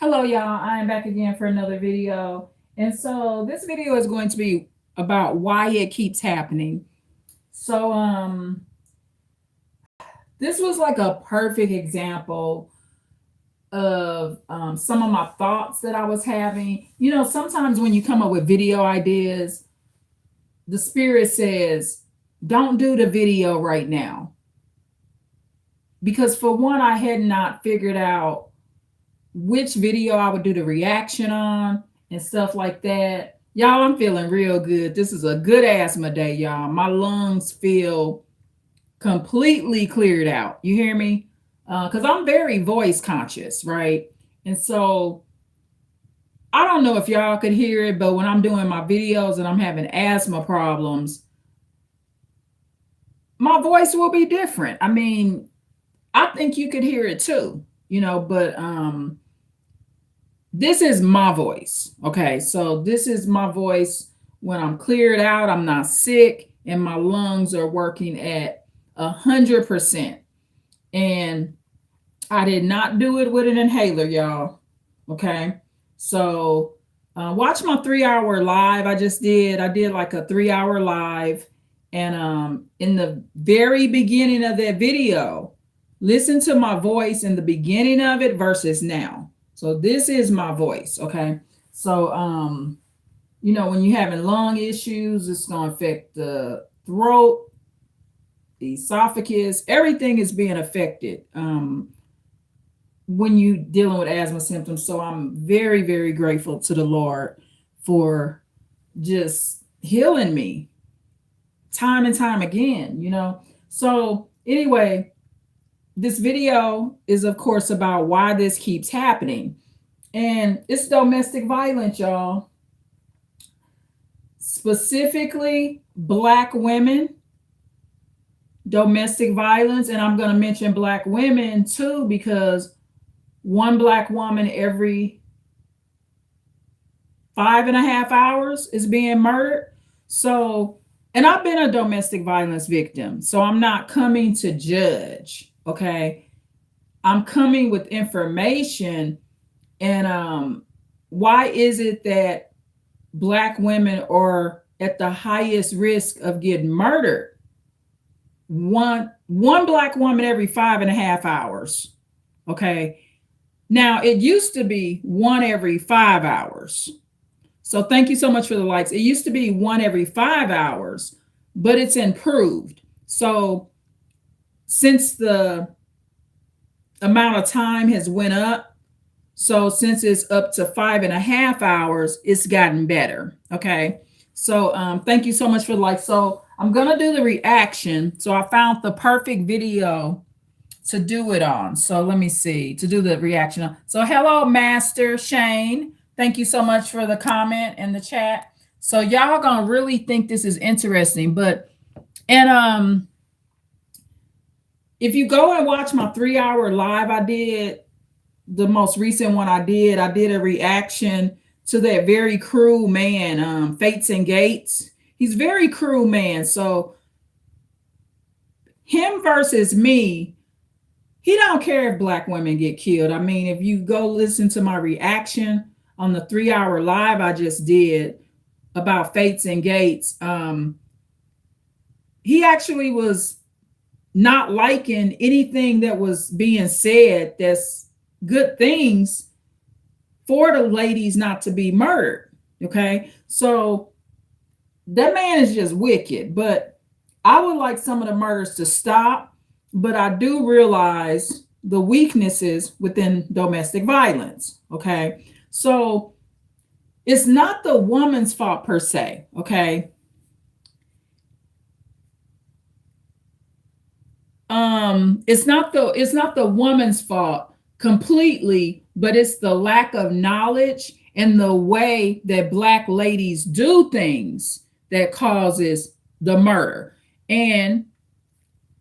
Hello, y'all. I am back again for another video. And so this video is going to be about why it keeps happening. So this was like a perfect example of some of my thoughts that I was having. You know, sometimes when you come up with video ideas, the spirit says, don't do the video right now. Because for one, I had not figured out which video I would do the reaction on and stuff like that. Y'all, I'm feeling real good. This is a good asthma day, y'all. My lungs feel completely cleared out. You hear me? Because I'm very voice conscious, right? And so I don't know if y'all could hear it, but when I'm doing my videos and I'm having asthma problems, my voice will be different. I mean, I think you could hear it too, but this is my voice. Okay. So this is my voice when I'm cleared out, I'm not sick, and my lungs are working at 100%. And I did not do it with an inhaler, y'all. Okay. So watch my 3 hour live I just did. I did like a 3 hour live. And in the very beginning of that video, listen to my voice in the beginning of it versus now. So this is my voice, okay? So when you're having lung issues, it's going to affect the throat, the esophagus, everything is being affected when you dealing with asthma symptoms. So I'm very, very grateful to the Lord for just healing me time and time again. So anyway, this video is, of course, about why this keeps happening. And it's domestic violence, y'all. Specifically, Black women, domestic violence. And I'm going to mention Black women too, because one Black woman every 5.5 hours is being murdered. So, and I've been a domestic violence victim. So I'm not coming to judge. Okay. I'm coming with information. And why is it that Black women are at the highest risk of getting murdered? One Black woman every 5.5 hours. Okay. Now it used to be one every 5 hours. So thank you so much for the likes. It used to be one every 5 hours, but it's improved. So since the amount of time has went up, so since it's up to 5.5 hours, it's gotten better. Okay. So thank you so much for the like. So I'm gonna do the reaction. So I found the perfect video to do it on. So let me see, to do the reaction on. So hello, Master Shane. Thank you so much for the comment in the chat. So y'all gonna really think this is interesting. And if you go and watch my 3 hour live I did, the most recent one I did a reaction to that very cruel man, Fates and Gates. He's very cruel man. So him versus me, he don't care if Black women get killed. I mean, if you go listen to my reaction on the 3 hour live I just did about Fates and Gates, he actually was not liking anything that was being said that's good things for the ladies not to be murdered. Okay. So that man is just wicked, but I would like some of the murders to stop. But I do realize the weaknesses within domestic violence. Okay. So it's not the woman's fault per se. Okay. It's not the woman's fault completely, but it's the lack of knowledge and the way that Black ladies do things that causes the murder. And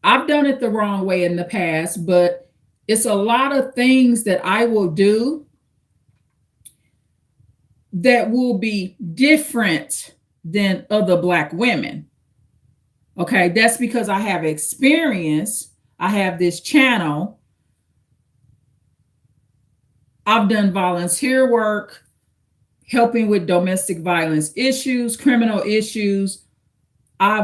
I've done it the wrong way in the past, but it's a lot of things that I will do that will be different than other Black women. Okay, that's because I have experience. I have this channel. I've done volunteer work, helping with domestic violence issues, criminal issues. I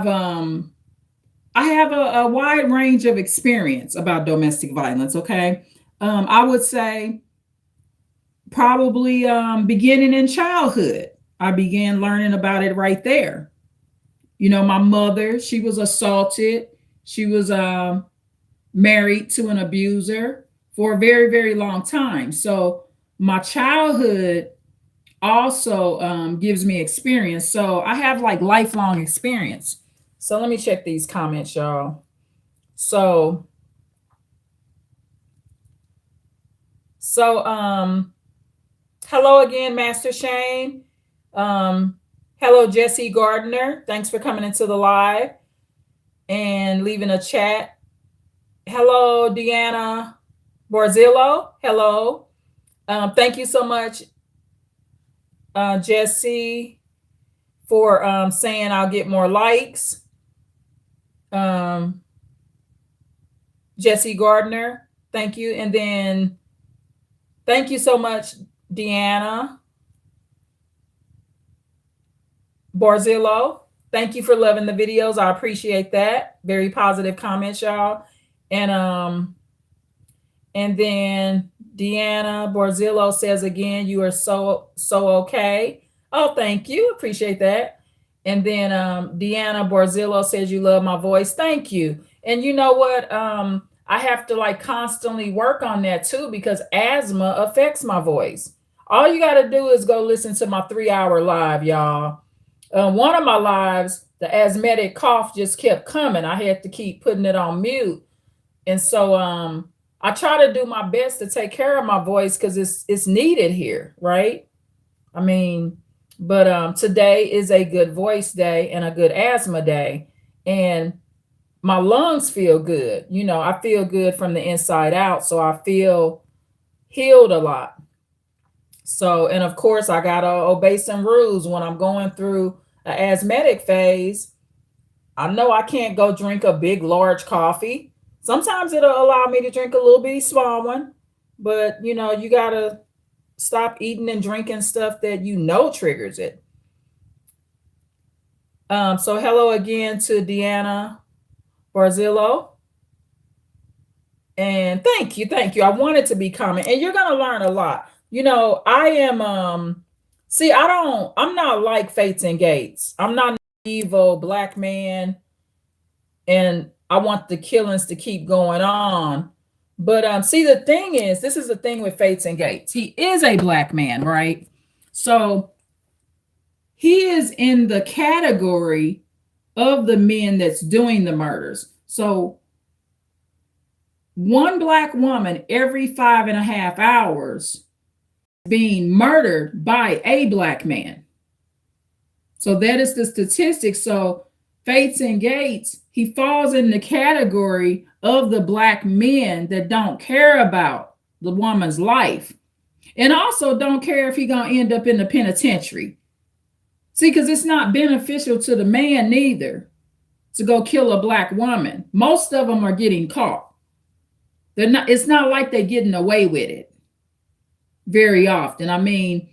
have a wide range of experience about domestic violence. Okay. I would say probably beginning in childhood, I began learning about it right there. You know, my mother, she was assaulted. She was married to an abuser for a very, very long time. So my childhood also gives me experience. So I have like lifelong experience. So let me check these comments, y'all. So, so hello again, Master Shane. Hello, Jesse Gardner. Thanks for coming into the live and leaving a chat. Hello, Deanna Barzillo. Hello. Thank you so much, Jesse, for saying I'll get more likes. Jesse Gardner, thank you. And then thank you so much, Deanna Barzillo. Thank you for loving the videos. I appreciate that. Very positive comments, y'all. And then Deanna Barzillo says again, you are so okay. Oh, thank you. Appreciate that. And then Deanna Barzillo says you love my voice. Thank you. And you know what? I have to like constantly work on that too, because asthma affects my voice. All you got to do is go listen to my 3-hour live, y'all. One of my lives, the asthmatic cough just kept coming. I had to keep putting it on mute. And so I try to do my best to take care of my voice because it's needed here, right? I mean, but today is a good voice day and a good asthma day. And my lungs feel good. You know, I feel good from the inside out. So I feel healed a lot. So, and of course, I got to obey some rules when I'm going through an asthmatic phase. I know I can't go drink a big, large coffee. Sometimes it'll allow me to drink a little bitty small one. But, you know, you got to stop eating and drinking stuff that you know triggers it. So hello again to Deanna Barzillo. And thank you. I wanted to be comment. And you're going to learn a lot. You know, I am, I'm not like Fates and Gates. I'm not an evil black man. And I want the killings to keep going on. But see, the thing is, this is the thing with Fates and Gates. He is a black man, right? So he is in the category of the men that's doing the murders. So one black woman every 5.5 hours being murdered by a black man. So that is the statistic. So Fates and Gates, he falls in the category of the black men that don't care about the woman's life and also don't care if he's going to end up in the penitentiary. See, because it's not beneficial to the man neither to go kill a black woman. Most of them are getting caught. It's not like they're getting away with it very often. I mean,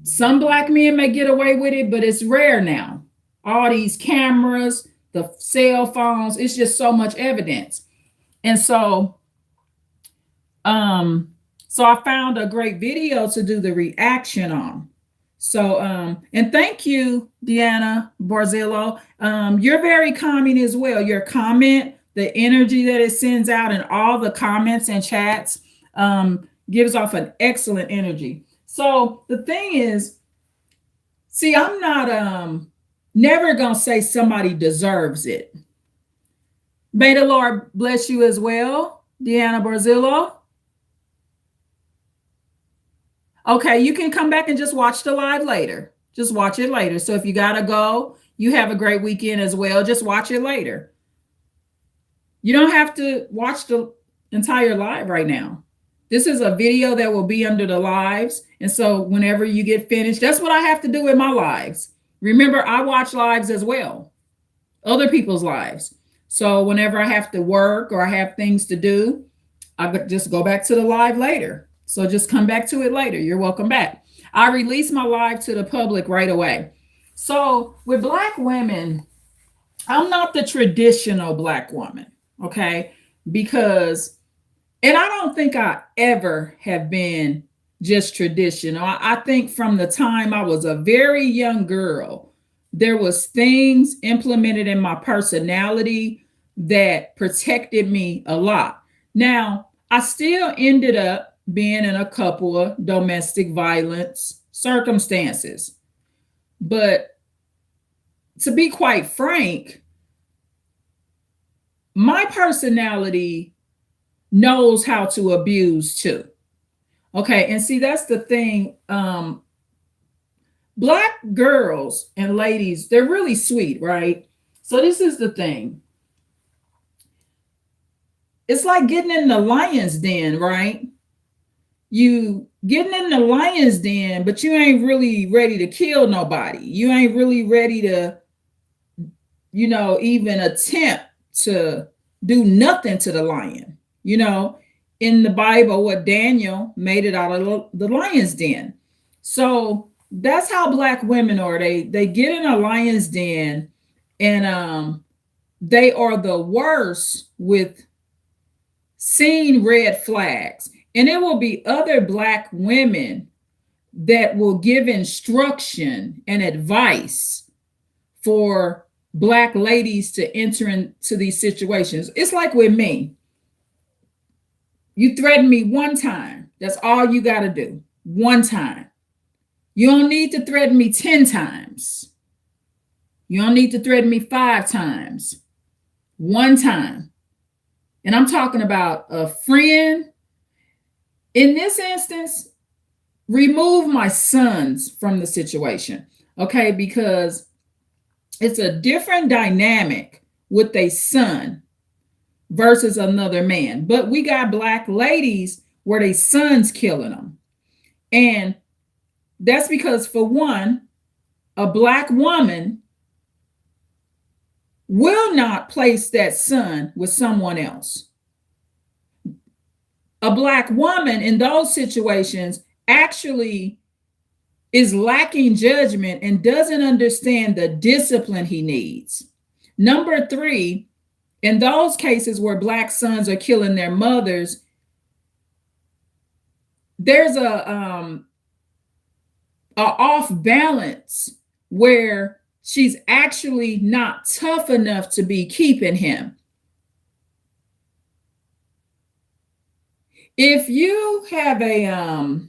some black men may get away with it, but it's rare now. All these cameras, the cell phones, it's just so much evidence. And so I found a great video to do the reaction on. So, and thank you, Deanna Barzillo. You're very calming as well. Your comment, the energy that it sends out and all the comments and chats gives off an excellent energy. So the thing is, see, I'm not never gonna say somebody deserves it. May the Lord bless you as well, Deanna Barzillo. Okay, you can come back and just watch the live later. Just watch it later. So if you gotta go, you have a great weekend as well. Just watch it later. You don't have to watch the entire live right now. This is a video that will be under the lives. And so whenever you get finished, that's what I have to do in my lives. Remember, I watch lives as well, other people's lives. So whenever I have to work or I have things to do, just go back to the live later. So just come back to it later. You're welcome back. I release my live to the public right away. So with Black women, I'm not the traditional Black woman, okay? Because, and I don't think I ever have been just traditional. I think from the time I was a very young girl, there was things implemented in my personality that protected me a lot. Now, I still ended up being in a couple of domestic violence circumstances. But to be quite frank, my personality knows how to abuse too. Okay. And see, that's the thing. Black girls and ladies, they're really sweet, right? So this is the thing. It's like getting in the lion's den, right? You getting in the lion's den, but you ain't really ready to kill nobody. You ain't really ready to, even attempt to do nothing to the lion. In the Bible, what Daniel made it out of the lion's den. So that's how Black women are. They get in a lion's den, and they are the worst with seeing red flags. And it will be other Black women that will give instruction and advice for Black ladies to enter into these situations. It's like with me. You threaten me one time. That's all you got to do. One time. You don't need to threaten me 10 times. You don't need to threaten me 5 times. One time. And I'm talking about a friend. In this instance, remove my sons from the situation, okay? Because it's a different dynamic with a son versus another man. But we got Black ladies where they sons killing them. And that's because, for one, a Black woman will not place that son with someone else. A Black woman in those situations actually is lacking judgment and doesn't understand the discipline he needs. Number 3, in those cases where Black sons are killing their mothers, there's a off balance where she's actually not tough enough to be keeping him. If you have a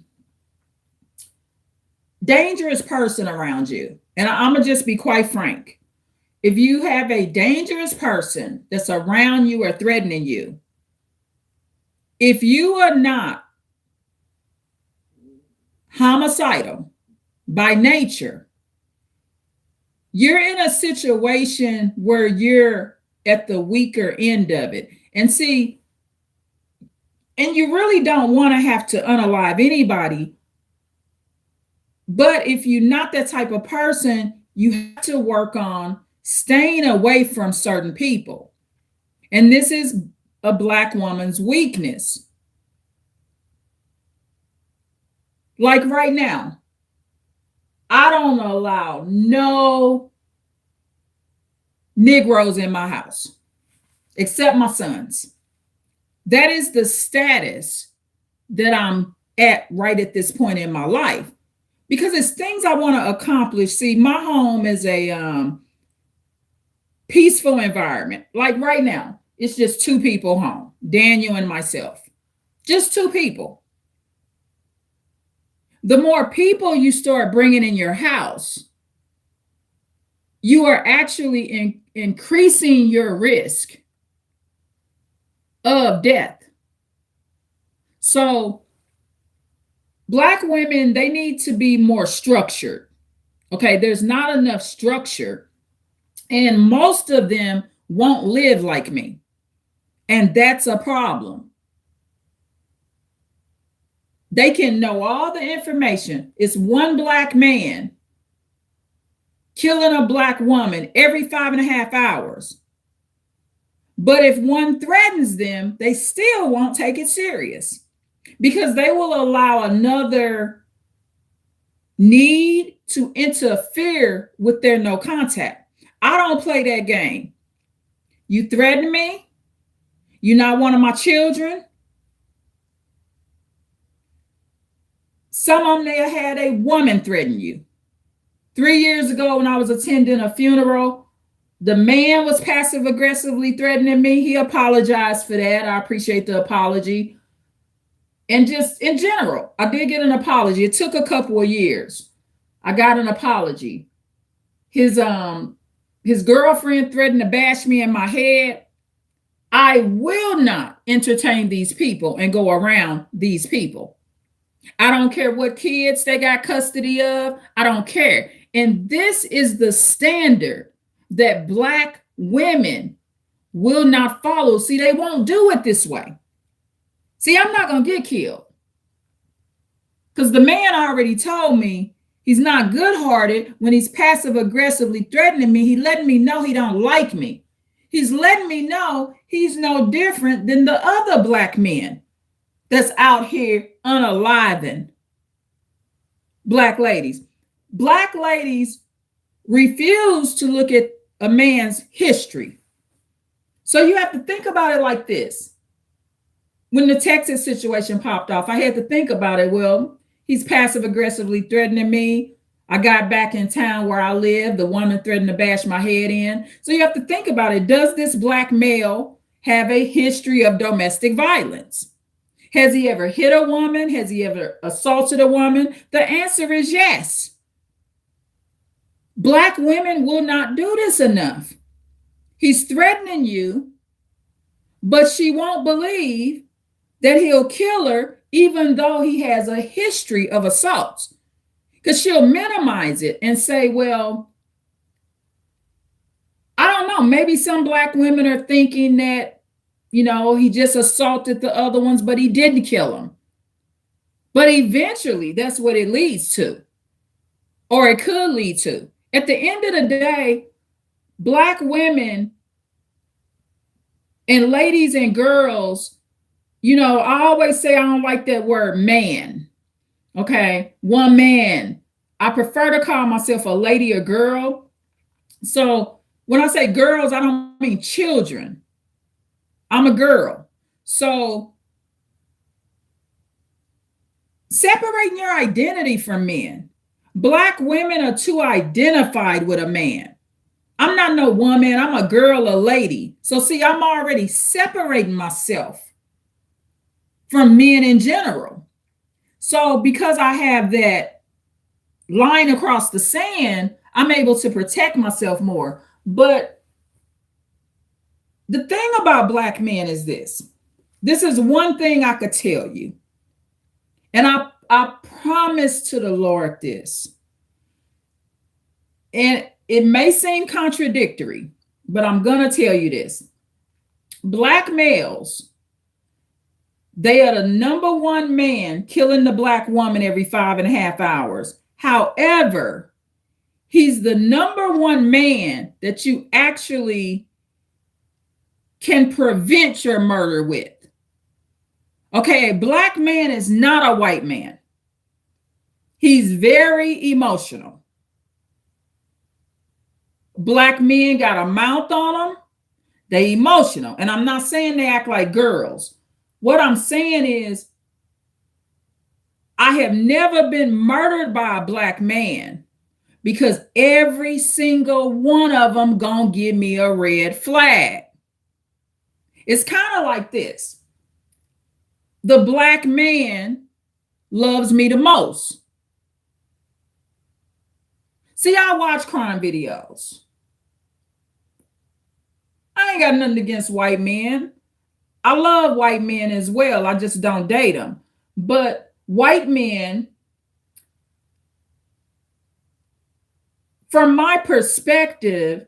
dangerous person around you, and I'm gonna just be quite frank, if you have a dangerous person that's around you or threatening you, if you are not homicidal by nature, you're in a situation where you're at the weaker end of it. And see, and you really don't want to have to unalive anybody. But if you're not that type of person, you have to work on staying away from certain people. And this is a Black woman's weakness. Like right now, I don't allow no Negroes in my house, except my sons. That is the status that I'm at right at this point in my life, because it's things I want to accomplish. See, my home is a peaceful environment. Like right now, it's just 2 people home, Daniel and myself, just 2 people. The more people you start bringing in your house, you are actually increasing your risk of death. So Black women, they need to be more structured. Okay, there's not enough structure, and most of them won't live like me. And that's a problem. They can know all the information. It's one Black man killing a Black woman every 5.5 hours. But if one threatens them, they still won't take it serious because they will allow another need to interfere with their no contact. I don't play that game. You threaten me, you're not one of my children. Some of them, they had a woman threaten you. 3 years ago, when I was attending a funeral, the man was passive aggressively threatening me. He apologized for that. I appreciate the apology. And just in general, I did get an apology. It took a couple of years. I got an apology. His girlfriend threatened to bash me in my head. I will not entertain these people and go around these people. I don't care what kids they got custody of. I don't care. And this is the standard that Black women will not follow. See, they won't do it this way. See, I'm not going to get killed because the man already told me he's not good-hearted when he's passive aggressively threatening me. He letting me know he don't like me. He's letting me know he's no different than the other Black men that's out here unaliving Black ladies. Black ladies refuse to look at a man's history. So you have to think about it like this. When the Texas situation popped off, I had to think about it. Well, he's passive aggressively threatening me. I got back in town where I live. The woman threatened to bash my head in. So you have to think about it. Does this Black male have a history of domestic violence? Has he ever hit a woman? Has he ever assaulted a woman? The answer is yes. Black women will not do this enough. He's threatening you, but she won't believe that he'll kill her, even though he has a history of assaults. Because she'll minimize it and say, well, I don't know, maybe some Black women are thinking that, you know, he just assaulted the other ones, but he didn't kill them. But eventually, that's what it leads to, or it could lead to. At the end of the day, Black women and ladies and girls, you know, I always say I don't like that word man. Okay, one man. I prefer to call myself a lady or girl. So when I say girls, I don't mean children. I'm a girl. So separating your identity from men. Black women are too identified with a man. I'm not no woman. I'm a girl, a lady. So see, I'm already separating myself from men in general. So because I have that line across the sand, I'm able to protect myself more. But the thing about Black men is this. This is one thing I could tell you. And I promise to the Lord this. And it may seem contradictory, but I'm going to tell you this. Black males, they are the number one man killing the Black woman every 5.5 hours. However, he's the number one man that you actually can prevent your murder with. Okay, a Black man is not a white man. He's very emotional. Black men got a mouth on them. They emotional. And I'm not saying they act like girls. What I'm saying is I have never been murdered by a Black man because every single one of them gonna give me a red flag. It's kind of like this. The Black man loves me the most. See, I watch crime videos. I ain't got nothing against white men. I love white men as well. I just don't date them. But white men, from my perspective,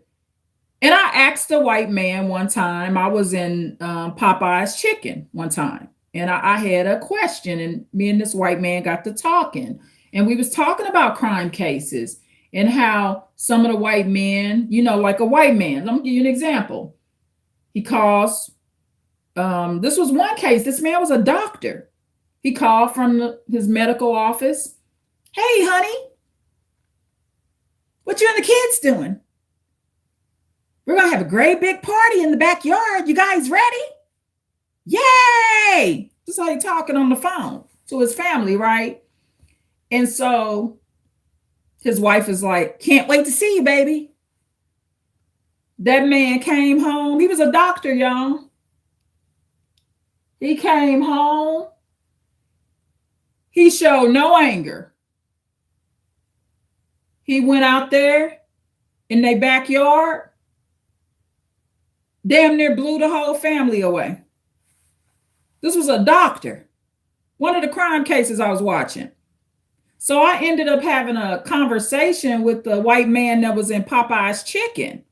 and I asked a white man one time, I was in Popeye's Chicken one time, and I had a question, and me and this white man got to talking, and we was talking about crime cases and how some of the white men, you know, like a white man, let me give you an example. He calls. This was one case. This man was a doctor. He called from his medical office. Hey, honey, what you and the kids doing? We're going to have a great big party in the backyard. You guys ready? Yay! Just like talking on the phone to his family, right? And so his wife is like, can't wait to see you, baby. That man came home. He was a doctor, y'all. He came home. He showed no anger. He went out there in their backyard, damn near blew the whole family away. This was a doctor. One of the crime cases I was watching. So I ended up having a conversation with the white man that was in Popeye's Chicken.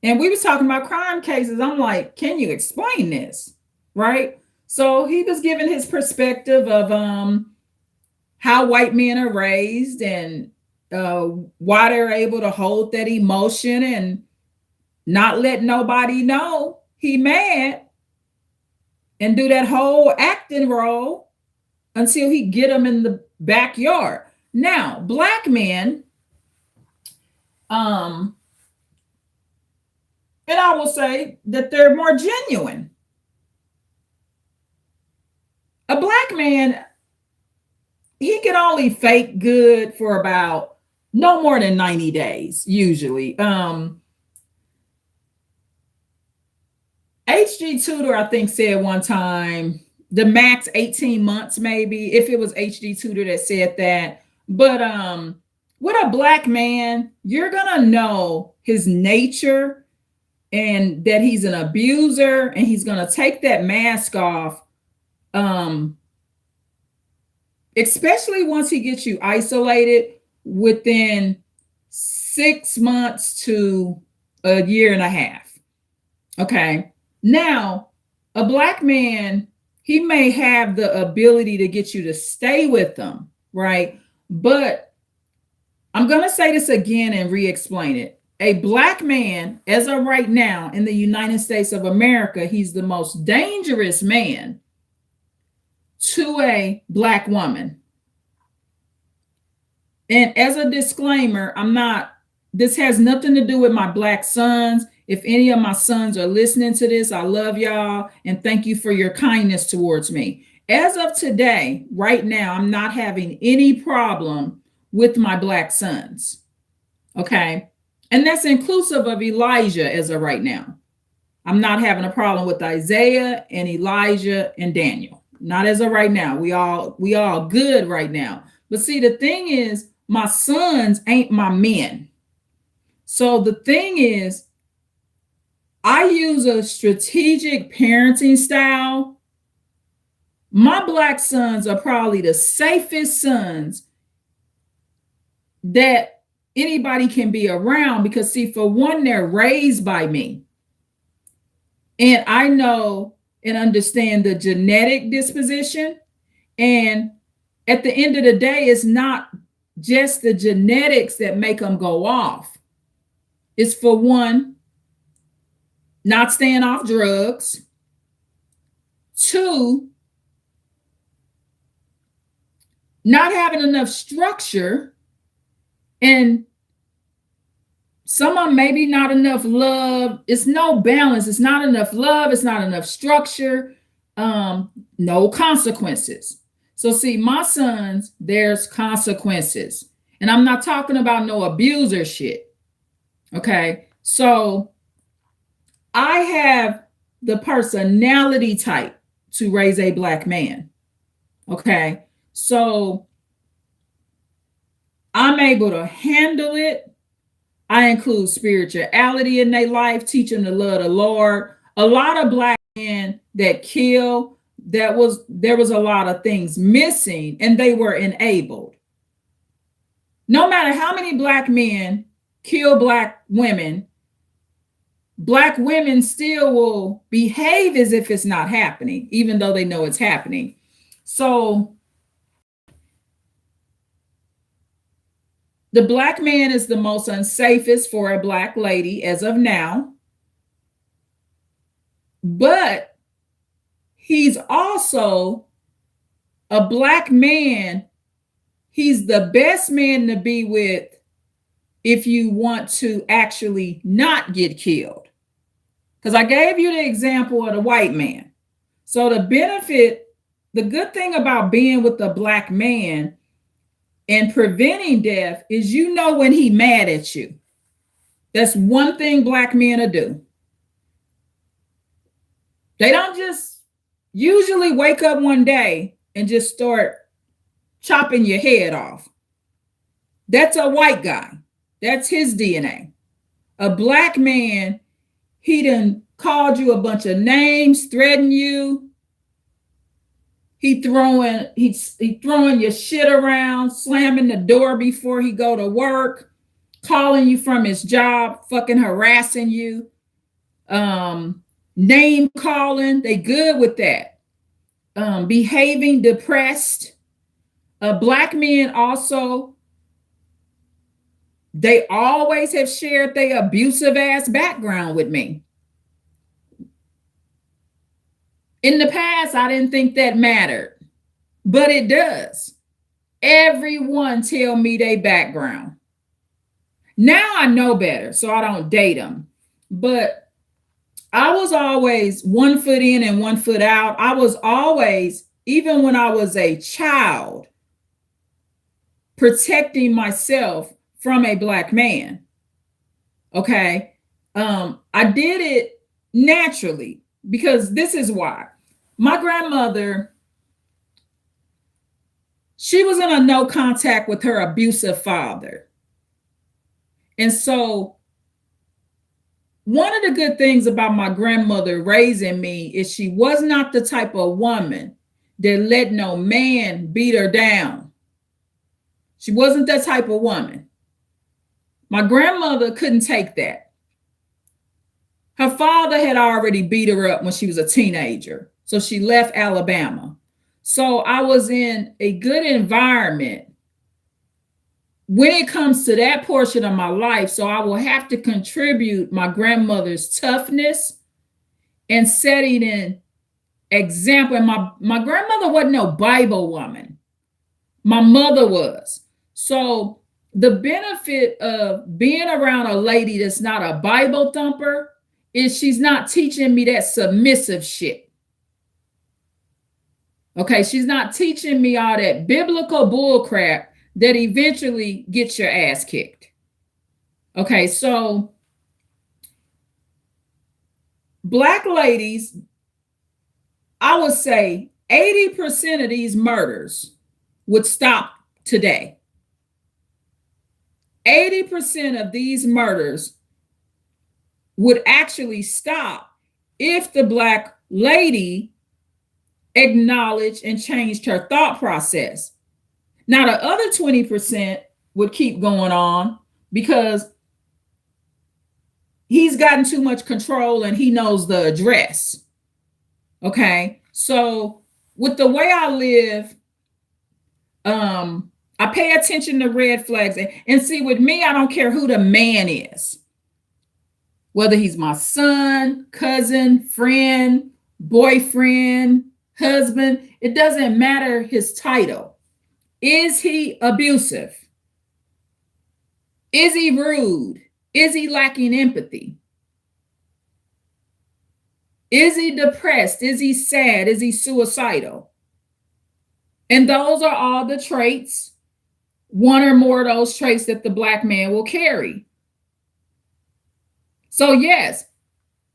And we was talking about crime cases. I'm like, can you explain this? Right? So he was giving his perspective of how white men are raised and why they're able to hold that emotion and not let nobody know he mad and do that whole acting role until he get them in the backyard. Now, black men, and I will say that they're more genuine. A black man, he can only fake good for about no more than 90 days, usually. HG Tudor, I think, said one time, the max 18 months, maybe, if it was HG Tudor that said that. But with a black man, you're going to know his nature and that he's an abuser, and he's going to take that mask off, especially once he gets you isolated within 6 months to a year and a half. Okay. Now, a black man, he may have the ability to get you to stay with them, right? But I'm going to say this again and re-explain it. A black man, as of right now in the United States of America, he's the most dangerous man to a black woman. And as a disclaimer, this has nothing to do with my black sons. If any of my sons are listening to this, I love y'all and thank you for your kindness towards me. As of today, right now, I'm not having any problem with my black sons. Okay. And that's inclusive of Elijah as of right now. I'm not having a problem with Isaiah and Elijah and Daniel. Not as of right now. We all good right now. But see, the thing is, my sons ain't my men. So the thing is, I use a strategic parenting style. My black sons are probably the safest sons that anybody can be around because, see, for one, they're raised by me. And I know and understand the genetic disposition. And at the end of the day, it's not just the genetics that make them go off. It's, for one, not staying off drugs. 2, not having enough structure. And some of them maybe not enough love. It's no balance. It's not enough love. It's not enough structure. No consequences. So see, my sons, there's consequences. And I'm not talking about no abuser shit. Okay. So I have the personality type to raise a black man. Okay. So I'm able to handle it. I include spirituality in their life, teach them to love the Lord. A lot of black men that kill, there was a lot of things missing and they were enabled. No matter how many black men kill black women still will behave as if it's not happening, even though they know it's happening. So the black man is the most unsafest for a black lady as of now. but he's also a Black man. He's the best man to be with if you want to actually not get killed. Because I gave you the example of the white man. So the good thing about being with a Black man and preventing death is you know when he mad at you. That's one thing Black men will do. They don't just usually wake up one day and just start chopping your head off. That's a white guy. That's his DNA. A Black man, he done called you a bunch of names, threatened you. He throwing your shit around, slamming the door before he go to work, calling you from his job, fucking harassing you, name calling. They good with that. Behaving depressed. Black men also, they always have shared their abusive ass background with me. In the past, I didn't think that mattered, but it does. Everyone tell me their background. Now I know better, so I don't date them. But I was always 1 foot in and 1 foot out. I was always, even when I was a child, protecting myself from a Black man. Okay. I did it naturally because this is why. My grandmother, she was in a no contact with her abusive father. And so one of the good things about my grandmother raising me is she was not the type of woman that let no man beat her down. She wasn't that type of woman. My grandmother couldn't take that. Her father had already beat her up when she was a teenager. So she left Alabama. So I was in a good environment when it comes to that portion of my life. So I will have to contribute my grandmother's toughness and setting an example. And my grandmother wasn't no Bible woman. My mother was. So the benefit of being around a lady that's not a Bible thumper is she's not teaching me that submissive shit. Okay, she's not teaching me all that biblical bull crap that eventually gets your ass kicked. Okay, so Black ladies, I would say 80% of these murders would stop today. 80% of these murders would actually stop if the Black lady acknowledged and changed her thought process. Now, the other 20% would keep going on because he's gotten too much control and he knows the address. Okay, so with the way I live, I pay attention to red flags. And see, with me, I don't care who the man is. Whether he's my son, cousin, friend, boyfriend, husband, it doesn't matter his title. Is he abusive? Is he rude? Is he lacking empathy? Is he depressed? Is he sad? Is he suicidal? And those are all the traits, one or more of those traits that the Black man will carry. So yes,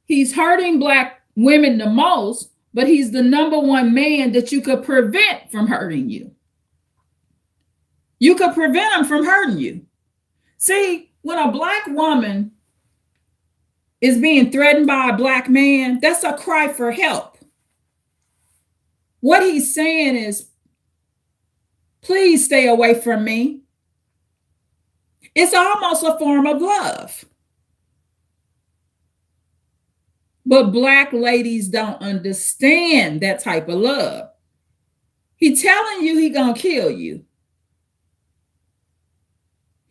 he's hurting Black women the most, but he's the number one man that you could prevent from hurting you. You could prevent him from hurting you. See, when a Black woman is being threatened by a Black man, that's a cry for help. What he's saying is, please stay away from me. It's almost a form of love. But Black ladies don't understand that type of love. He telling you he gonna kill you.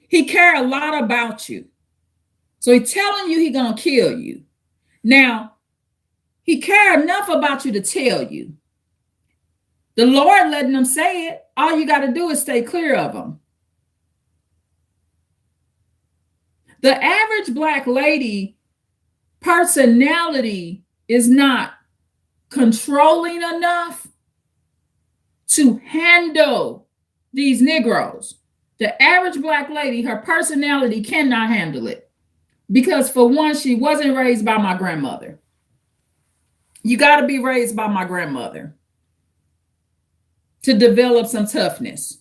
He care a lot about you. So he telling you he gonna kill you. Now, He cared enough about you to tell you. The Lord letting them say it. All you got to do is stay clear of them. The average Black lady personality is not controlling enough to handle these Negroes. The average Black lady, her personality cannot handle it. Because for one, she wasn't raised by my grandmother. You got to be raised by my grandmother to develop some toughness.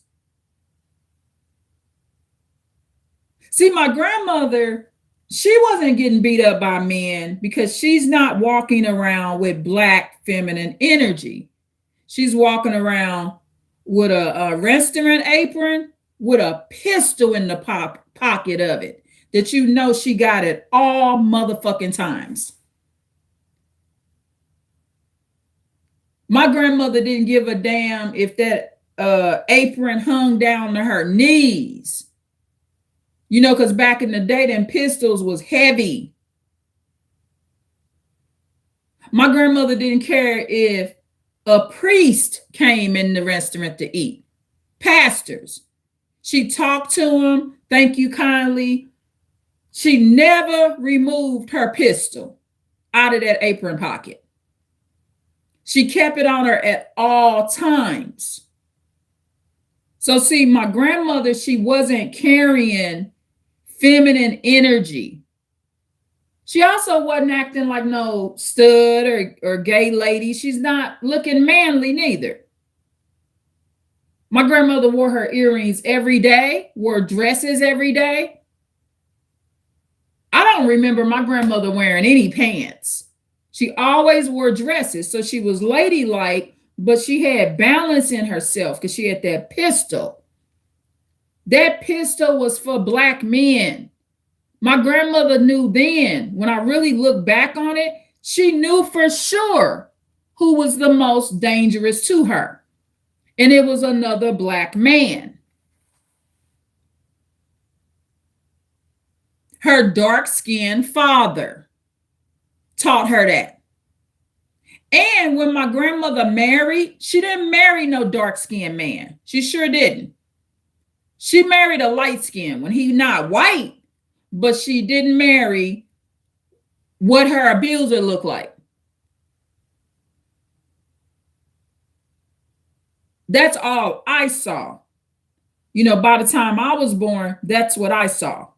See, my grandmother, she wasn't getting beat up by men because she's not walking around with Black feminine energy. She's walking around with a restaurant apron with a pistol in the pocket of it that you know she got it all motherfucking times. My grandmother didn't give a damn if that apron hung down to her knees. You know, because back in the day, them pistols was heavy. My grandmother didn't care if a priest came in the restaurant to eat. Pastors. She talked to them. Thank you kindly. She never removed her pistol out of that apron pocket. She kept it on her at all times. So see, my grandmother, she wasn't carrying feminine energy. She also wasn't acting like no stud or gay lady. She's not looking manly neither. My grandmother wore her earrings every day, wore dresses every day. I don't remember my grandmother wearing any pants. She always wore dresses. So she was ladylike, but she had balance in herself because she had that pistol. That pistol was for Black men. My grandmother knew then, when I really look back on it, she knew for sure who was the most dangerous to her. And it was another Black man. Her dark-skinned father taught her that. And when my grandmother married, she didn't marry no dark-skinned man. She sure didn't. She married a light-skinned one. He not white, but she didn't marry what her abuser looked like. That's all I saw. You know, by the time I was born, that's what I saw.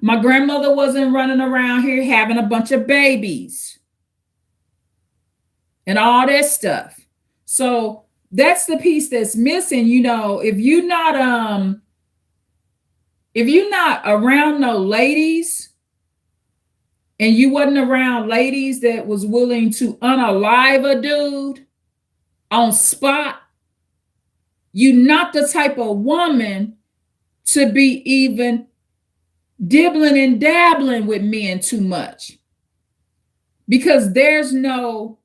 My grandmother wasn't running around here having a bunch of babies and all that stuff. So that's the piece that's missing. You know, if you're not around no ladies, and you wasn't around ladies that was willing to unalive a dude on spot, you're not the type of woman to be even dibbling and dabbling with men too much, because there's no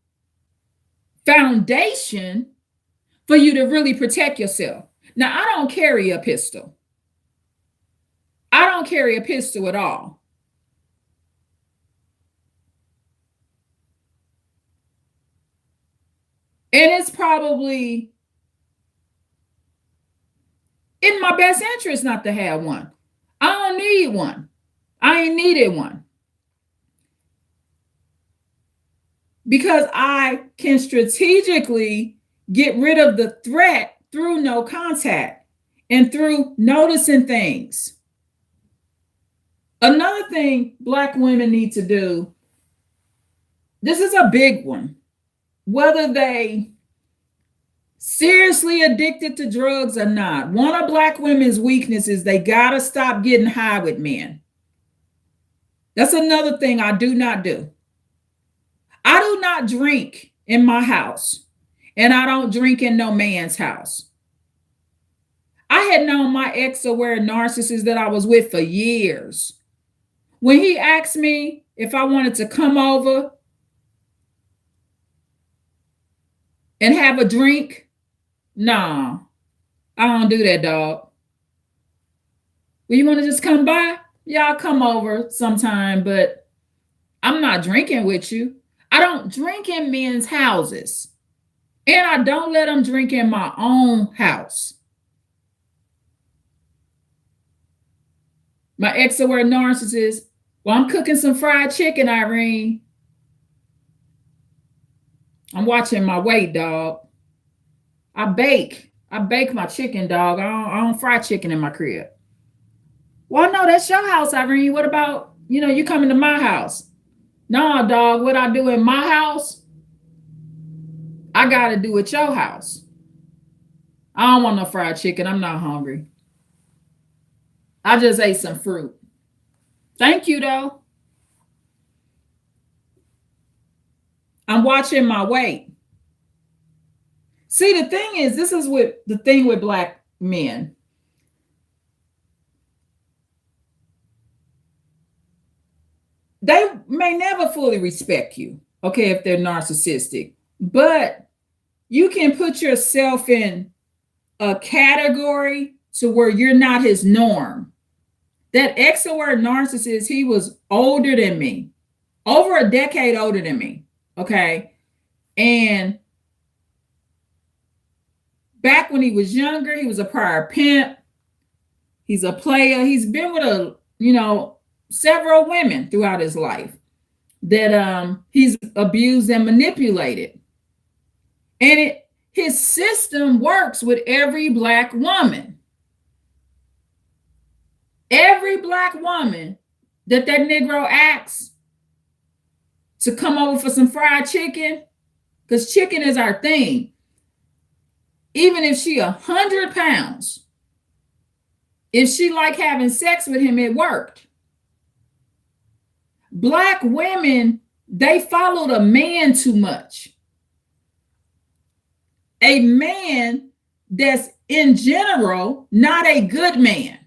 foundation for you to really protect yourself. Now, I don't carry a pistol. I don't carry a pistol at all. And it's probably in my best interest not to have one. I don't need one. I ain't needed one. Because I can strategically get rid of the threat through no contact and through noticing things. Another thing Black women need to do, this is a big one, whether they seriously addicted to drugs or not. One of Black women's weaknesses, they gotta stop getting high with men. That's another thing I do not do. I do not drink in my house, and I don't drink in no man's house. I had known my ex-aware narcissist that I was with for years. When he asked me if I wanted to come over and have a drink, nah, I don't do that, dog. Well, you want to just come by? Yeah, I'll come over sometime, but I'm not drinking with you. I don't drink in men's houses. And I don't let them drink in my own house. My extrovert narcissist, well, I'm cooking some fried chicken, Irene. I'm watching my weight, dog. I bake. I bake my chicken, dog. I don't fry chicken in my crib. Well, no, that's your house, Irene. What about, you coming to my house? No, dog, what I do in my house, I got to do at your house. I don't want no fried chicken. I'm not hungry. I just ate some fruit. Thank you, though. I'm watching my weight. See, the thing is, this is what the thing with Black men. They may never fully respect you, okay, if they're narcissistic, but you can put yourself in a category to where you're not his norm. That extrovert narcissist, he was older than me, over a decade older than me, okay? And back when he was younger, he was a prior pimp. He's a player. He's been with several women throughout his life that he's abused and manipulated. And his system works with every Black woman. Every Black woman that Negro asks to come over for some fried chicken, because chicken is our thing. Even if she 100 pounds, if she like having sex with him, it worked. Black women, they followed a man too much. A man that's in general not a good man.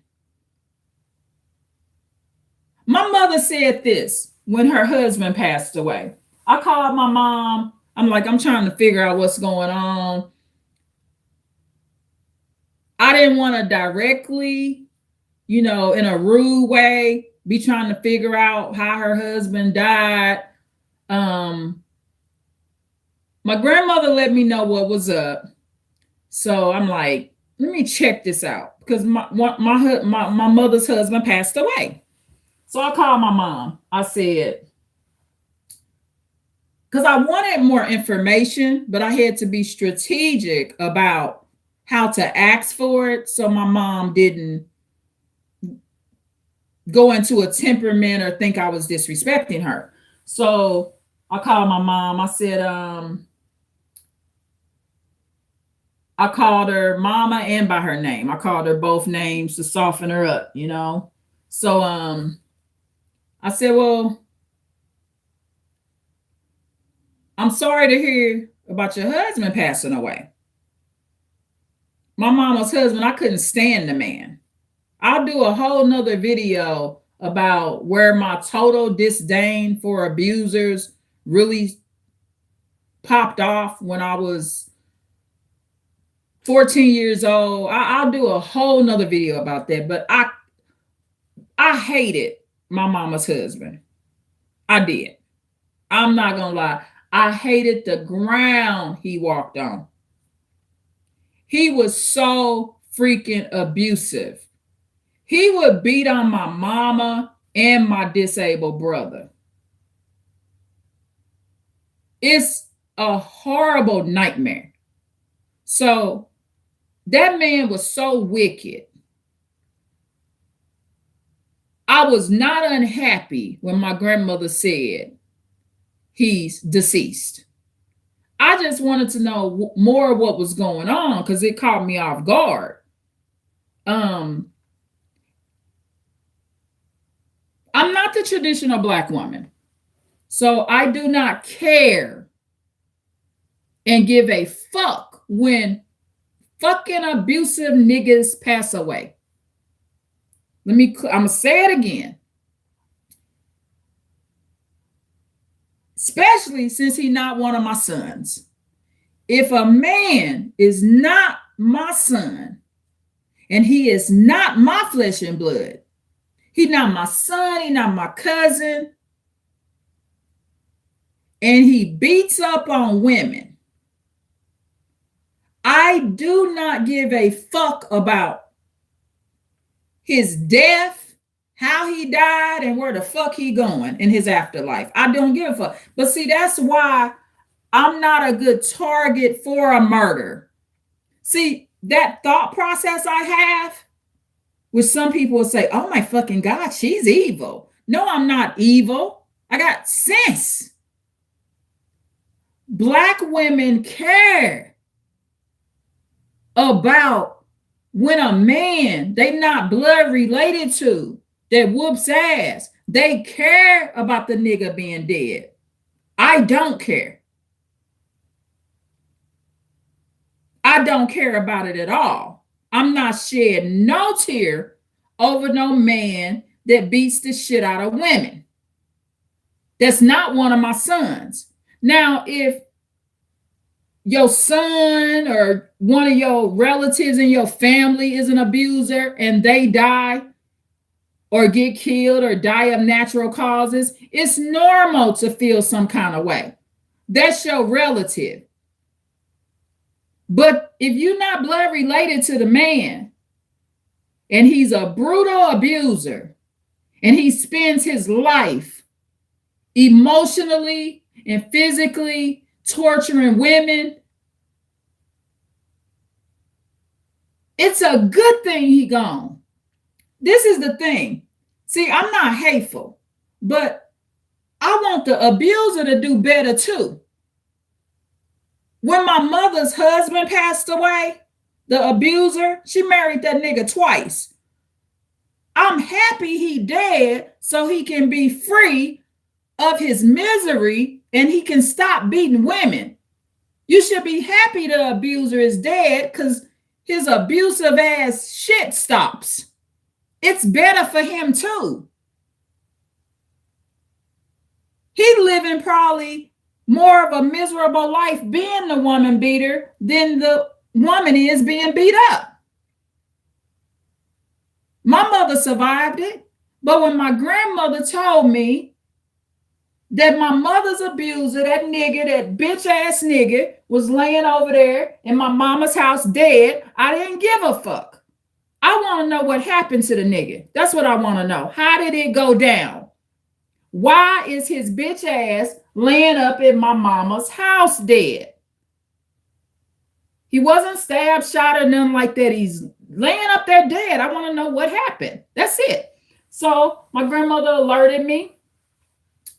My mother said this when her husband passed away. I called my mom. I'm trying to figure out what's going on. I didn't want to directly, in a rude way, be trying to figure out how her husband died. My grandmother let me know what was up. So I'm like, let me check this out, because my mother's husband passed away. So I called my mom. I said, because I wanted more information, but I had to be strategic about how to ask for it, so my mom didn't go into a temperament or think I was disrespecting her. So I called my mom. I said, I called her mama and by her name. I called her both names to soften her up, So I said, well, I'm sorry to hear about your husband passing away. My mama's husband, I couldn't stand the man. I'll do a whole nother video about where my total disdain for abusers really popped off when I was 14 years old. I'll do a whole nother video about that. But I hated my mama's husband. I did. I'm not gonna lie. I hated the ground he walked on. He was so freaking abusive. He would beat on my mama and my disabled brother. It's a horrible nightmare. So that man was so wicked. I was not unhappy when my grandmother said he's deceased. I just wanted to know more of what was going on, because it caught me off guard. I'm not the traditional Black woman, so I do not care and give a fuck when fucking abusive niggas pass away. I'm gonna say it again. Especially since he's not one of my sons. If a man is not my son and he is not my flesh and blood, he's not my son, he's not my cousin, and he beats up on women, I do not give a fuck about his death, how he died, and where the fuck he going in his afterlife. I don't give a fuck. But see, that's why I'm not a good target for a murder. See, that thought process I have, which some people will say, oh my fucking God, she's evil. No, I'm not evil. I got sense. Black women care about when a man they not blood related to that whoops ass. They care about the nigga being dead. I don't care. I don't care about it at all. I'm not shedding no tear over no man that beats the shit out of women. That's not one of my sons. Now, if your son or one of your relatives in your family is an abuser and they die or get killed or die of natural causes, it's normal to feel some kind of way. That's your relative. But if you're not blood related to the man and he's a brutal abuser and he spends his life emotionally and physically torturing women, it's a good thing he gone. This is the thing. See, I'm not hateful, but I want the abuser to do better too. When my mother's husband passed away, the abuser, she married that nigga twice. I'm happy he dead so he can be free of his misery and he can stop beating women. You should be happy the abuser is dead because his abusive ass shit stops. It's better for him too. He living probably more of a miserable life being the woman beater than the woman is being beat up. My mother survived it, but when my grandmother told me that my mother's abuser, that nigga, that bitch ass nigga, was laying over there in my mama's house dead, I didn't give a fuck. I want to know what happened to the nigga. That's what I want to know. How did it go down? Why is his bitch ass laying up in my mama's house dead? He wasn't stabbed, shot, or nothing like that. He's laying up there dead. I want to know what happened. That's it. So my grandmother alerted me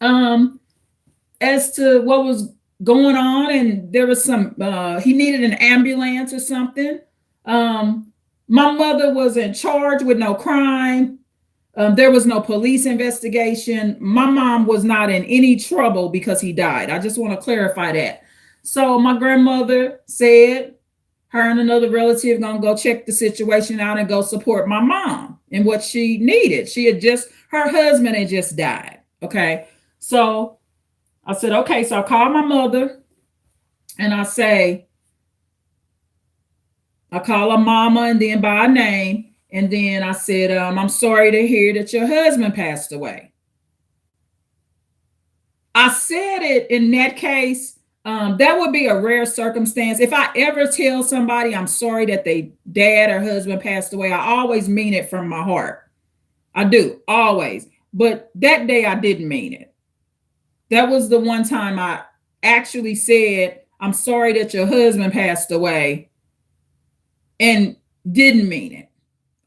as to what was going on, and there was some, he needed an ambulance or something. My mother was in charge with no crime. There was no police investigation. My mom was not in any trouble because he died. I just want to clarify that. So my grandmother said her and another relative gonna go check the situation out and go support my mom in what she needed. Her husband had just died. Okay. So I said, okay. So I called my mother and I call her mama and then by name. And then I said, I'm sorry to hear that your husband passed away. I said it in that case. That would be a rare circumstance. If I ever tell somebody I'm sorry that their dad or husband passed away, I always mean it from my heart. I do, always. But that day I didn't mean it. That was the one time I actually said, I'm sorry that your husband passed away, and didn't mean it.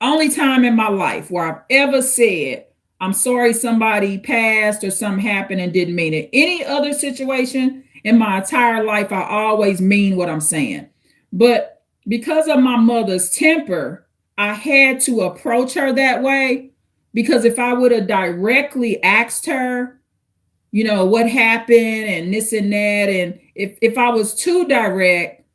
Only time in my life where I've ever said, I'm sorry somebody passed or something happened and didn't mean it. Any other situation in my entire life, I always mean what I'm saying. But because of my mother's temper, I had to approach her that way, because if I would have directly asked her, what happened and this and that, and if I was too direct,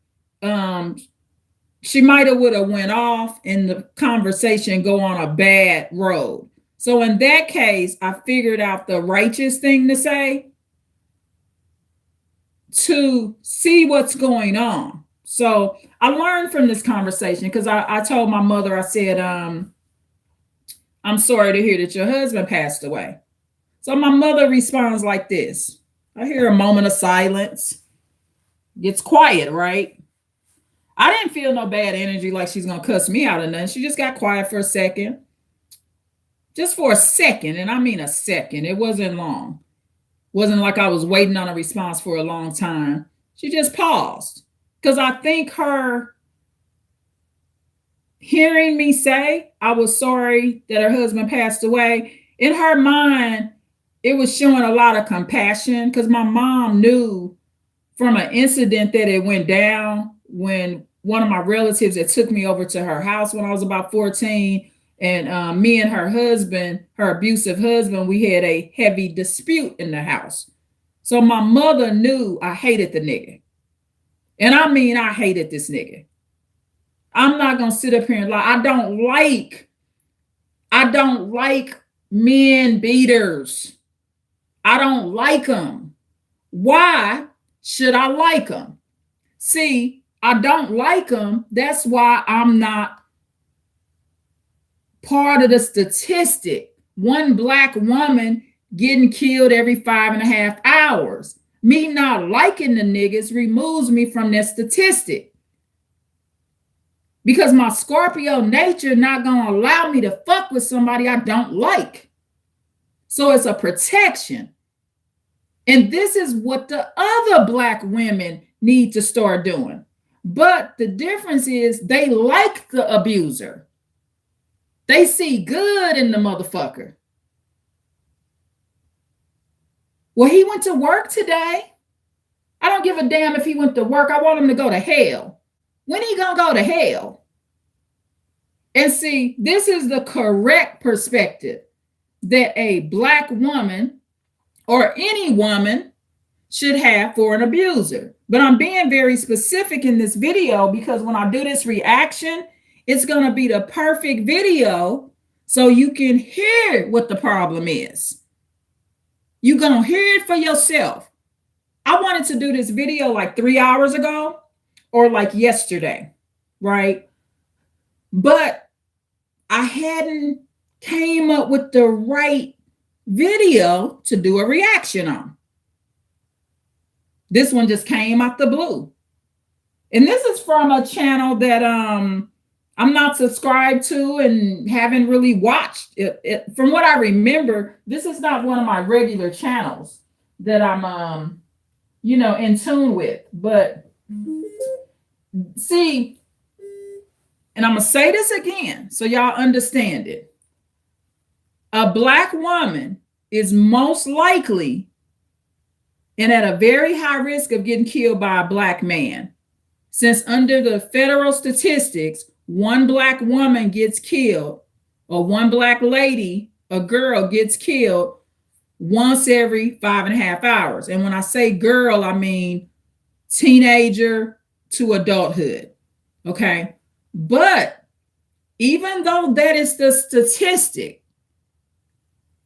she might have would have went off and the conversation go on a bad road. So in that case, I figured out the righteous thing to say to see what's going on. So I learned from this conversation because I told my mother, I said, I'm sorry to hear that your husband passed away. So my mother responds like this. I hear a moment of silence. Gets quiet, right? I didn't feel no bad energy like she's gonna cuss me out or nothing. She just got quiet for a second. Just for a second, and I mean a second. It wasn't long. Wasn't like I was waiting on a response for a long time. She just paused. Because I think her hearing me say I was sorry that her husband passed away, in her mind, it was showing a lot of compassion because my mom knew from an incident that it went down when one of my relatives that took me over to her house when I was about 14, and me and her husband, her abusive husband, we had a heavy dispute in the house. So my mother knew I hated the nigga. And I mean, I hated this nigga. I'm not going to sit up here and lie. I don't like men beaters. I don't like them. Why should I like them? See, I don't like them. That's why I'm not part of the statistic. One black woman getting killed every 5.5 hours. Me not liking the niggas removes me from that statistic. Because my Scorpio nature not gonna allow me to fuck with somebody I don't like. So it's a protection. And this is what the other black women need to start doing. But the difference is they like the abuser. They see good in the motherfucker. Well, he went to work today. I don't give a damn if he went to work. I want him to go to hell. When he gonna go to hell? And see, this is the correct perspective that a black woman or any woman should have for an abuser. But I'm being very specific in this video because when I do this reaction, it's going to be the perfect video so you can hear what the problem is. You're going to hear it for yourself. I wanted to do this video like 3 hours ago or like yesterday, right? But I hadn't came up with the right video to do a reaction on. This one just came out the blue. And this is from a channel that I'm not subscribed to and haven't really watched. From what I remember, this is not one of my regular channels that I'm in tune with. But see, and I'm gonna say this again so y'all understand it. A black woman is most likely and at a very high risk of getting killed by a black man. Since under the federal statistics, one black woman gets killed, or one black lady, a girl gets killed once every 5.5 hours. And when I say girl, I mean teenager to adulthood. Okay. But even though that is the statistic,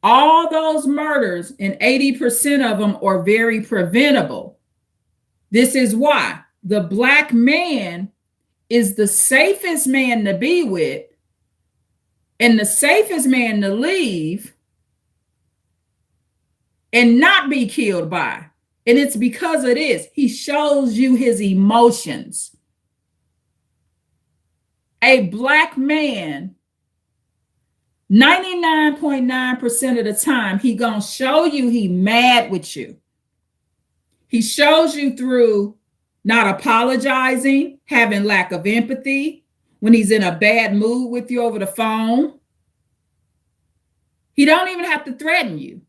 all those murders and 80% of them are very preventable. This is why the black man is the safest man to be with and the safest man to leave and not be killed by. And it's because of this. He shows you his emotions. A black man, 99.9% of the time, he gonna show you he mad with you. He shows you through not apologizing, having lack of empathy, when he's in a bad mood with you over the phone. He don't even have to threaten you.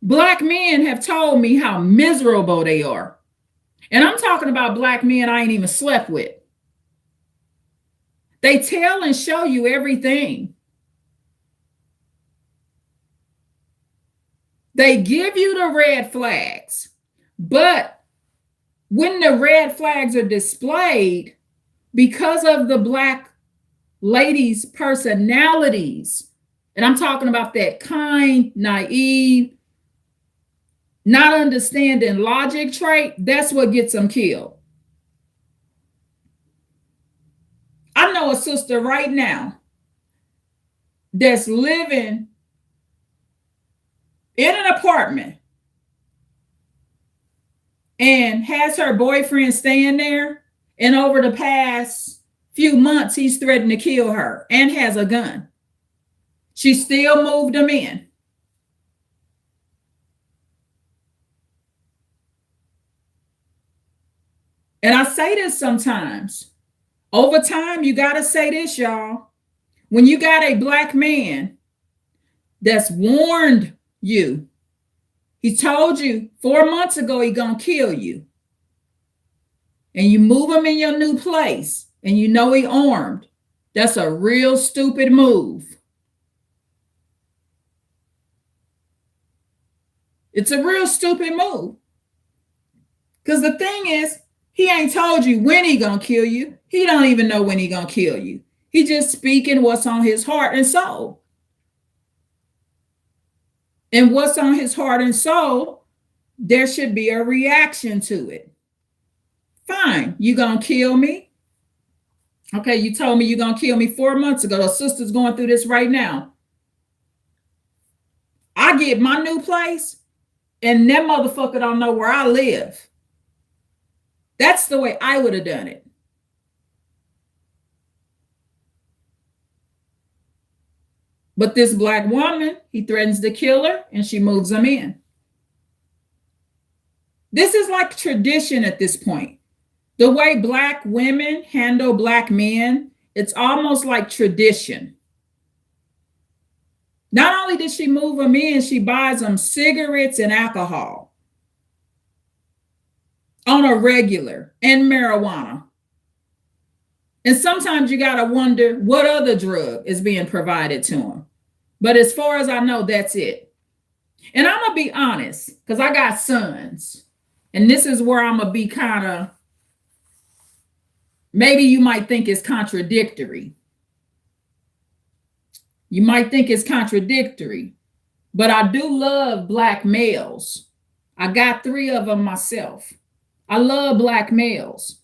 Black men have told me how miserable they are. And I'm talking about black men I ain't even slept with. They tell and show you everything. They give you the red flags. But when the red flags are displayed, because of the black ladies' personalities, and I'm talking about that kind, naive, not understanding logic trait, that's what gets them killed. I know a sister right now that's living in an apartment and has her boyfriend staying there. And over the past few months, he's threatened to kill her and has a gun. She still moved him in. And I say this sometimes. Over time, you got to say this, y'all. When you got a black man that's warned you, he told you 4 months ago he gonna kill you, and you move him in your new place, and you know he armed, that's a real stupid move. It's a real stupid move. Because the thing is, he ain't told you when he gonna kill you. He don't even know when he gonna kill you. He just speaking what's on his heart and soul. And what's on his heart and soul, there should be a reaction to it. Fine, you gonna kill me? Okay, you told me you're gonna kill me 4 months ago. The sister's going through this right now. I get my new place, and that motherfucker don't know where I live. That's the way I would have done it. But this black woman, he threatens to kill her, and she moves him in. This is like tradition at this point. The way black women handle black men, it's almost like tradition. Not only did she move him in, she buys him cigarettes and alcohol on a regular, and marijuana. And sometimes you got to wonder what other drug is being provided to him. But as far as I know, that's it. And I'm going to be honest, because I got sons. And this is where I'm going to be kind of, maybe you might think it's contradictory. You might think it's contradictory. But I do love black males. I got 3 of them myself. I love black males.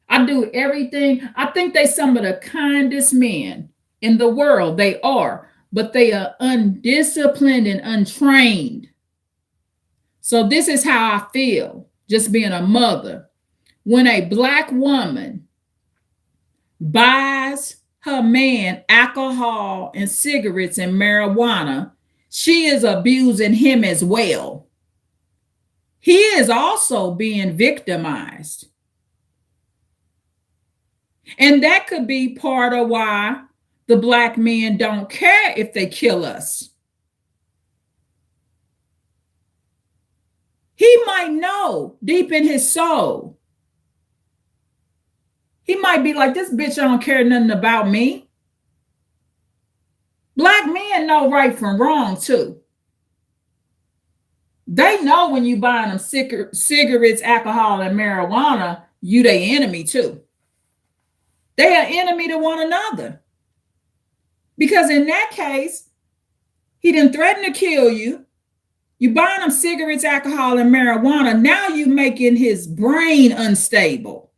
I do everything. I think they some of the kindest men in the world. They are, but they are undisciplined and untrained. So this is how I feel, just being a mother. When a black woman buys her man alcohol and cigarettes and marijuana, she is abusing him as well. He is also being victimized. And that could be part of why the black men don't care if they kill us. He might know deep in his soul. He might be like, this bitch don't care nothing about me. Black men know right from wrong too. They know when you buying them cigarettes, alcohol, and marijuana, you their enemy too. They are enemy to one another. Because in that case, he didn't threaten to kill you. You buying them cigarettes, alcohol, and marijuana. Now you making his brain unstable.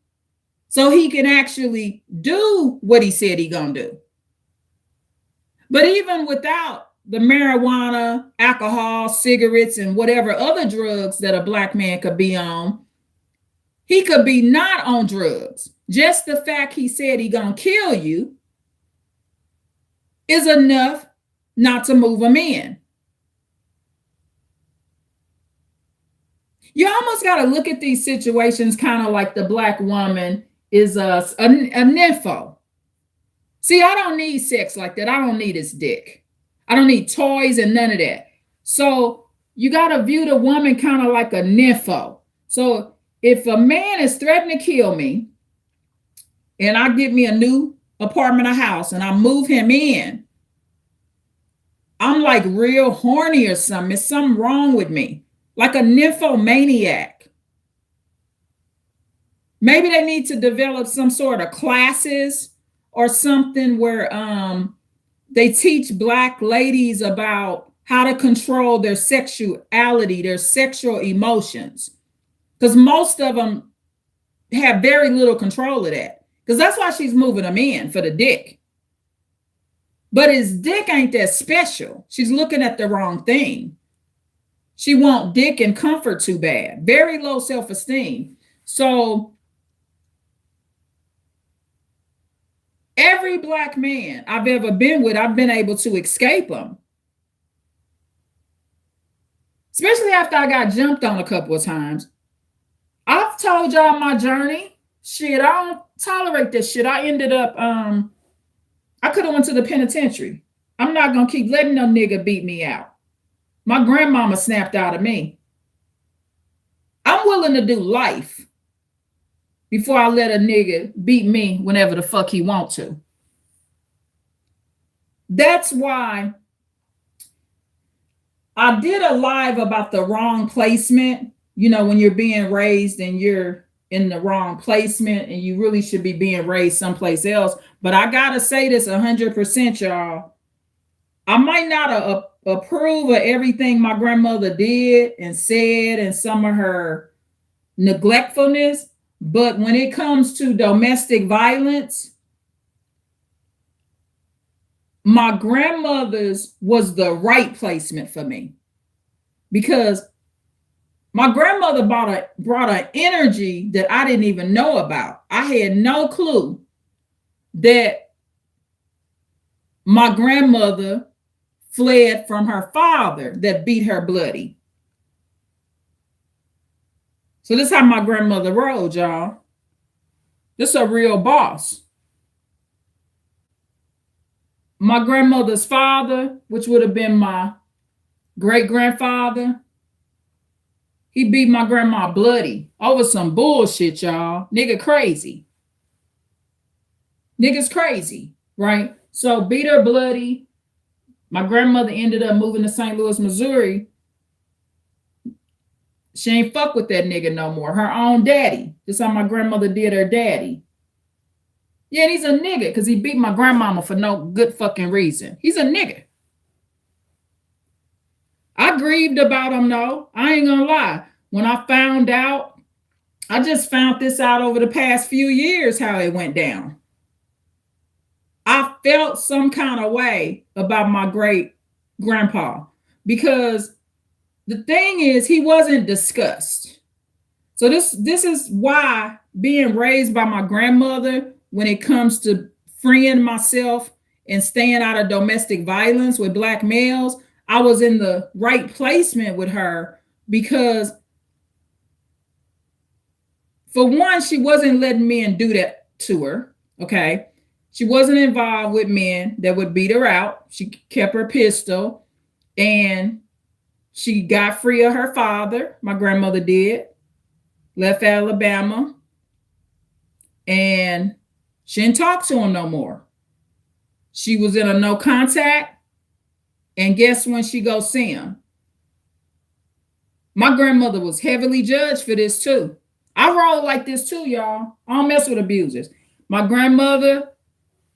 So he can actually do what he said he gonna do. But even without the marijuana, alcohol, cigarettes, and whatever other drugs that a black man could be on, he could be not on drugs. Just the fact he said he gonna kill you is enough not to move him in. You almost got to look at these situations kind of like the black woman is a nympho. See, I don't need sex like that. I don't need his dick. I don't need toys and none of that. So you got to view the woman kind of like a nympho. So if a man is threatening to kill me and I get me a new apartment or house and I move him in, I'm like real horny or something. There's something wrong with me. Like a nymphomaniac. Maybe they need to develop some sort of classes or something where they teach black ladies about how to control their sexuality, their sexual emotions. Because most of them have very little control of that. Because that's why she's moving them in, for the dick. But his dick ain't that special. She's looking at the wrong thing. She want dick and comfort too bad. Very low self-esteem. So every black man I've ever been with, I've been able to escape them. Especially after I got jumped on a couple of times. I've told y'all my journey. Shit, I don't tolerate this shit. I ended up, I could have went to the penitentiary. I'm not gonna keep letting no nigga beat me out. My grandmama snapped out of me. I'm willing to do life before I let a nigga beat me whenever the fuck he want to. That's why I did a live about the wrong placement. You know, when you're being raised and you're in the wrong placement and you really should be being raised someplace else. But I gotta say this 100%, y'all. I might not approve of everything my grandmother did and said and some of her neglectfulness, but when it comes to domestic violence, my grandmother's was the right placement for me, because my grandmother brought an energy that I didn't even know about. I had no clue that my grandmother fled from her father that beat her bloody. So this is how my grandmother rolled, y'all. This is a real boss. My grandmother's father, which would have been my great-grandfather, he beat my grandma bloody over some bullshit, y'all. Nigga crazy. Nigga's crazy, right? So beat her bloody. My grandmother ended up moving to St. Louis, Missouri. She ain't fuck with that nigga no more. Her own daddy. That's how my grandmother did her daddy. Yeah, and he's a nigga because he beat my grandmama for no good fucking reason. He's a nigga. I grieved about him, though. I ain't gonna lie. When I found out, I just found this out over the past few years how it went down. I felt some kind of way about my great grandpa because the thing is, he wasn't discussed. So this is why being raised by my grandmother, when it comes to freeing myself and staying out of domestic violence with black males, I was in the right placement with her because, for one, she wasn't letting men do that to her, okay? She wasn't involved with men that would beat her out. She kept her pistol, and she got free of her father. My grandmother did. Left Alabama, and she didn't talk to him no more. She was in a no contact, and guess when she go see him? My grandmother was heavily judged for this too. I roll like this too, y'all. I don't mess with abusers. My grandmother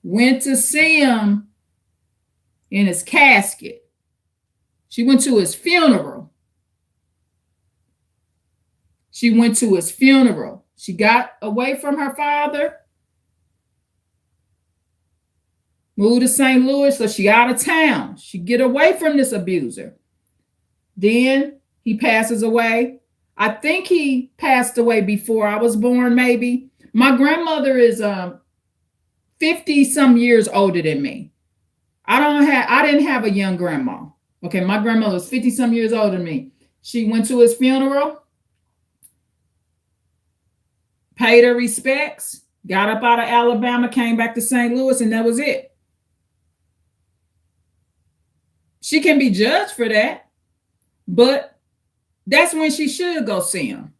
went to see him in his casket. She went to his funeral. She went to his funeral. She got away from her father, moved to St. Louis, so she out of town. She get away from this abuser. Then he passes away. I think he passed away before I was born, maybe. My grandmother is 50 some years older than me. I didn't have a young grandma. Okay, my grandmother was 50 some years older than me. She went to his funeral, paid her respects, got up out of Alabama, came back to St. Louis, and that was it. She can be judged for that, but that's when she should go see him.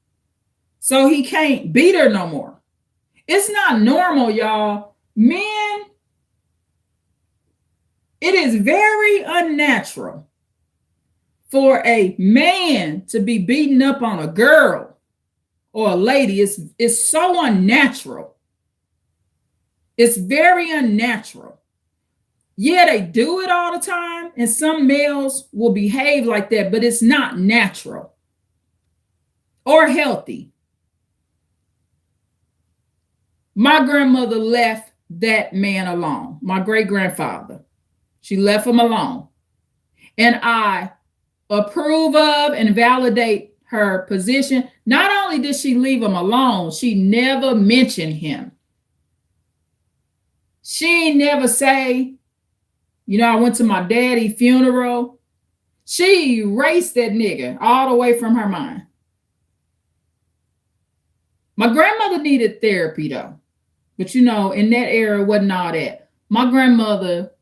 So he can't beat her no more. It's not normal, y'all. Men, it is very unnatural for a man to be beating up on a girl or a lady. It's so unnatural. It's very unnatural. Yeah, they do it all the time, and some males will behave like that, but it's not natural or healthy. My grandmother left that man alone, my great-grandfather. She left him alone. And I approve of and validate her position. Not only did she leave him alone, she never mentioned him. She never say, you know, I went to my daddy's funeral. She erased that nigga all the way from her mind. My grandmother needed therapy though. But you know, in that era, it wasn't all that. My grandmother,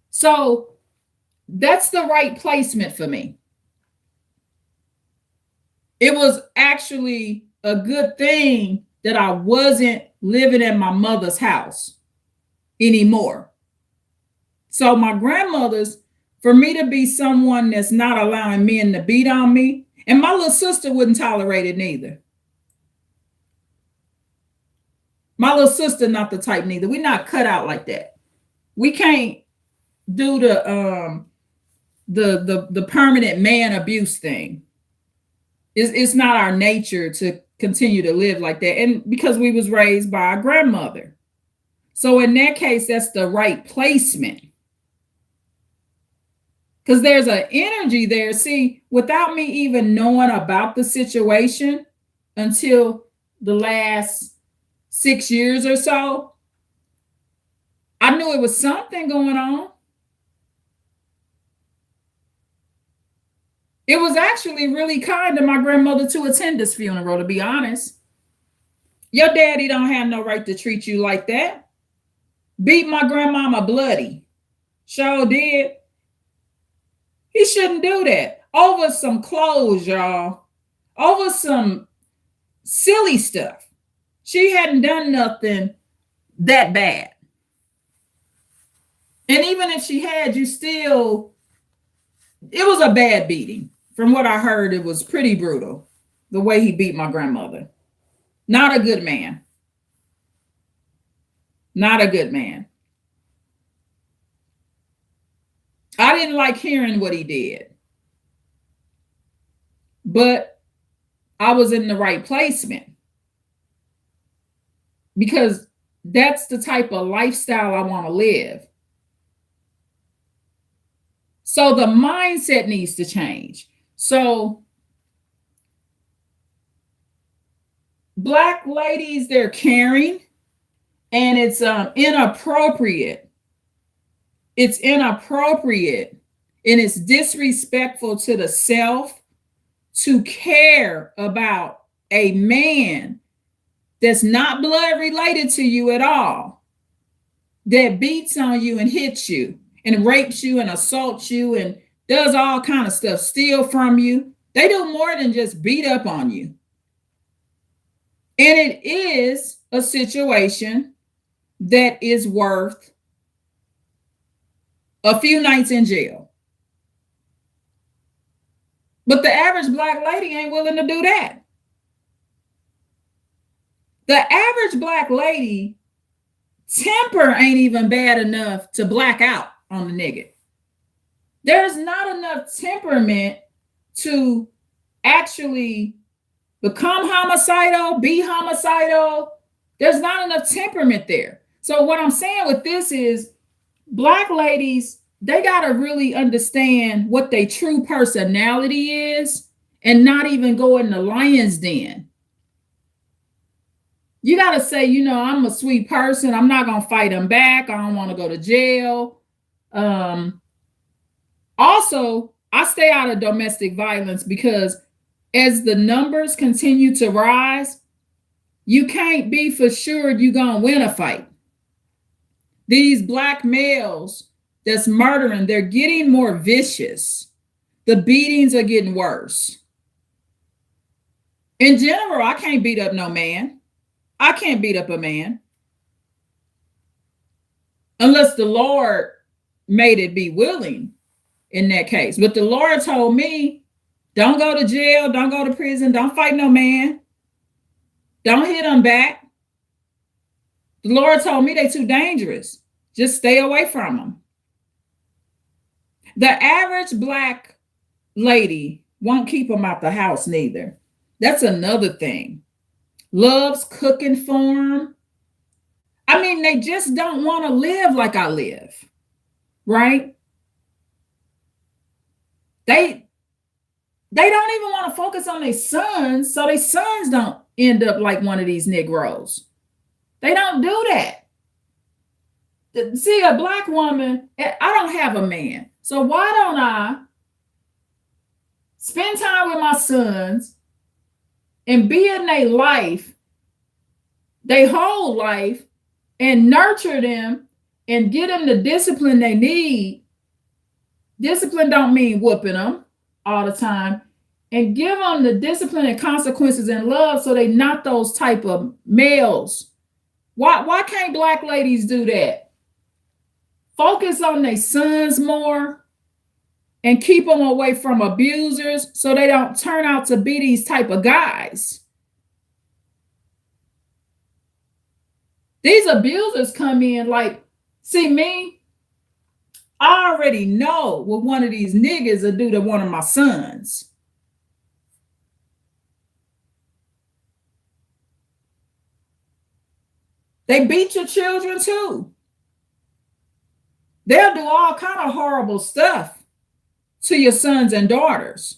so that's the right placement for me. It was actually a good thing that I wasn't living at my mother's house anymore. So my grandmother's, for me to be someone that's not allowing men to beat on me, and my little sister wouldn't tolerate it neither. My little sister not the type neither. We're not cut out like that. We can't do the permanent man abuse thing. It's not our nature to continue to live like that. And because we was raised by our grandmother. So in that case, that's the right placement. Because there's an energy there. See, without me even knowing about the situation until the last 6 years or so, I knew it was something going on. It was actually really kind of my grandmother to attend this funeral, to be honest. Your daddy don't have no right to treat you like that. Beat my grandmama bloody. Sure did. He shouldn't do that. Over some clothes, y'all. Over some silly stuff. She hadn't done nothing that bad. And even if she had, it was a bad beating. From what I heard, it was pretty brutal, the way he beat my grandmother. Not a good man. Not a good man. I didn't like hearing what he did. But I was in the right placement. Because that's the type of lifestyle I want to live. So the mindset needs to change. So Black ladies, they're caring, and it's inappropriate. It's inappropriate and it's disrespectful to the self to care about a man that's not blood related to you at all, that beats on you and hits you and rapes you and assaults you and does all kind of stuff, steal from you. They do more than just beat up on you. And it is a situation that is worth a few nights in jail. But the average Black lady ain't willing to do that. The average Black lady temper ain't even bad enough to black out on the nigga. There's not enough temperament to actually become homicidal, be homicidal. There's not enough temperament there. So what I'm saying with this is Black ladies, they got to really understand what their true personality is and not even go in the lion's den. You got to say, you know, I'm a sweet person. I'm not going to fight them back. I don't want to go to jail. Also, I stay out of domestic violence because as the numbers continue to rise, you can't be for sure you're going to win a fight. These Black males that's murdering, they're getting more vicious. The beatings are getting worse. In general, I can't beat up no man. I can't beat up a man. Unless the Lord made it be willing in that case. But the Lord told me, don't go to jail, don't go to prison, don't fight no man. Don't hit them back. The Lord told me they too dangerous. Just stay away from them. The average Black lady won't keep them out the house neither. That's another thing. Loves cooking for them. I mean, they just don't want to live like I live, right? They they don't even want to focus on their sons, so their sons don't end up like one of these Negroes. They don't do that. See, a black woman, I don't have a man. So why don't I spend time with my sons and be in their life, their whole life, and nurture them and get them the discipline they need. Discipline don't mean whooping them all the time. And give them the discipline and consequences and love so they not those type of males. Why can't black ladies do that? Focus on their sons more and keep them away from abusers so they don't turn out to be these type of guys. These abusers come in like, see me, I already know what one of these niggas will do to one of my sons. They beat your children too. They'll do all kind of horrible stuff to your sons and daughters.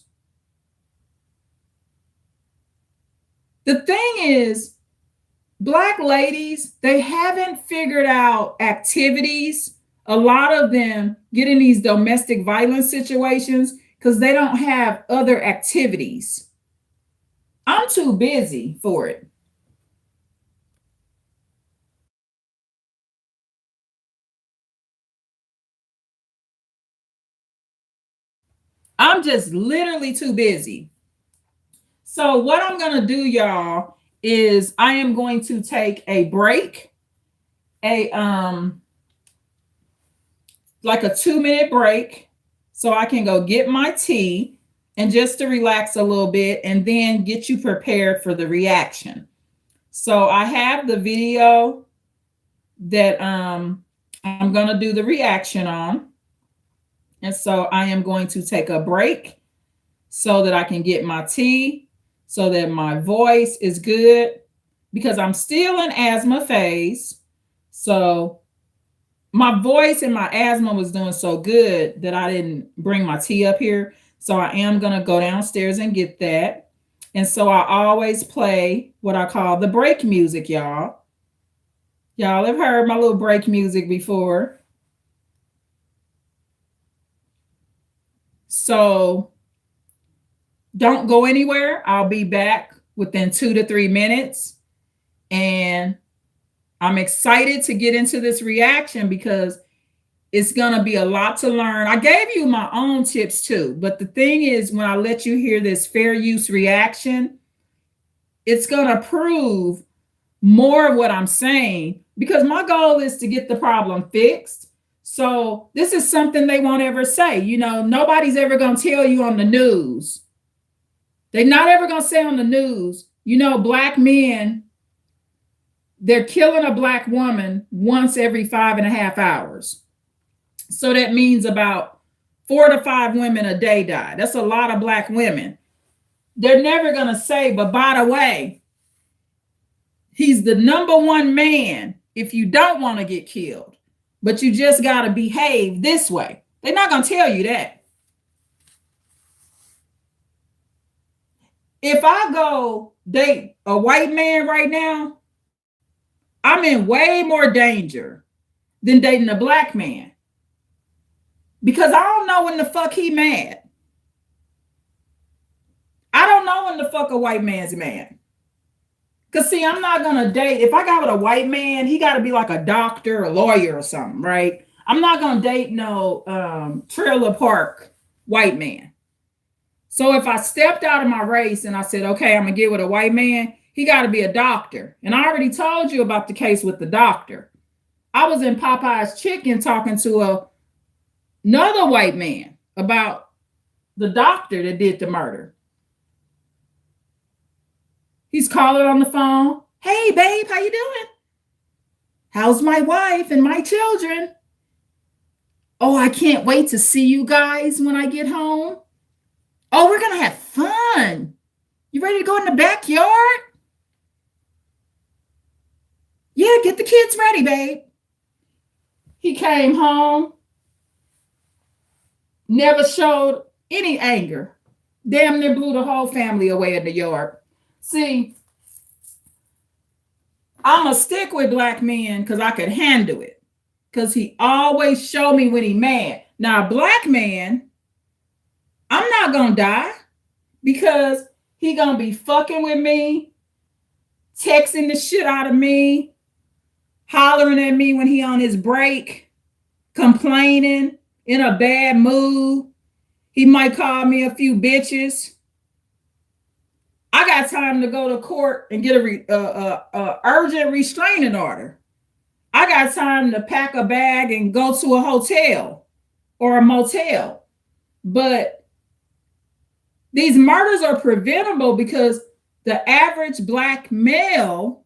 The thing is, black ladies, they haven't figured out activities. A lot of them get in these domestic violence situations because they don't have other activities. I'm too busy for it. I'm just literally too busy. So what I'm going to do, y'all, is I am going to take a break, like a 2-minute break, so I can go get my tea and just to relax a little bit and then get you prepared for the reaction. So I have the video that I'm going to do the reaction on. And so I am going to take a break so that I can get my tea, so that my voice is good, because I'm still in asthma phase. So my voice and my asthma was doing so good that I didn't bring my tea up here. So I am going to go downstairs and get that. And so I always play what I call the break music, y'all. Y'all have heard my little break music before. So don't go anywhere. I'll be back within 2 to 3 minutes. And I'm excited to get into this reaction because it's going to be a lot to learn. I gave you my own tips too. But the thing is, when I let you hear this fair use reaction, it's going to prove more of what I'm saying, because my goal is to get the problem fixed. So this is something they won't ever say. You know, nobody's ever going to tell you on the news. They're not ever going to say on the news, you know, black men, they're killing a black woman once every 5.5 hours. So that means about 4 to 5 women a day die. That's a lot of black women. They're never going to say, but by the way, he's the number one man if you don't want to get killed, but you just got to behave this way. They're not going to tell you that. If I go date a white man right now, I'm in way more danger than dating a black man, because I don't know when the fuck he mad. I don't know when the fuck a white man's mad. Because, see, I'm not going to date. If I got with a white man, he got to be like a doctor, a lawyer or something, right? I'm not going to date no trailer park white man. So if I stepped out of my race and I said, okay, I'm going to get with a white man, he got to be a doctor. And I already told you about the case with the doctor. I was in Popeye's Chicken talking to another white man about the doctor that did the murder. He's calling on the phone. Hey, babe, how you doing? How's my wife and my children? Oh, I can't wait to see you guys when I get home. Oh, we're going to have fun. You ready to go in the backyard? Yeah, get the kids ready, babe. He came home, never showed any anger. Damn near blew the whole family away in the yard. See, I'm going to stick with black men because I could handle it. Because he always show me when he mad. Now, a black man, I'm not going to die because he going to be fucking with me, texting the shit out of me, hollering at me when he on his break, complaining, in a bad mood. He might call me a few bitches. I got time to go to court and get a urgent restraining order. I got time to pack a bag and go to a hotel or a motel. But these murders are preventable because the average black male,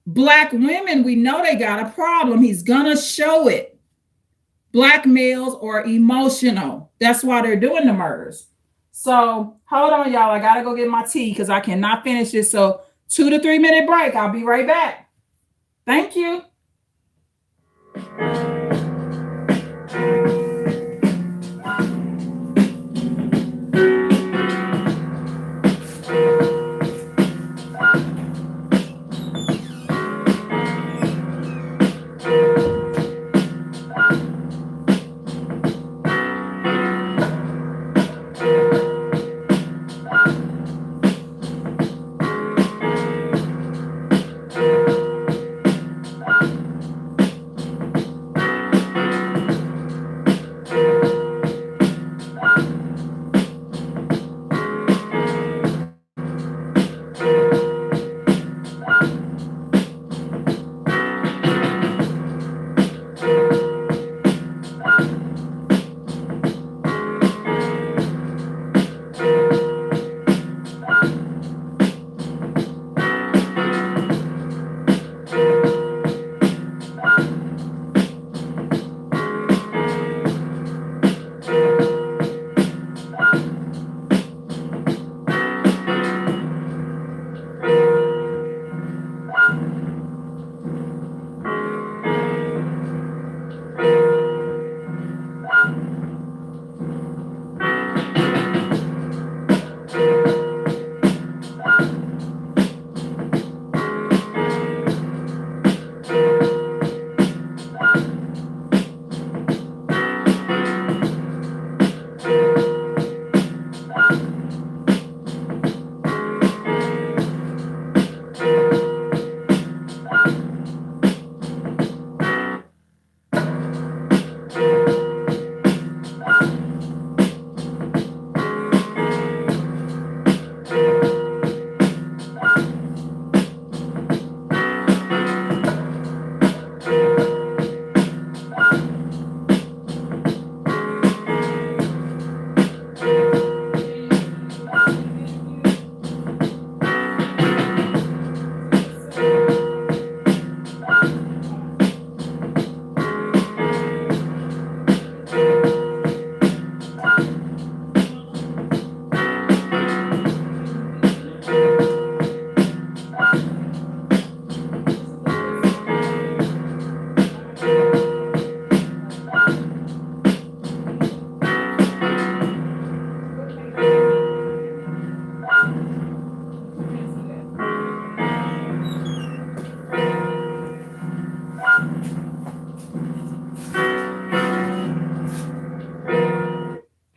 black women, we know they got a problem. He's gonna show it. Black males are emotional. That's why they're doing the murders. So hold on, y'all. I gotta go get my tea because I cannot finish this. So 2 to 3 minute break. I'll be right back. Thank you.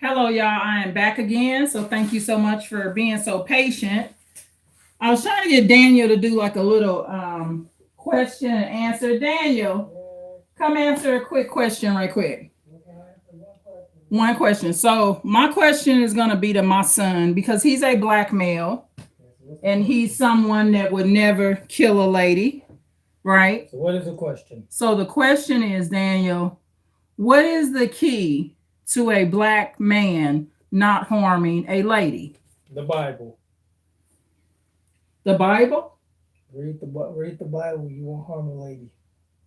Hello, y'all. I am back again. So thank you so much for being so patient. I was trying to get Daniel to do like a little question and answer. Daniel, come answer a quick question right quick. One question. So my question is going to be to my son because he's a black male and he's someone that would never kill a lady, right? So what is the question? So the question is, Daniel, what is the key to a black man not harming a lady? The Bible. The Bible? Read the Bible. You won't harm a lady.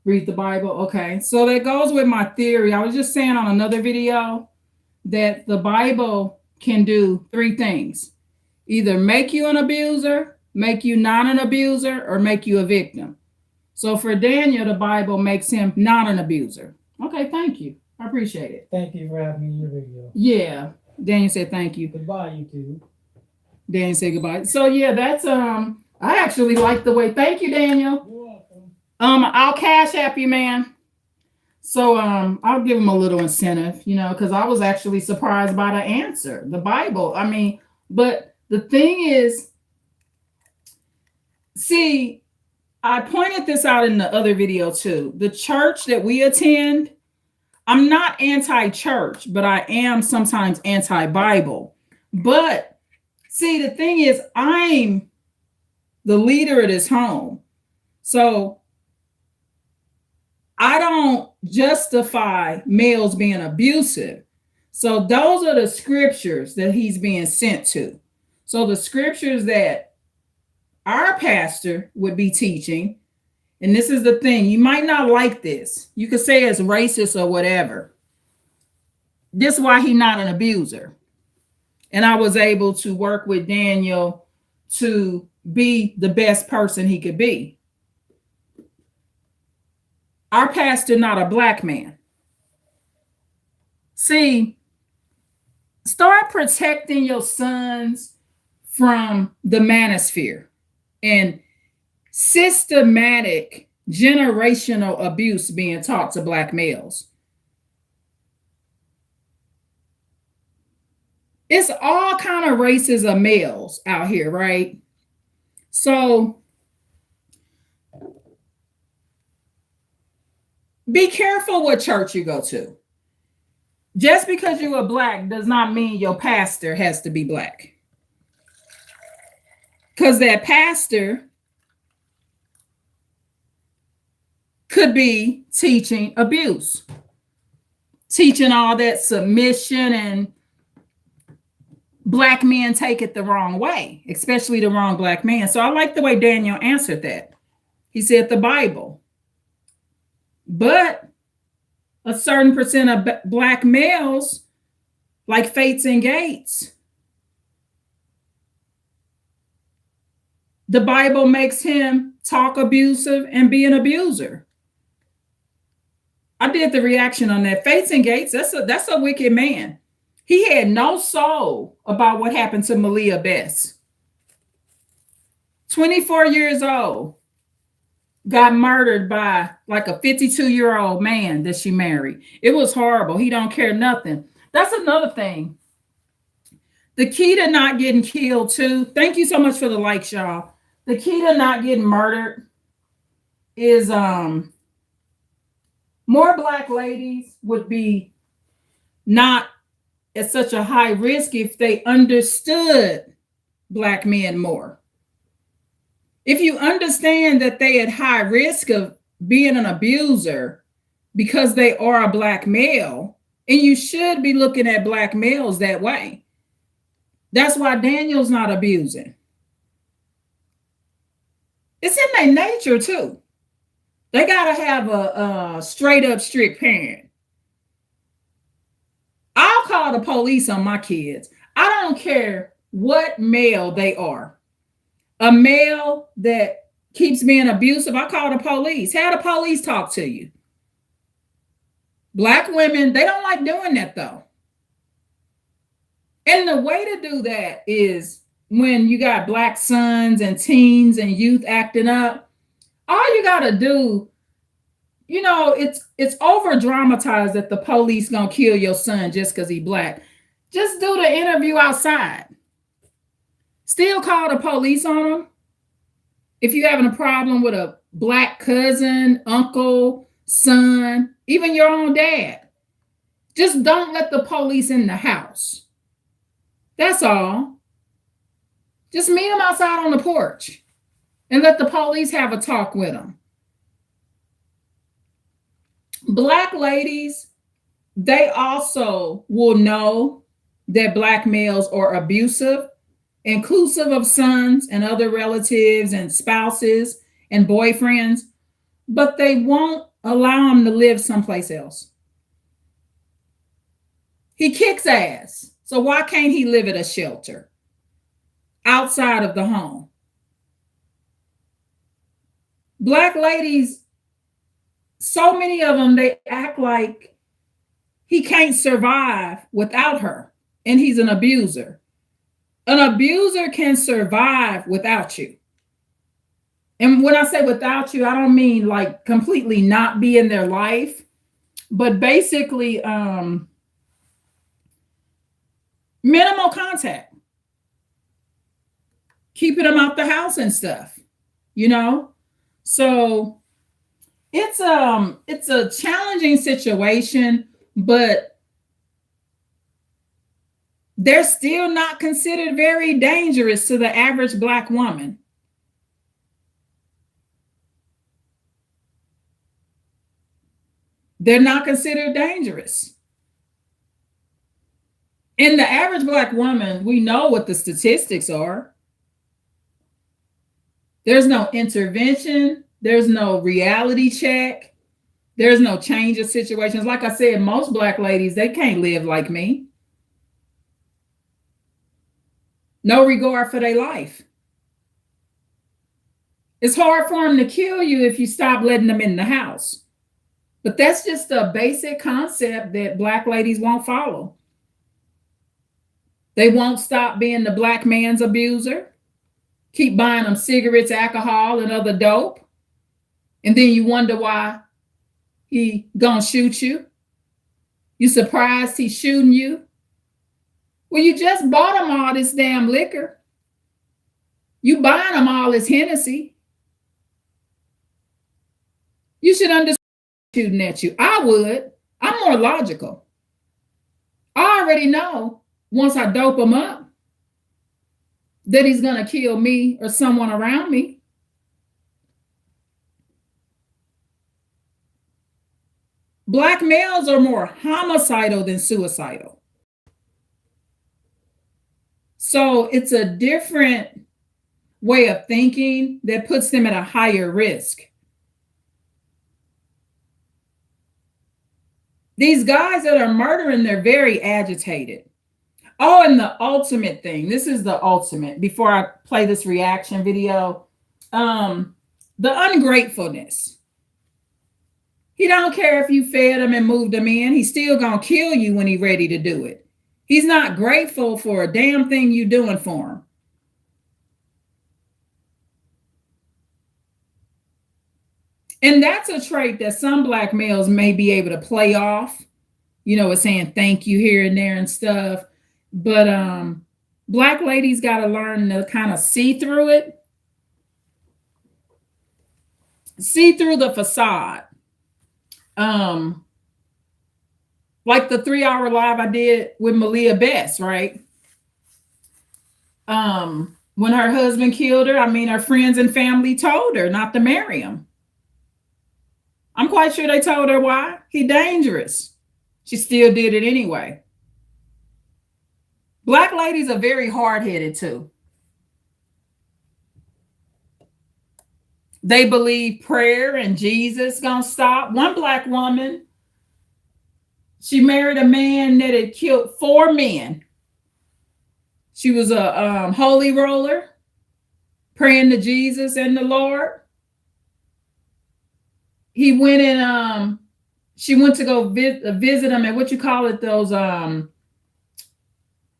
Read the Bible. Okay. So that goes with my theory. I was just saying on another video that the Bible can do 3 things. Either make you an abuser, make you not an abuser, or make you a victim. So for Daniel, the Bible makes him not an abuser. Okay, thank you. I appreciate it. Thank you for having me in your video. Yeah. Daniel said thank you. Goodbye, YouTube. Daniel said goodbye. So yeah, that's I actually like the way. Thank you, Daniel. You're welcome. I'll cash app you, man. So I'll give him a little incentive, because I was actually surprised by the answer, the Bible. I mean, but the thing is, see, I pointed this out in the other video too. The church that we attend, I'm not anti-church, but I am sometimes anti-Bible. But see, the thing is, I'm the leader of this home. So I don't justify males being abusive. So those are the scriptures that he's being sent to. So the scriptures that our pastor would be teaching, and this is the thing, you might not like this. You could say it's racist or whatever. This is why he's not an abuser. And I was able to work with Daniel to be the best person he could be. Our pastor, not a black man. See, start protecting your sons from the manosphere and systematic generational abuse being taught to black males. It's all kind of races of males out here, right? So be careful what church you go to. Just because you're a black does not mean your pastor has to be black. Because that pastor could be teaching abuse, teaching all that submission, and black men take it the wrong way, especially the wrong black man. So I like the way Daniel answered that. He said the Bible. But a certain percent of black males, like Fates and Gates, the Bible makes him talk abusive and be an abuser. I did the reaction on that. Fates and Gates, that's a wicked man. He had no soul about what happened to Malia Best. 24 years old. Got murdered by like a 52-year-old man that she married. It was horrible. He don't care nothing. That's another thing. The key to not getting killed too. Thank you so much for the likes, y'all. The key to not getting murdered is more black ladies would be not at such a high risk if they understood black men more. If you understand that they at high risk of being an abuser because they are a black male, and you should be looking at black males that way. That's why Daniel's not abusing. It's in their nature too. They got to have a straight up strict parent. I'll call the police on my kids. I don't care what male they are. A male that keeps being abusive, I call the police. Have the police talk to you. Black women, they don't like doing that though. And the way to do that is when you got black sons and teens and youth acting up, all you got to do, it's over dramatized that the police gonna kill your son just because he black. Just do the interview outside. Still call the police on them. If you're having a problem with a black cousin, uncle, son, even your own dad, just don't let the police in the house. That's all. Just meet them outside on the porch and let the police have a talk with them. Black ladies, they also will know that black males are abusive, inclusive of sons and other relatives and spouses and boyfriends, but they won't allow them to live someplace else. He kicks ass. So why can't he live at a shelter outside of the home? Black ladies, so many of them, they act like he can't survive without her, and he's an abuser. An abuser can survive without you. And when I say without you, I don't mean like completely not be in their life, but basically minimal contact, keeping them out the house and stuff, you know? So it's a challenging situation, but they're still not considered very dangerous to the average Black woman. They're not considered dangerous. In the average Black woman, we know what the statistics are. There's no intervention. There's no reality check. There's no change of situations. Like I said, most Black ladies, they can't live like me. No regard for their life. It's hard for them to kill you if you stop letting them in the house. But that's just a basic concept that Black ladies won't follow. They won't stop being the Black man's abuser, keep buying them cigarettes, alcohol, and other dope. And then you wonder why he gonna shoot you. You surprised he's shooting you. Well, you just bought him all this damn liquor. You buying him all this Hennessy. You should understand shooting at you. I would. I'm more logical. I already know once I dope him up that he's going to kill me or someone around me. Black males are more homicidal than suicidal. So it's a different way of thinking that puts them at a higher risk. These guys that are murdering, they're very agitated. Oh, and the ultimate thing, this is the ultimate, before I play this reaction video, the ungratefulness. He don't care if you fed him and moved him in. He's still going to kill you when he's ready to do it. He's not grateful for a damn thing you're doing for him. And that's a trait that some Black males may be able to play off, you know, with saying thank you here and there and stuff. But Black ladies got to learn to kind of see through it, see through the facade. Like the 3-hour live I did with Malia Best, right? When her husband killed her, I mean, her friends and family told her not to marry him. I'm quite sure they told her why. He dangerous. She still did it anyway. Black ladies are very hard-headed too. They believe prayer and Jesus gonna stop. One Black woman, she married a man that had killed 4 men. She was a holy roller, praying to Jesus and the Lord. He went and she went to go visit him at what you call it, those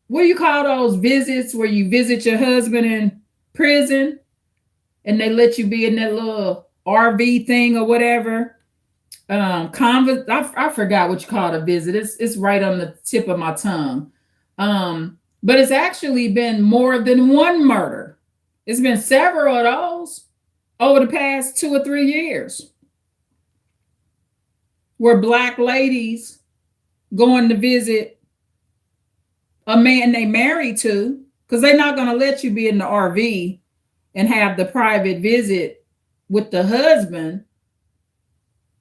what do you call those visits where you visit your husband in prison and they let you be in that little RV thing or whatever? I forgot what you call it, a visit. It's right on the tip of my tongue. But it's actually been more than one murder. It's been several of those over the past 2 or 3 years, where Black ladies going to visit a man they married to, because they're not going to let you be in the RV and have the private visit with the husband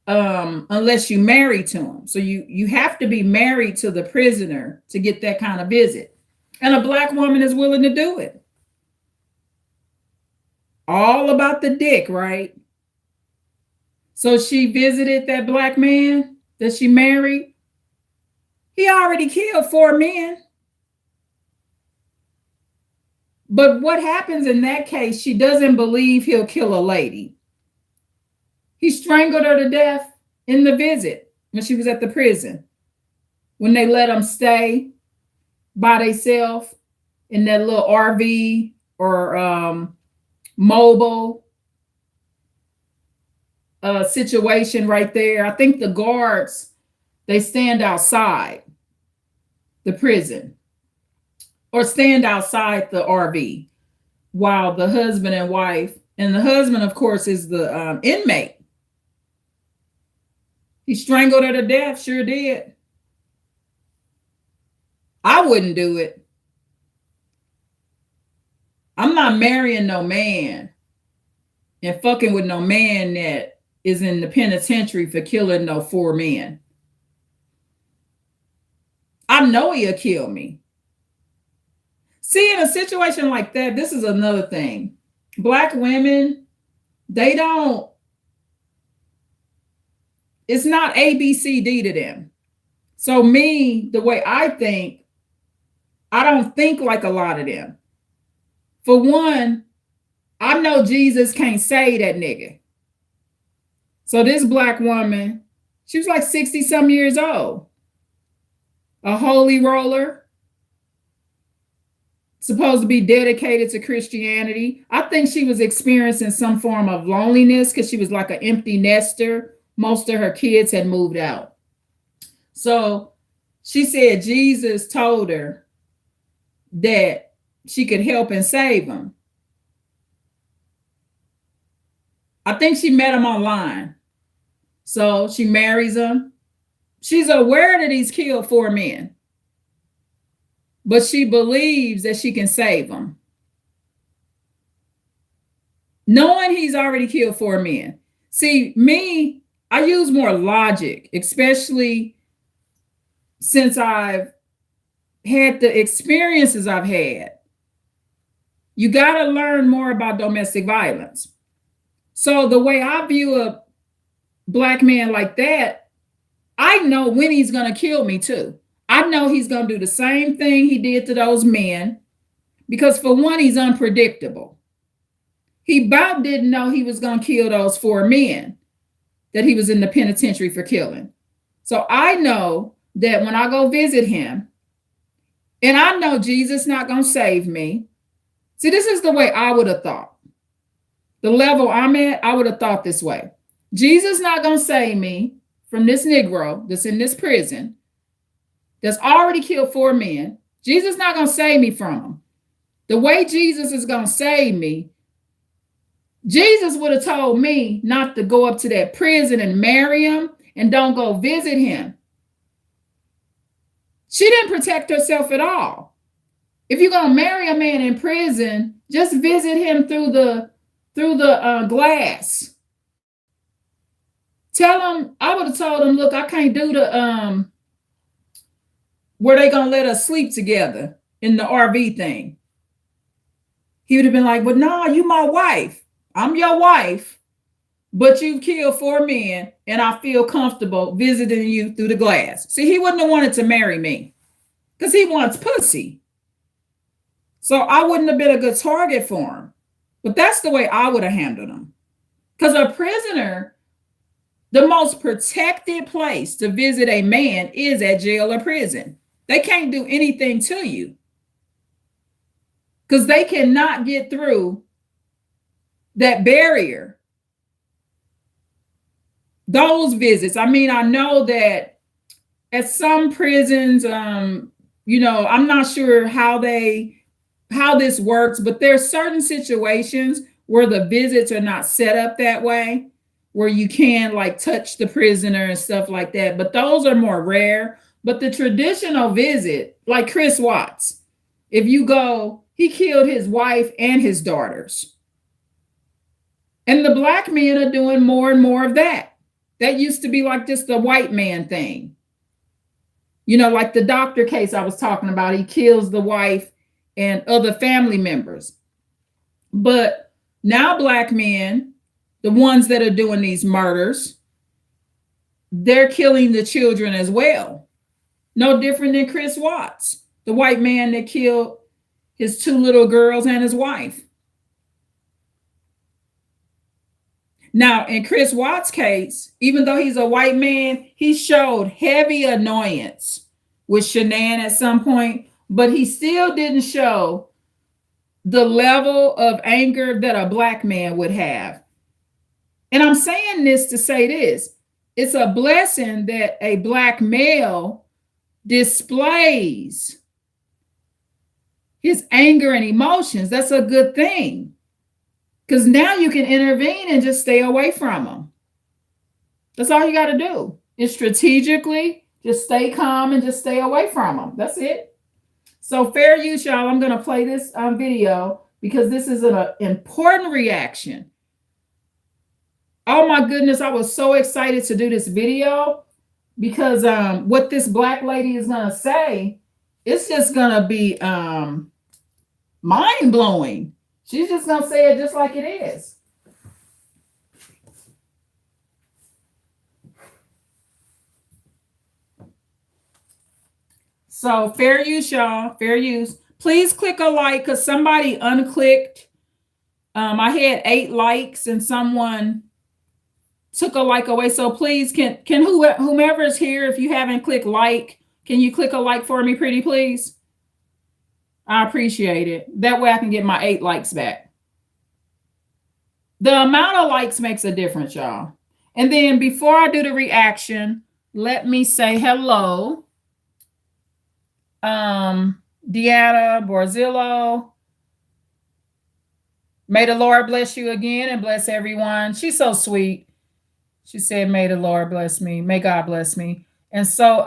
unless you married to him. So you have to be married to the prisoner to get that kind of visit. And a Black woman is willing to do it. All about the dick, right? So she visited that Black man that she married. He already killed 4 men. But what happens in that case, she doesn't believe he'll kill a lady. He strangled her to death in the visit when she was at the prison. when they let them stay by themselves in that little RV or mobile situation right there. I think the guards, they stand outside the prison or stand outside the RV while the husband and wife, and the husband, of course, is the inmate. He strangled her to death, sure did. I wouldn't do it. I'm not marrying no man and fucking with no man that is in the penitentiary for killing no 4 men. I know he'll kill me. See, in a situation like that, this is another thing. Black women, they don't, it's not A, B, C, D to them. So me, the way I think, I don't think like a lot of them. For one, I know Jesus can't save that nigga. So this black woman, she was like 60 some years old, a holy roller, supposed to be dedicated to Christianity. I think she was experiencing some form of loneliness because she was like an empty nester. Most of her kids had moved out. So she said Jesus told her that she could help and save him. I think she met him online. So she marries him. She's aware that he's killed 4 men, but she believes that she can save him, knowing he's already killed 4 men. See, me, I use more logic, especially since I've had the experiences I've had. You got to learn more about domestic violence. So the way I view a black man like that, I know when he's going to kill me too. I know he's going to do the same thing he did to those men because, for one, he's unpredictable. He about didn't know he was going to kill those 4 men that he was in the penitentiary for killing. So I know that when I go visit him, and I know Jesus not going to save me. See, this is the way I would have thought. The level I'm at, I would have thought this way. Jesus not going to save me from this Negro that's in this prison that's already killed 4 men. Jesus not going to save me from him. The way Jesus is going to save me, Jesus would have told me not to go up to that prison and marry him and don't go visit him. She didn't protect herself at all. If you're going to marry a man in prison, just visit him through the glass. Tell him, I would have told him, look, I can't do the where they gonna let us sleep together in the RV thing. He would have been like, but no, you my wife. I'm your wife, but you've killed 4 men, and I feel comfortable visiting you through the glass. See, he wouldn't have wanted to marry me because he wants pussy. So I wouldn't have been a good target for him. But that's the way I would have handled him. Because a prisoner, the most protected place to visit a man is at jail or prison. They can't do anything to you because they cannot get through that barrier. Those visits. I mean, I know that at some prisons, I'm not sure how this works, but there's certain situations where the visits are not set up that way, where you can like touch the prisoner and stuff like that. But those are more rare. But the traditional visit, like Chris Watts, if you go, he killed his wife and his daughters. And the black men are doing more and more of that. That used to be like just a white man thing. You know, like the doctor case I was talking about, he kills the wife and other family members. But now black men, the ones that are doing these murders, they're killing the children as well. No different than Chris Watts, the white man that killed his 2 little girls and his wife. Now, in Chris Watts' case, even though he's a white man, he showed heavy annoyance with Shanann at some point, but he still didn't show the level of anger that a black man would have. And I'm saying this to say this. It's a blessing that a black male displays his anger and emotions. That's a good thing. Because now you can intervene and just stay away from him. That's all you got to do is strategically just stay calm and just stay away from them. That's it. So fair use, y'all. I'm going to play this video because this is an important reaction. Oh my goodness, I was so excited to do this video because what this black lady is going to say, it's just going to be mind-blowing. She's just going to say it just like it is. So fair use, y'all. Fair use. Please click a like because somebody unclicked. I had 8 likes and someone took a like away. So please, can whomever is here, if you haven't clicked like, can you click a like for me, pretty please? I appreciate it. That way I can get my 8 likes back. The amount of likes makes a difference, y'all. And then before I do the reaction, let me say hello. Deanna Borzillo. May the Lord bless you again and bless everyone. She's so sweet. She said, may the Lord bless me. May God bless me. And so,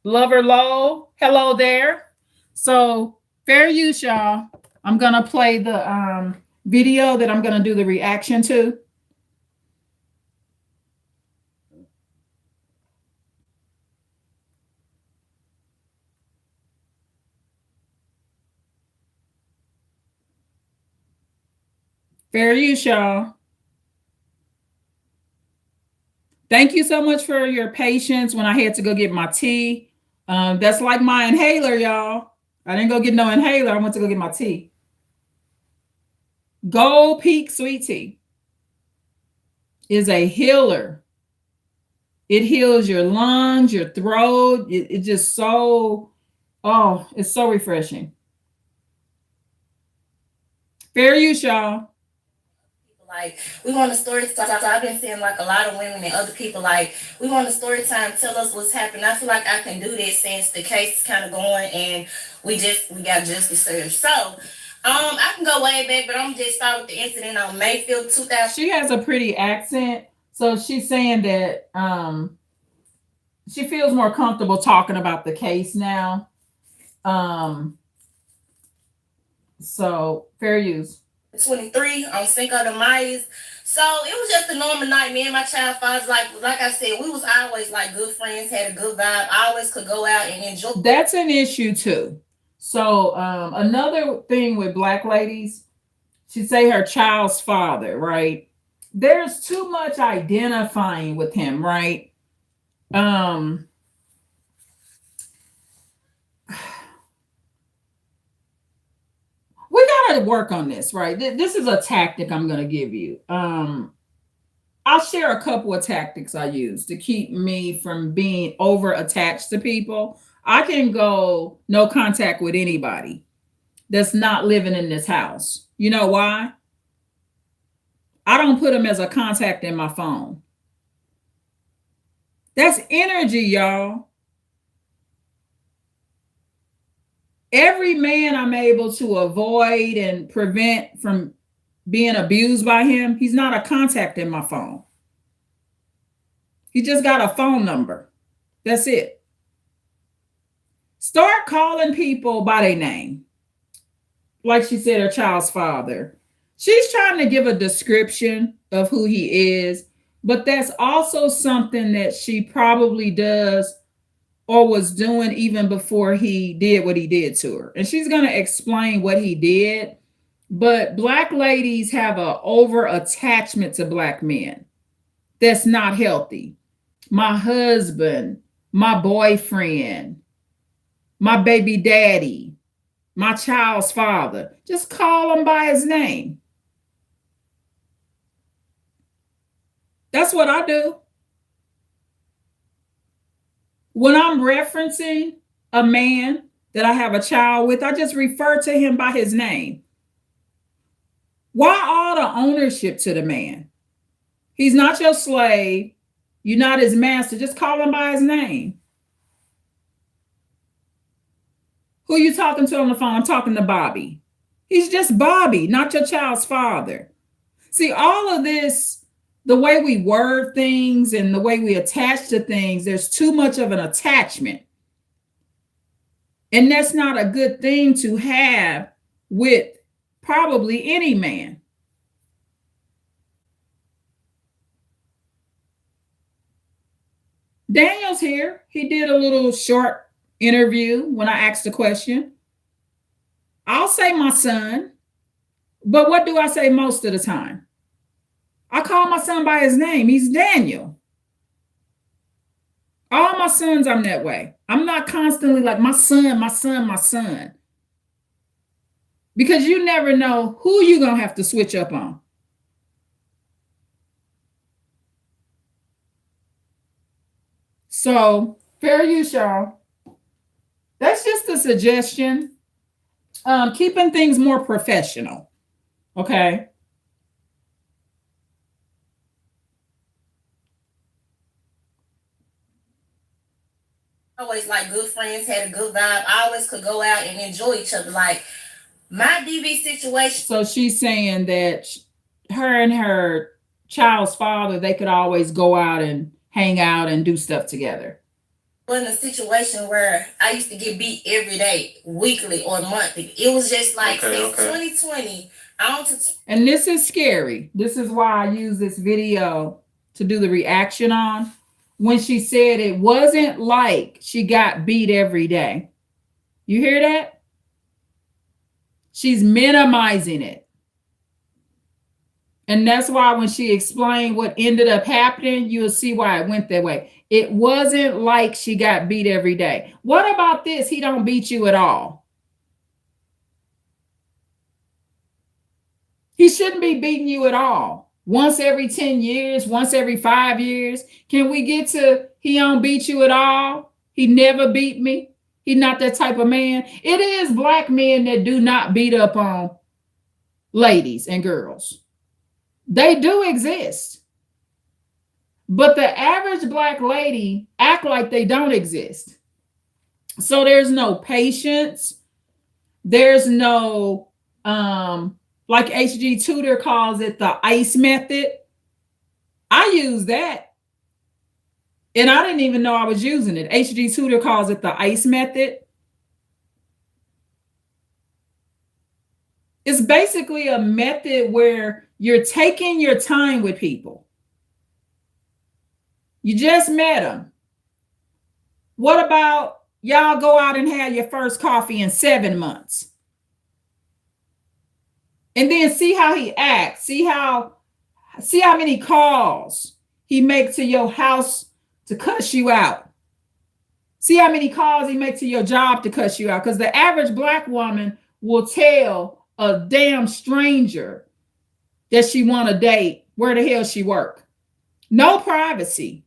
Lover Low, hello there. So fair use, y'all. I'm going to play the video that I'm going to do the reaction to. Fair use, y'all. Thank you so much for your patience when I had to go get my tea. That's like my inhaler, y'all. I didn't go get no inhaler. I went to go get my tea. Gold Peak Sweet Tea is a healer. It heals your lungs, your throat. It just so, oh, it's so refreshing. Fair use, y'all. Like, we want a story time. So I've been seeing like a lot of women and other people like, we want a story time, tell us what's happening. I feel like I can do this since the case is kind of going and we got justice served. So I can go way back, but I'm just start with the incident on Mayfield 2000. She has a pretty accent. So she's saying that she feels more comfortable talking about the case now. So fair use. 23 on Cinco de Mayo. So it was just a normal night. Me and my child fathers, like I said, we was always like good friends, had a good vibe. I always could go out and enjoy. That's an issue too. So another thing with black ladies, she say her child's father, right? There's too much identifying with him, right? We got to work on this, right? This is a tactic I'm going to give you. I'll share a couple of tactics I use to keep me from being over attached to people. I can go no contact with anybody that's not living in this house. You know why? I don't put them as a contact in my phone. That's energy, y'all. Every man I'm able to avoid and prevent from being abused by him, he's not a contact in my phone. He just got a phone number. That's it. Start calling people by their name. Like she said, her child's father. She's trying to give a description of who he is, but that's also something that she probably does or was doing even before he did what he did to her. And she's going to explain what he did. But black ladies have an over attachment to black men. That's not healthy. My husband, my boyfriend, my baby daddy, my child's father. Just call him by his name. That's what I do. When I'm referencing a man that I have a child with, I just refer to him by his name. Why all the ownership to the man? He's not your slave. You're not his master. Just call him by his name. Who you talking to on the phone? I'm talking to Bobby. He's just Bobby, not your child's father. See, all of this, the way we word things and the way we attach to things, there's too much of an attachment. And that's not a good thing to have with probably any man. Daniel's here. He did a little short interview when I asked the question. I'll say my son, but what do I say most of the time? I call my son by his name. He's Daniel. All my sons, I'm that way. I'm not constantly like my son, my son, my son. Because you never know who you're going to have to switch up on. So, fair use, y'all. That's just a suggestion. Keeping things more professional. Okay. Always like good friends, had a good vibe. I always could go out and enjoy each other. Like my DV situation. So she's saying that her and her child's father, they could always go out and hang out and do stuff together. In a situation where I used to get beat every day, weekly or monthly. It was just like since 2020. And this is scary. This is why I use this video to do the reaction on. When she said it wasn't like she got beat every day. You hear that? She's minimizing it. And that's why when she explained what ended up happening, you'll see why it went that way. It wasn't like she got beat every day. What about this? He don't beat you at all. He shouldn't be beating you at all. Once every 10 years, once every 5 years. Can we get to he don't beat you at all? He never beat me. He's not that type of man. It is black men that do not beat up on ladies and girls. They do exist. But the average black lady act like they don't exist. So there's no patience. There's no, like HG Tudor calls it, the ICE method. I use that. And I didn't even know I was using it. HG Tudor calls it the ICE method. It's basically a method where you're taking your time with people. You just met them. What about y'all go out and have your first coffee in 7 months? And then see how he acts. See how many calls he makes to your house to cuss you out. See how many calls he makes to your job to cuss you out. Because the average black woman will tell a damn stranger that she want to date where the hell she work. No privacy.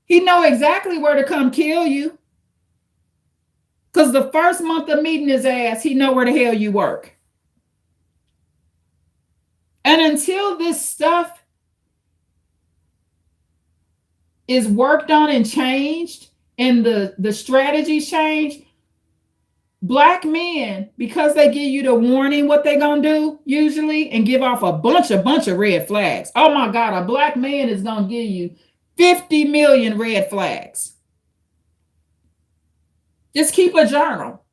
He know exactly where to come kill you. Because the first month of meeting his ass, he know where the hell you work. And until this stuff is worked on and changed, and the strategies changed, black men, because they give you the warning what they're going to do usually and give off a bunch of red flags. Oh my God, a black man is going to give you 50 million red flags. Just keep a journal.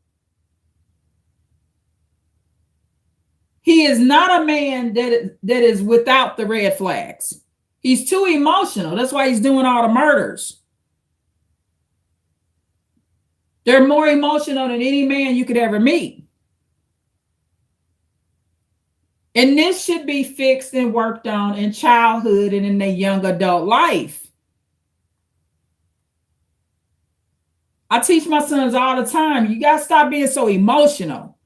He is not a man that is without the red flags. He's too emotional. That's why he's doing all the murders. They're more emotional than any man you could ever meet. And this should be fixed and worked on in childhood and in their young adult life. I teach my sons all the time, you got to stop being so emotional.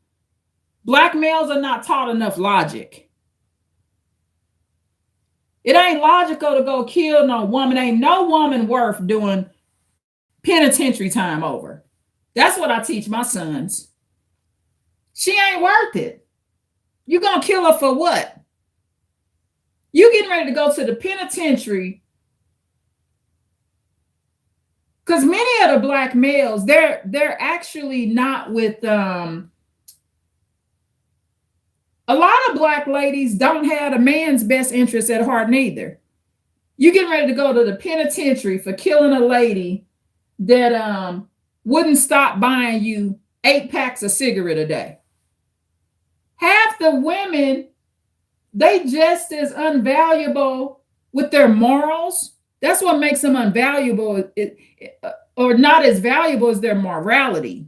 Black males are not taught enough logic. It ain't logical to go kill no woman. Ain't no woman worth doing penitentiary time over. That's what I teach my sons. She ain't worth it. You gonna kill her for what? You getting ready to go to the penitentiary because many of the black males, they're actually not with a lot of black ladies don't have a man's best interest at heart neither. You getting ready to go to the penitentiary for killing a lady that wouldn't stop buying you 8 packs of cigarette a day. Half the women, they just as unvaluable with their morals. That's what makes them unvaluable or not as valuable as their morality.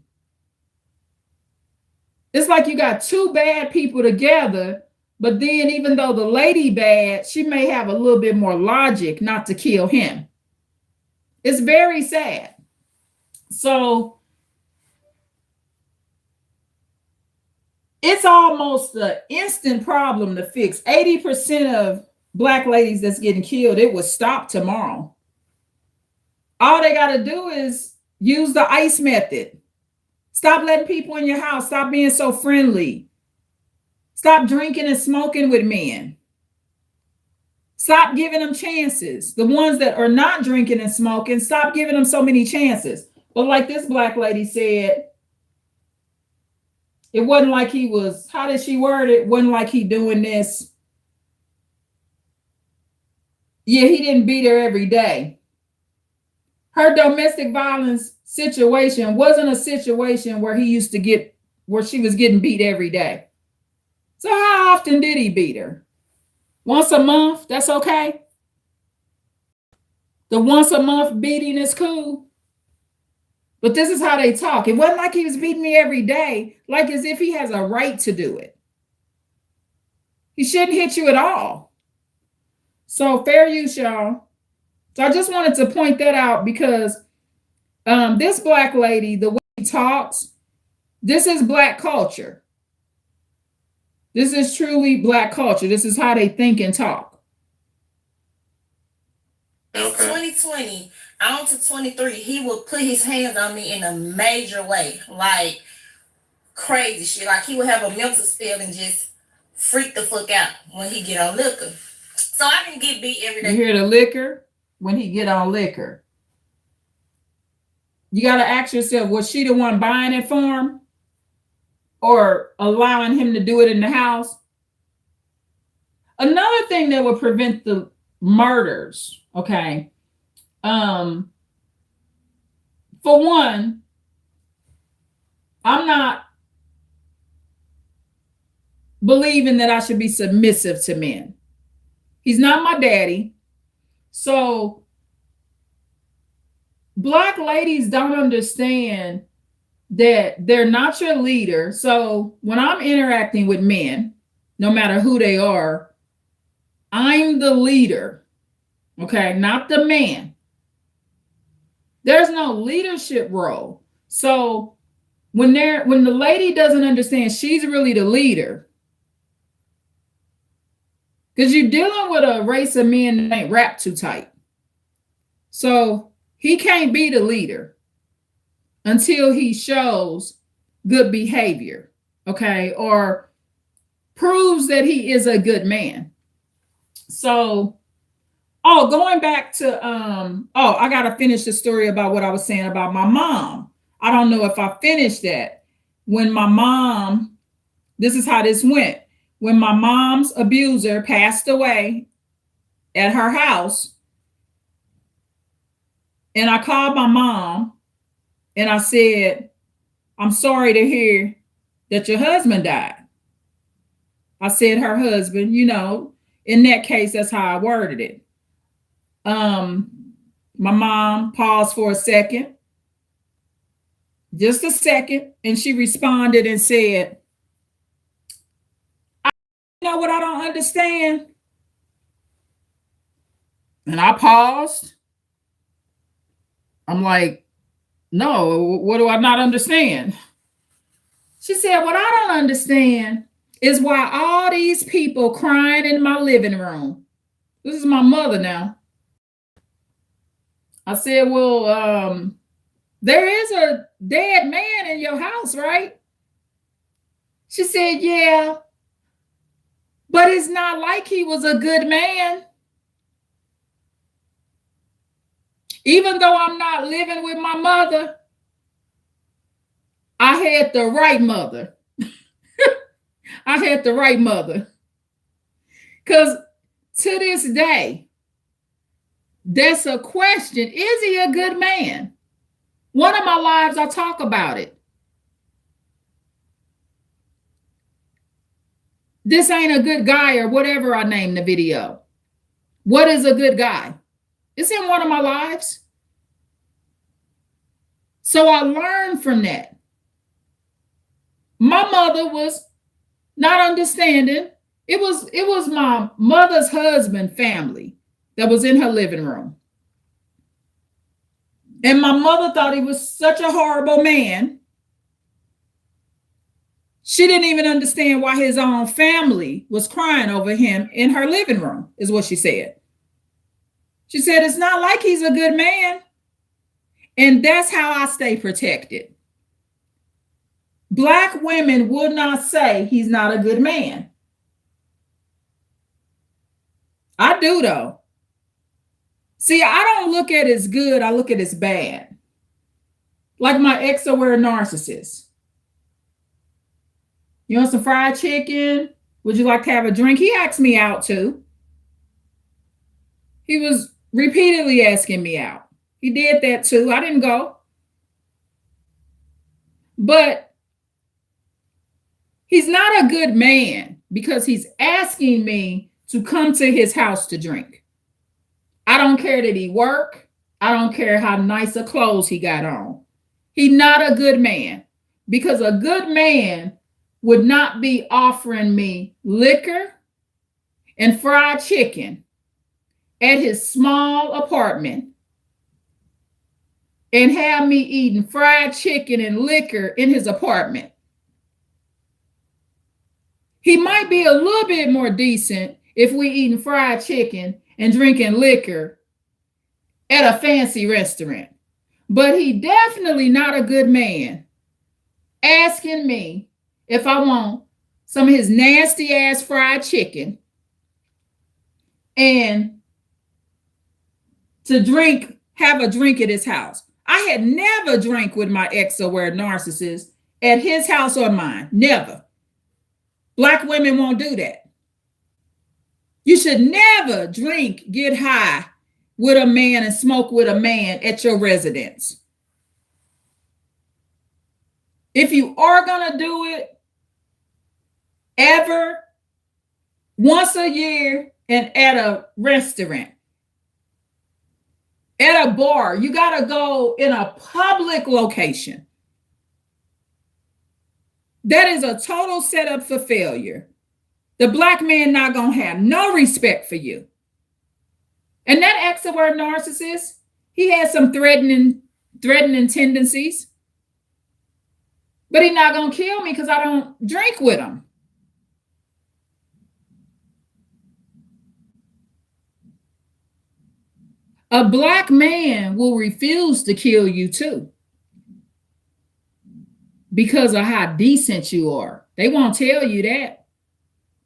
It's like you got 2 bad people together, but then even though the lady bad, she may have a little bit more logic not to kill him. It's very sad. So it's almost an instant problem to fix. 80% of black ladies that's getting killed, it would stop tomorrow. All they got to do is use the ICE method. Stop letting people in your house. Stop being so friendly. Stop drinking and smoking with men. Stop giving them chances. The ones that are not drinking and smoking, stop giving them so many chances. But like this black lady said, it wasn't like he was, how did she word it? It wasn't like he doing this. Yeah, he didn't beat her every day. Her domestic violence situation wasn't a situation where where she was getting beat every day. So how often did he beat her? Once a month, that's okay. The once a month beating is cool. But this is how they talk. It wasn't like he was beating me every day, like as if he has a right to do it. He shouldn't hit you at all. So fair use, y'all. So I just wanted to point that out because this black lady, the way she talks, this is black culture. This is truly black culture. This is how they think and talk. Okay. 2020 on to 23, he would put his hands on me in a major way, like crazy shit. Like he would have a mental spell and just freak the fuck out when he get on liquor. So I didn't get beat every day. You hear the liquor? When he get on liquor. You got to ask yourself, was she the one buying it for him? Or allowing him to do it in the house? Another thing that would prevent the murders, okay? For one, I'm not believing that I should be submissive to men. He's not my daddy. So black ladies don't understand that they're not your leader. So when I'm interacting with men, no matter who they are, I'm the leader, okay? Not the man. There's no leadership role. So when the lady doesn't understand she's really the leader, because you're dealing with a race of men that ain't wrapped too tight. So he can't be the leader until he shows good behavior, okay? Or proves that he is a good man. So, going back to, I got to finish the story about what I was saying about my mom. I don't know if I finished that. When my mom, this is how this went. When my mom's abuser passed away at her house, and I called my mom and I said, I'm sorry to hear that your husband died. I said her husband, in that case, that's how I worded it. My mom paused for a second, just a second, and she responded and said, you know what I don't understand? And I paused. I'm like, no, what do I not understand? She said, what I don't understand is why all these people crying in my living room This is my mother now. I said, well, there is a dead man in your house, right? She said, yeah, but it's not like he was a good man. Even though I'm not living with my mother, I had the right mother. I had the right mother. Because to this day, that's a question. Is he a good man? One of my lives, I talk about it. This ain't a good guy, or whatever I named the video. What is a good guy? It's in one of my lives. So I learned from that. My mother was not understanding. It was my mother's husband family that was in her living room. And my mother thought he was such a horrible man. She didn't even understand why his own family was crying over him in her living room, is what she said. She said, it's not like he's a good man. And that's how I stay protected. Black women would not say he's not a good man. I do, though. See, I don't look at it as good. I look at it as bad. Like my ex-aware narcissist. You want some fried chicken? Would you like to have a drink? He asked me out too. He was repeatedly asking me out. He did that too. I didn't go. But he's not a good man because he's asking me to come to his house to drink. I don't care that he work. I don't care how nice of clothes he got on. He's not a good man because a good man would not be offering me liquor and fried chicken at his small apartment and have me eating fried chicken and liquor in his apartment. He might be a little bit more decent if we eating fried chicken and drinking liquor at a fancy restaurant. But he definitely not a good man asking me if I want some of his nasty ass fried chicken and to drink, have a drink at his house. I had never drank with my ex-aware narcissist at his house or mine. Never. Black women won't do that. You should never drink, get high with a man and smoke with a man at your residence. If you are going to do it, ever, once a year and at a restaurant, at a bar, you got to go in a public location. That is a total setup for failure. The black man not going to have no respect for you. And that ex-aware narcissist, he has some threatening tendencies. But he's not going to kill me because I don't drink with him. A black man will refuse to kill you too because of how decent you are. They won't tell you that.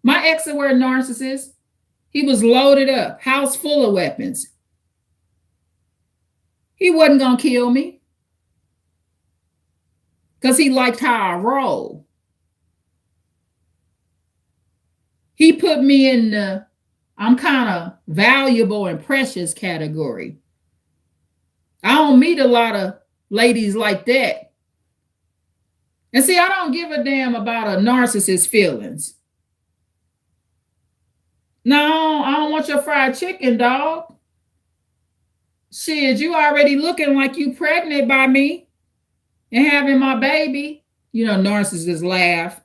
My ex-aware narcissist, he was loaded up, house full of weapons. He wasn't going to kill me because he liked how I roll. He put me in the I'm kind of valuable and precious category. I don't meet a lot of ladies like that. And see, I don't give a damn about a narcissist's feelings. No, I don't want your fried chicken, dog. Shit, you already looking like you pregnant by me and having my baby. You know, narcissists laugh.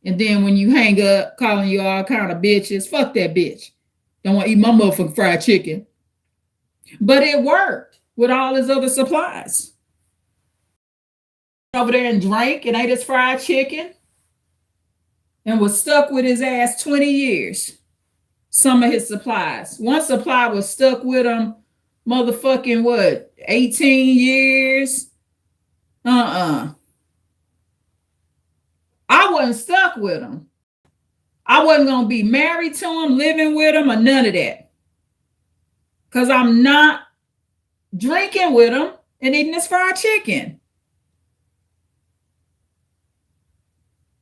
And then when you hang up, calling you all kind of bitches, fuck that bitch. Don't want to eat my motherfucking fried chicken. But it worked with all his other supplies. Over there and drank and ate his fried chicken and was stuck with his ass 20 years. some of his supplies. One supply was stuck with him, motherfucking what, 18 years? I wasn't stuck with him. I wasn't going to be married to him, living with him, or none of that. Because I'm not drinking with him and eating his fried chicken.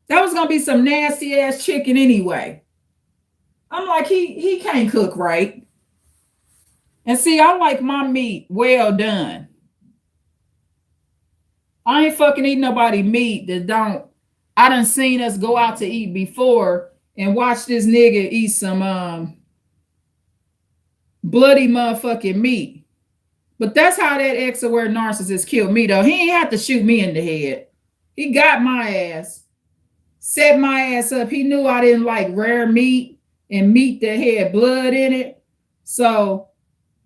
That was going to be some nasty ass chicken anyway. I'm like, he can't cook right. And see, I like my meat well done. I ain't fucking eating nobody meat that I done seen us go out to eat before and watch this nigga eat some bloody motherfucking meat. But that's how that ex-aware narcissist killed me, though. He ain't have to shoot me in the head. He got my ass, set my ass up. He knew I didn't like rare meat and meat that had blood in it. So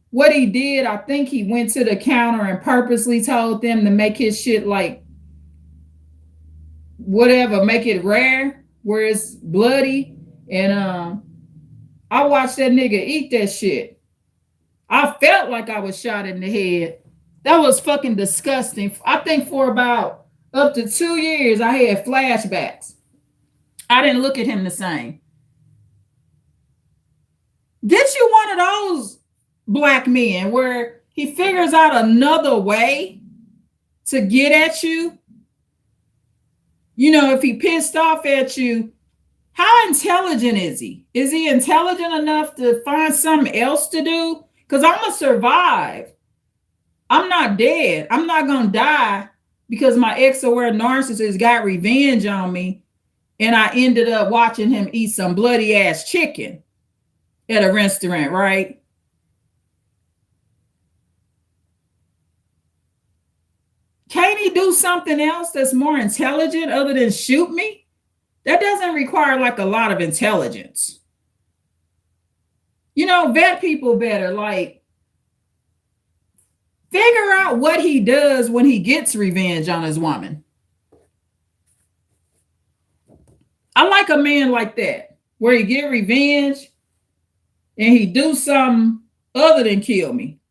what he did, I think he went to the counter and purposely told them to make his shit like whatever, make it rare where it's bloody. And I watched that nigga eat that shit. I felt like I was shot in the head. That was fucking disgusting. I think for about up to 2 years, I had flashbacks. I didn't look at him the same. Get you one of those black men where he figures out another way to get at you. You know, if he pissed off at you, how intelligent is he? Is he intelligent enough to find something else to do? Because I'm going to survive. I'm not dead. I'm not going to die because my ex-aware narcissist got revenge on me and I ended up watching him eat some bloody ass chicken at a restaurant, right? Can't he do something else that's more intelligent other than shoot me? That doesn't require like a lot of intelligence. You know, vet people better, like figure out what he does when he gets revenge on his woman. I like a man like that, where he get revenge and he do something other than kill me.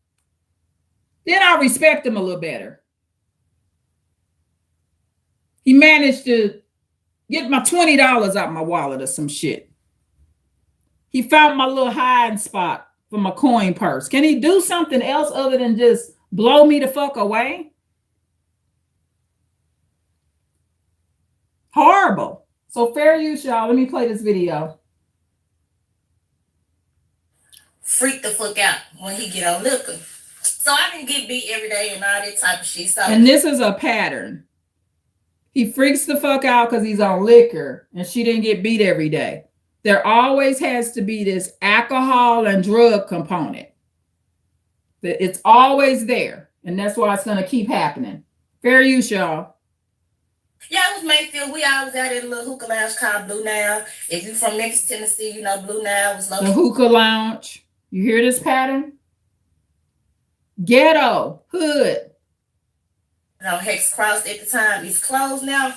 Then I respect him a little better. He managed to get my $20 out my wallet or some shit. He found my little hiding spot for my coin purse. Can he do something else other than just blow me the fuck away? Horrible. So fair use, y'all. Let me play this video. Freak the fuck out when he get on liquor. So I didn't get beat every day and all that type of shit. So And this is a pattern. He freaks the fuck out because he's on liquor and she didn't get beat every day. There always has to be this alcohol and drug component. It's always there. And that's why it's going to keep happening. Fair use, y'all. yeah, it was Mayfield. We always out at a little hookah lounge called Blue Nile. If you're from Memphis, Tennessee, you know Blue Nile was The located. hookah lounge. You hear this pattern? Ghetto, hood. Hex Cross at the time. It's closed now.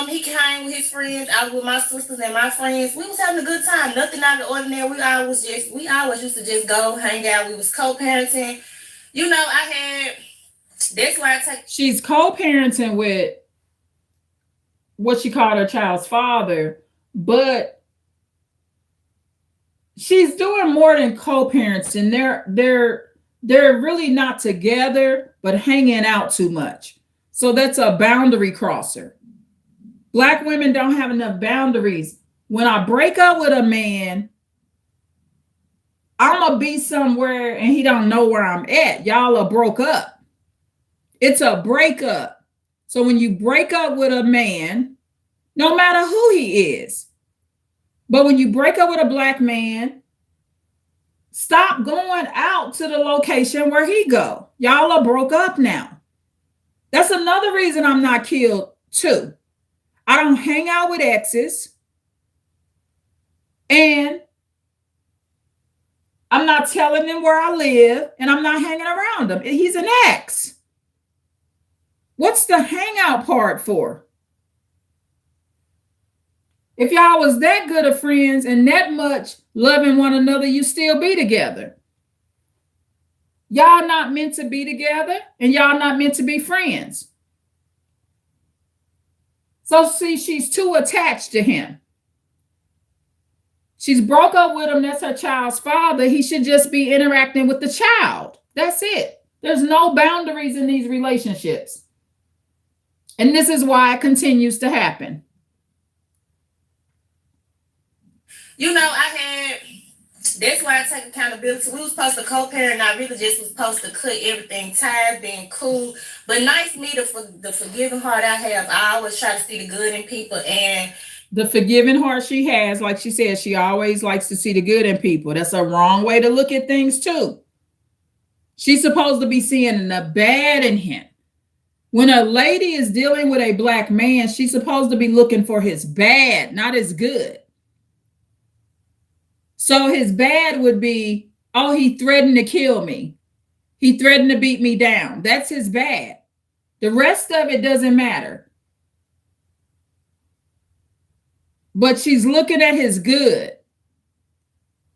He came with his friends. I was with my sisters and my friends. We was having a good time. Nothing out of the ordinary. We always used to just go hang out. We was co-parenting. You know, that's why I take. She's co-parenting with what she called her child's father, but she's doing more than co-parenting. They're really not together, but hanging out too much. So that's a boundary crosser. Black women don't have enough boundaries. When I break up with a man, I'm gonna be somewhere and he don't know where I'm at. Y'all are broke up. It's a breakup. So when you break up with a man, no matter who he is, but when you break up with a black man, stop going out to the location where he go. Y'all are broke up now. That's another reason I'm not killed too. I don't hang out with exes. And I'm not telling them where I live. And I'm not hanging around him. He's an ex. What's the hangout part for? If y'all was that good of friends and that much loving one another, you still be together. Y'all not meant to be together, and y'all not meant to be friends. So see, she's too attached to him. She's broke up with him. That's her child's father. He should just be interacting with the child. That's it. There's no boundaries in these relationships. And this is why it continues to happen. You know, that's why I take accountability. We was supposed to co-parent, I really just was supposed to cut everything tired, being cool. But nice me, the forgiving heart I have, I always try to see the good in people. And the forgiving heart she has, like she said, she always likes to see the good in people. That's a wrong way to look at things too. She's supposed to be seeing the bad in him. When a lady is dealing with a black man, she's supposed to be looking for his bad, not his good. So his bad would be, oh, he threatened to kill me. He threatened to beat me down. That's his bad. The rest of it doesn't matter. But she's looking at his good.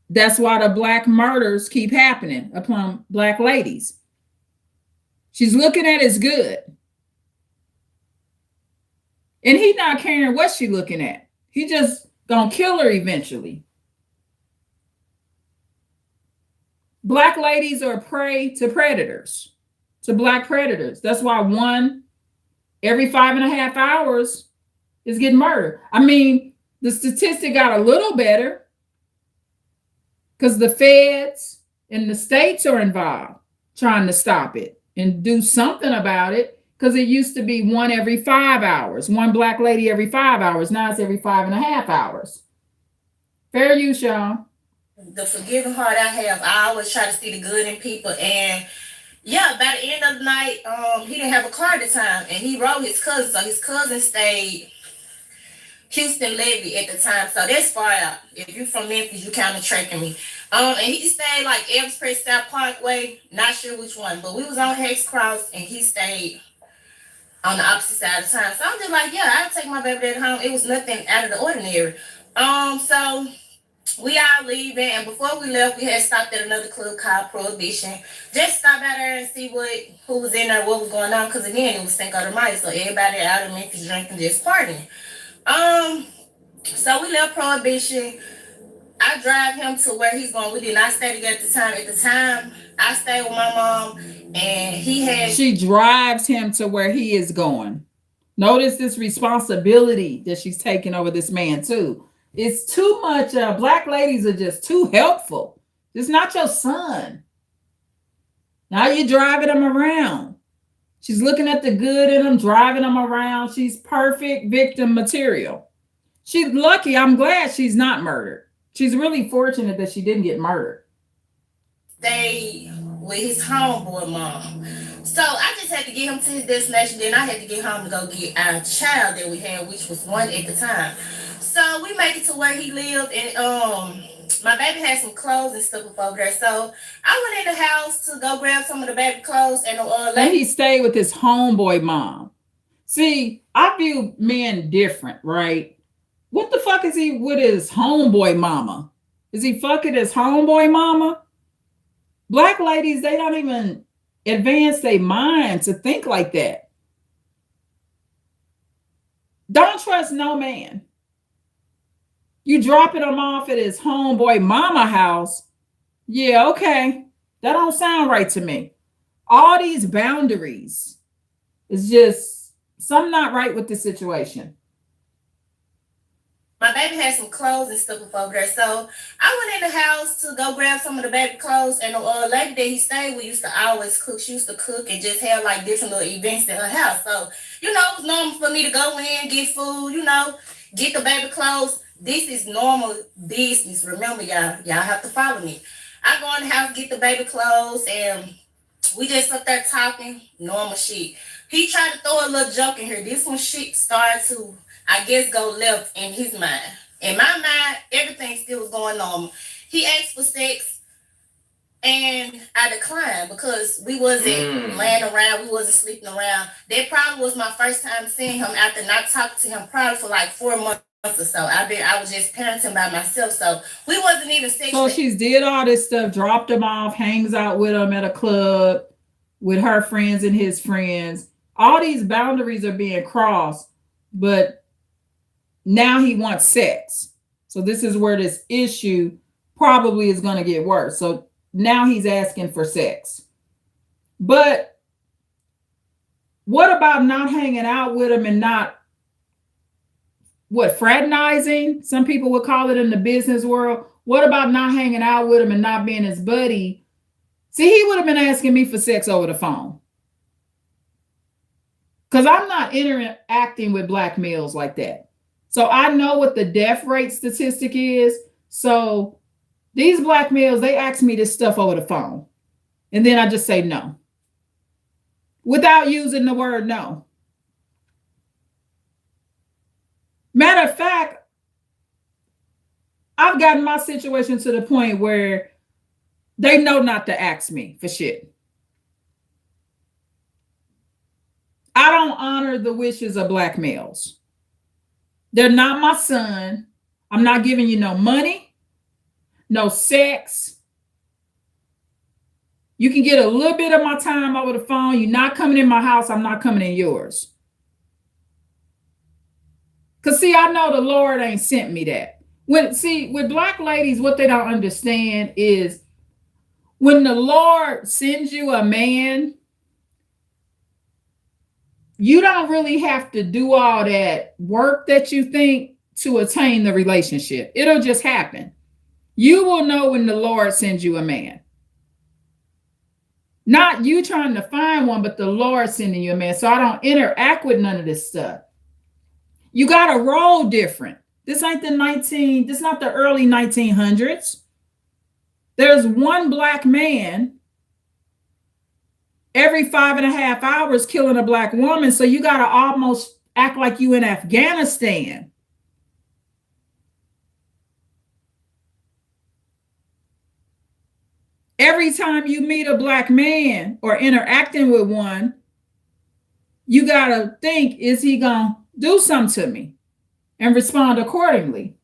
That's why the black murders keep happening upon black ladies. She's looking at his good. And he's not caring what she's looking at. He just gonna kill her eventually. Black ladies are prey to predators, to black predators. That's why one every 5.5 hours is getting murdered. I mean, the statistic got a little better because the feds and the states are involved trying to stop it and do something about it, because it used to be one every 5 hours, one black lady every 5 hours. Now it's every 5.5 hours. Fair use, y'all. The forgiving heart I have, I always try to see the good in people. And yeah, by the end of the night, he didn't have a car at the time, and he rode his cousin. So his cousin stayed Houston Levy at the time, so that's far out. If you're from Memphis, you kind of tracking me. And he stayed like Elvis Presley South Parkway, not sure which one, but we was on Hex Cross, and he stayed on the opposite side of town. So I'm just like, yeah, I'll take my baby dad home. It was nothing out of the ordinary. So we all leaving, and before we left, we had stopped at another club called Prohibition. Just stop out there and see who was in there, what was going on, because again, it was Cinco de Mayo, so everybody out of Memphis drinking, just partying. So we left Prohibition. I drive him to where he's going. We did not stay together at the time. At the time, I stayed with my mom, and she drives him to where he is going. Notice this responsibility that she's taking over this man too. It's too much. Black ladies are just too helpful. It's not your son. Now you're driving him around. She's looking at the good in him, driving him around. She's perfect victim material. She's lucky. I'm glad she's not murdered. She's really fortunate that she didn't get murdered. Stay with his homeboy mom. So I just had to get him to his destination. Then I had to get home to go get our child that we had, which was 1 at the time. So we made it to where he lived, and my baby had some clothes and stuff over there. So I went in the house to go grab some of the baby clothes, and he stayed with his homeboy mom. See, I view men different, right? What the fuck is he with his homeboy mama? Is he fucking his homeboy mama? Black ladies, they don't even advance their mind to think like that. Don't trust no man. You dropping him off at his homeboy mama house. Yeah, okay. That don't sound right to me. All these boundaries is just something not right with the situation. My baby had some clothes and stuff over there. So I went in the house to go grab some of the baby clothes. And the lady that he stayed with used to always cook. She used to cook and just have like different little events in her house. So, it was normal for me to go in, get food, get the baby clothes. This is normal business. Remember, y'all have to follow me. I go in the house, get the baby clothes, and we just up there talking, normal shit. He tried to throw a little joke in here. This one shit started to, I guess, go left in his mind. In my mind, everything still was going normal. He asked for sex, and I declined because we wasn't laying around, we wasn't sleeping around. That probably was my first time seeing him after not talking to him probably for like 4 months. or so. I was just parenting by myself, so we wasn't even So sexually. she's did all this stuff, dropped him off, hangs out with him at a club with her friends and his friends. All these boundaries are being crossed, but now he wants sex. So this is where this issue probably is going to get worse. So now he's asking for sex. But what about not hanging out with him and not fraternizing? Some people would call it in the business world. What about not hanging out with him and not being his buddy? See, he would have been asking me for sex over the phone. Because I'm not interacting with black males like that. So I know what the death rate statistic is. So these black males, they ask me this stuff over the phone. And then I just say no. Without using the word no. Matter of fact, I've gotten my situation to the point where they know not to ask me for shit. I don't honor the wishes of black males. They're not my son. I'm not giving you no money, no sex. You can get a little bit of my time over the phone. You're not coming in my house. I'm not coming in yours. Because, see, I know the Lord ain't sent me that. With black ladies, what they don't understand is when the Lord sends you a man, you don't really have to do all that work that you think to attain the relationship. It'll just happen. You will know when the Lord sends you a man. Not you trying to find one, but the Lord sending you a man. So I don't interact with none of this stuff. You got to roll different. This ain't this is not the early 1900s. There's one black man every 5.5 hours killing a black woman. So you got to almost act like you in Afghanistan. Every time you meet a black man or interacting with one, you got to think, is he going to do something to me? And respond accordingly.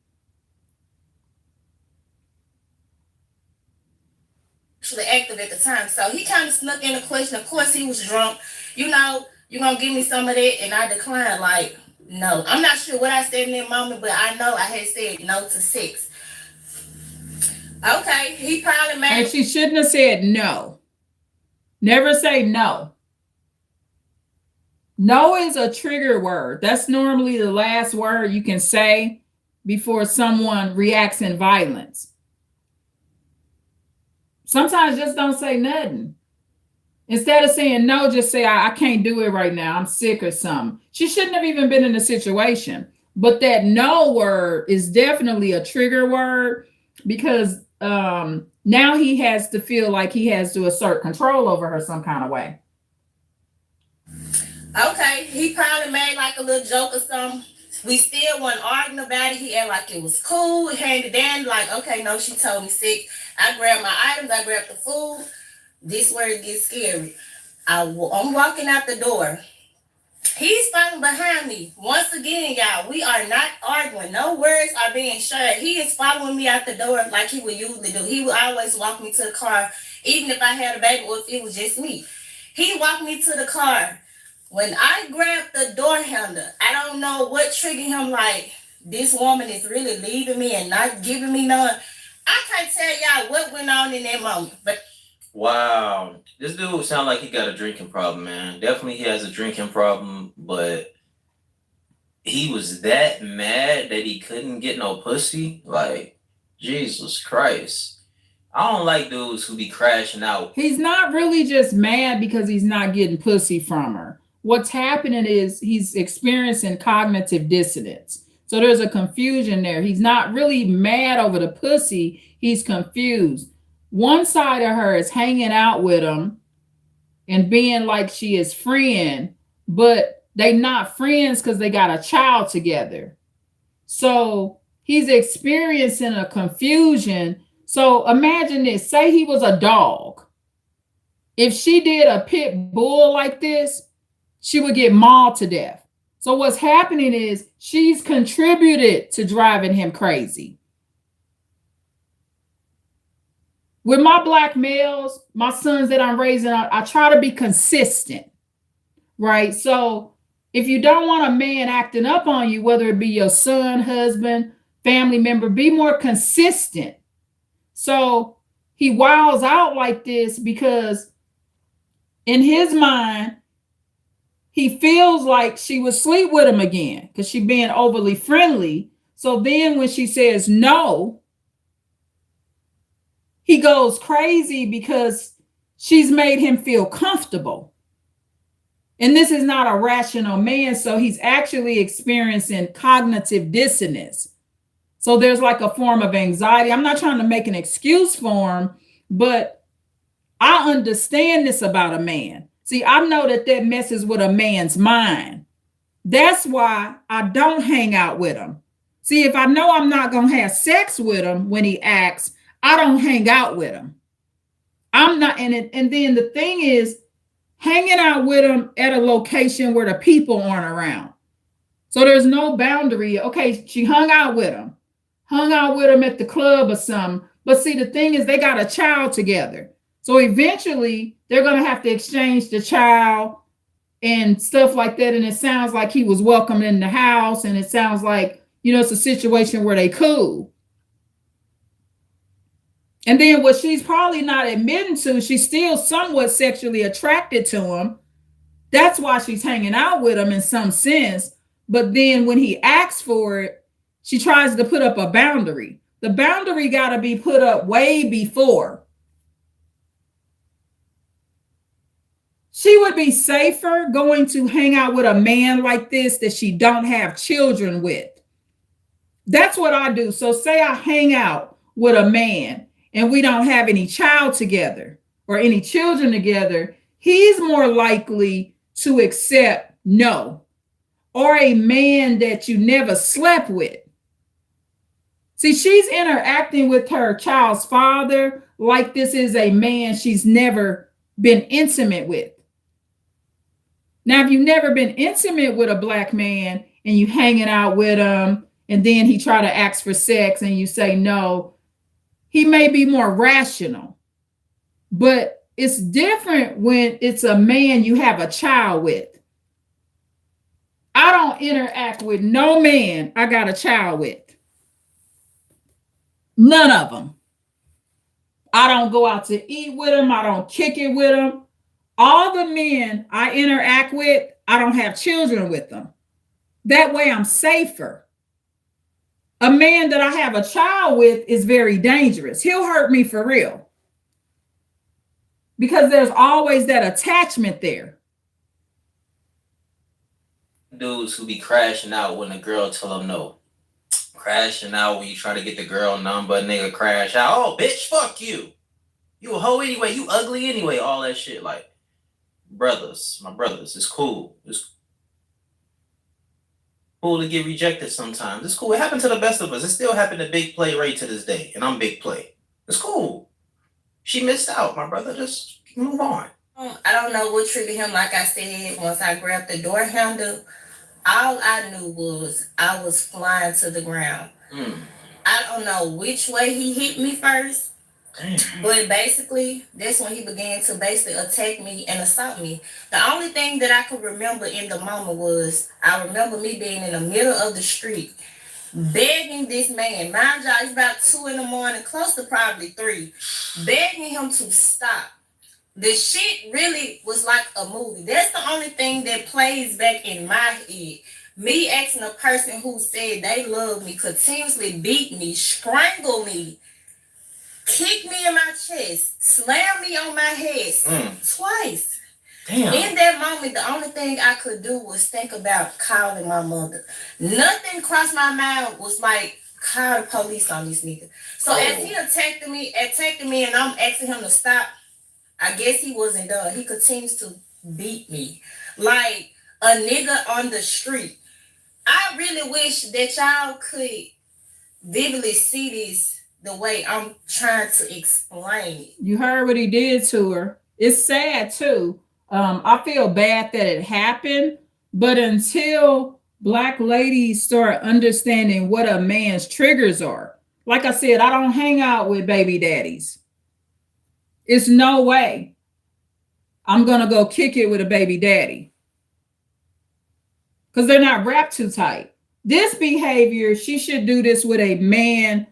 Actually active at the time. So he kind of snuck in a question. Of course, he was drunk. You know, you're going to give me some of that? And I declined, like, no. I'm not sure what I said in that moment, but I know I had said no to sex. Okay, he probably made... And she shouldn't have said no. Never say no. No is a trigger word. That's normally the last word you can say before someone reacts in violence. Sometimes just don't say nothing. Instead of saying no, just say, I can't do it right now. I'm sick or something. She shouldn't have even been in the situation. But that no word is definitely a trigger word because now he has to feel like he has to assert control over her some kind of way. Okay, he probably made like a little joke or something. We still weren't arguing about it. He acted like it was cool. He handed down like, okay, no, she told me sick. I grabbed my items. I grabbed the food. This where it gets scary. I'm walking out the door. He's following behind me. Once again, y'all, we are not arguing. No words are being shared. He is following me out the door like he would usually do. He would always walk me to the car, even if I had a baby or if it was just me. He walked me to the car. When I grabbed the door handle, I don't know what triggered him, like, this woman is really leaving me and not giving me none. I can't tell y'all what went on in that moment. But wow, this dude sound like he got a drinking problem, man. Definitely he has a drinking problem, but he was that mad that he couldn't get no pussy? Like, Jesus Christ. I don't like dudes who be crashing out. He's not really just mad because he's not getting pussy from her. What's happening is he's experiencing cognitive dissonance. So there's a confusion there. He's not really mad over the pussy. He's confused. One side of her is hanging out with him and being like she is friend, but they not friends because they got a child together. So he's experiencing a confusion. So imagine this. Say he was a dog. If she did a pit bull like this, she would get mauled to death. So what's happening is she's contributed to driving him crazy. With my black males, my sons that I'm raising, I try to be consistent, right? So if you don't want a man acting up on you, whether it be your son, husband, family member, be more consistent. So he wiles out like this because in his mind, he feels like she would sleep with him again because she's being overly friendly. So then when she says no, he goes crazy because she's made him feel comfortable. And this is not a rational man, so he's actually experiencing cognitive dissonance. So there's like a form of anxiety. I'm not trying to make an excuse for him, but I understand this about a man. See, I know that messes with a man's mind. That's why I don't hang out with him. See, if I know I'm not going to have sex with him when he acts, I don't hang out with him. I'm not in it. And then the thing is, hanging out with him at a location where the people aren't around. So there's no boundary. Okay, she hung out with him at the club or something. But see, the thing is, they got a child together. So eventually they're going to have to exchange the child and stuff like that. And it sounds like he was welcomed in the house. And it sounds like, it's a situation where they cool. And then what she's probably not admitting to, she's still somewhat sexually attracted to him. That's why she's hanging out with him in some sense. But then when he asks for it, she tries to put up a boundary. The boundary got to be put up way before. She would be safer going to hang out with a man like this that she don't have children with. That's what I do. So say I hang out with a man and we don't have any child together or any children together, he's more likely to accept no. Or a man that you never slept with. See, she's interacting with her child's father like this is a man she's never been intimate with. Now, if you've never been intimate with a black man and you hanging out with him and then he try to ask for sex and you say no, he may be more rational. But it's different when it's a man you have a child with. I don't interact with no man I got a child with. None of them. I don't go out to eat with them. I don't kick it with them. All the men I interact with, I don't have children with them. That way I'm safer. A man that I have a child with is very dangerous. He'll hurt me for real. Because there's always that attachment there. Dudes who be crashing out when the girl tell them no. Crashing out when you try to get the girl number, nigga crash out. Oh, bitch, fuck you. You a hoe anyway. You ugly anyway. All that shit. Like, brothers, my brothers, it's cool. It's cool to get rejected sometimes. It's cool. It happened to the best of us. It still happened to Big Play Ray to this day. And I'm Big Play. It's cool. She missed out, my brother. Just move on. I don't know what triggered him. Like I said, once I grabbed the door handle, all I knew was I was flying to the ground. I don't know which way he hit me first. Damn. But basically, that's when he began to basically attack me and assault me. The only thing that I could remember in the moment was I remember me being in the middle of the street, begging this man. Mind you, it's about 2 a.m, close to probably 3, begging him to stop. The shit really was like a movie. That's the only thing that plays back in my head. Me asking a person who said they love me, continuously beat me, strangle me, kick me in my chest, slam me on my head twice. Damn. In that moment, the only thing I could do was think about calling my mother. Nothing crossed my mind was like, call the police on this nigga. So as he attacked me and I'm asking him to stop, I guess he wasn't done. He continues to beat me like a nigga on the street. I really wish that y'all could vividly see this the way I'm trying to explain it. You heard what he did to her. It's sad too. I feel bad that it happened, but until Black ladies start understanding what a man's triggers are. Like I said, I don't hang out with baby daddies. It's no way I'm going to go kick it with a baby daddy because they're not wrapped too tight. This behavior, she should do this with a man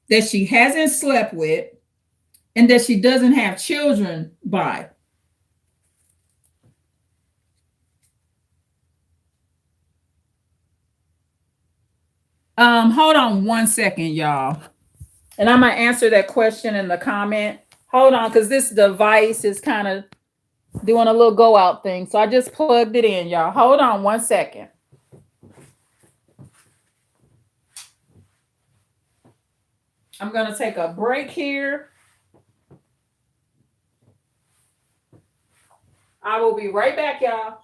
that she hasn't slept with and that she doesn't have children by. Hold on one second, y'all. And I'm gonna answer that question in the comment. Hold on, because this device is kind of doing a little go out thing. So I just plugged it in, y'all. Hold on one second. I'm gonna take a break here. I will be right back, y'all.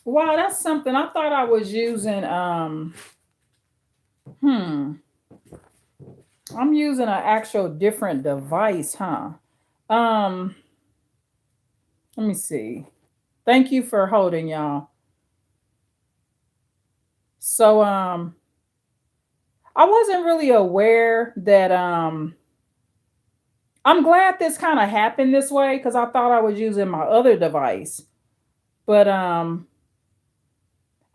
Wow, that's something. I thought I was using I'm using an actual different device, huh? Um, Let me see. Thank you for holding, y'all. So I wasn't really aware that I'm glad this kind of happened this way because I thought I was using my other device. But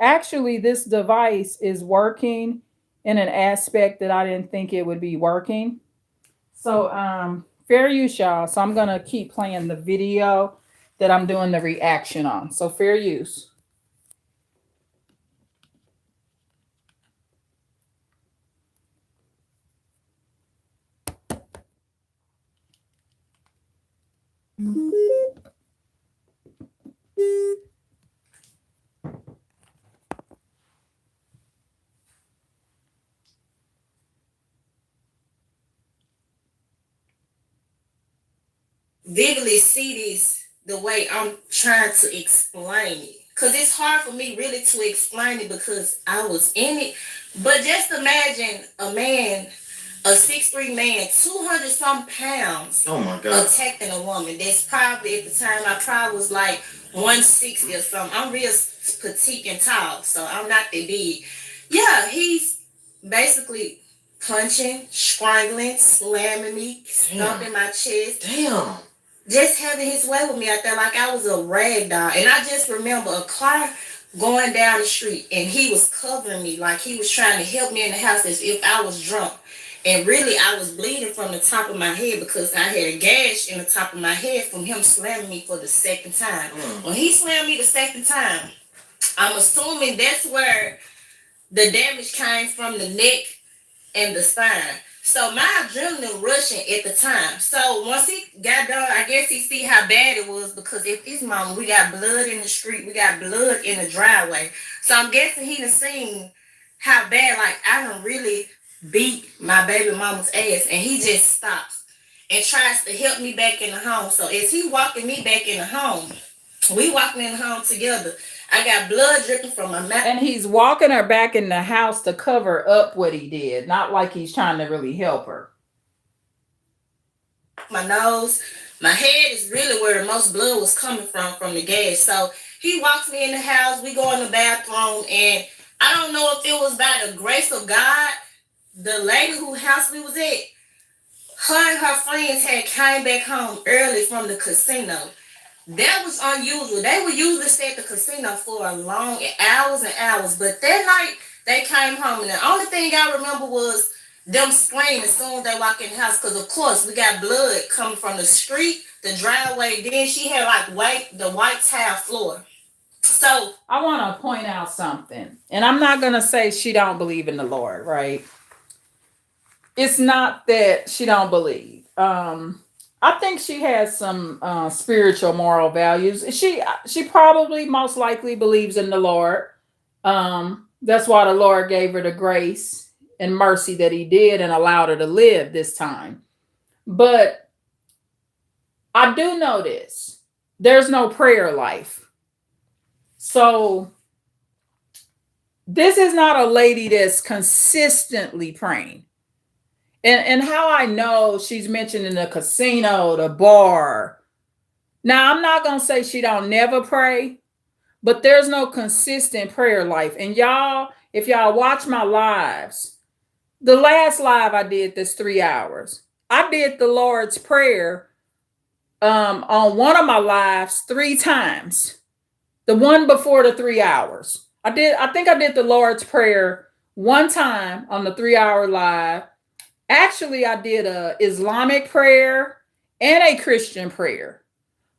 actually this device is working in an aspect that I didn't think it would be working. So fair use, y'all. So I'm gonna keep playing the video that I'm doing the reaction on. So fair use. vividly see this the way I'm trying to explain it. Cause it's hard for me really to explain it because I was in it. But just imagine a man, a 6'3" man, 200 some pounds, Oh my God. attacking a woman. That's probably at the time I probably was like 160 or something. I'm real petite and tall, so I'm not that big. Yeah, he's basically punching, strangling, slamming me, stomping my chest, Damn. just having his way with me out there like I was a rag doll. And I just remember a car going down the street and he was covering me like he was trying to help me in the house as if I was drunk. And really, I was bleeding from the top of my head because I had a gash in the top of my head from him slamming me for the second time. When he slammed me the second time, I'm assuming that's where the damage came from, the neck and the spine. So my adrenaline rushing at the time. So once he got done, I guess he see how bad it was because if his mom, we got blood in the street, we got blood in the driveway. So I'm guessing he done seen how bad, like I done really beat my baby mama's ass, and he just stops and tries to help me back in the home. So as he walking me back in the home, we walking in the home together. I got blood dripping from my mouth. And he's walking her back in the house to cover up what he did, not like he's trying to really help her. My nose, my head is really where the most blood was coming from the gas. So he walks me in the house, we go in the bathroom, and I don't know if it was by the grace of God, the lady whose house we was at, her and her friends had came back home early from the casino. That was unusual. They would usually stay at the casino for a long hours and hours, but that night they came home, and the only thing I remember was them screaming as soon as they walk in the house, because of course we got blood coming from the street, the driveway. Then she had like the white tile floor. So I want to point out something, and I'm not going to say she don't believe in the Lord, right? It's not that she don't believe. I think she has some spiritual moral values. She probably most likely believes in the Lord. That's why the Lord gave her the grace and mercy that he did and allowed her to live this time. But I do know this. There's no prayer life. So this is not a lady that's consistently praying. And how I know she's mentioned in the casino, the bar. Now, I'm not going to say she don't never pray, but there's no consistent prayer life. And y'all, if y'all watch my lives, the last live I did this 3 hours, I did the Lord's Prayer on one of my lives 3 times. The one before the 3 hours. I think I did the Lord's Prayer one time on the 3-hour live. Actually, I did a Islamic prayer and a Christian prayer.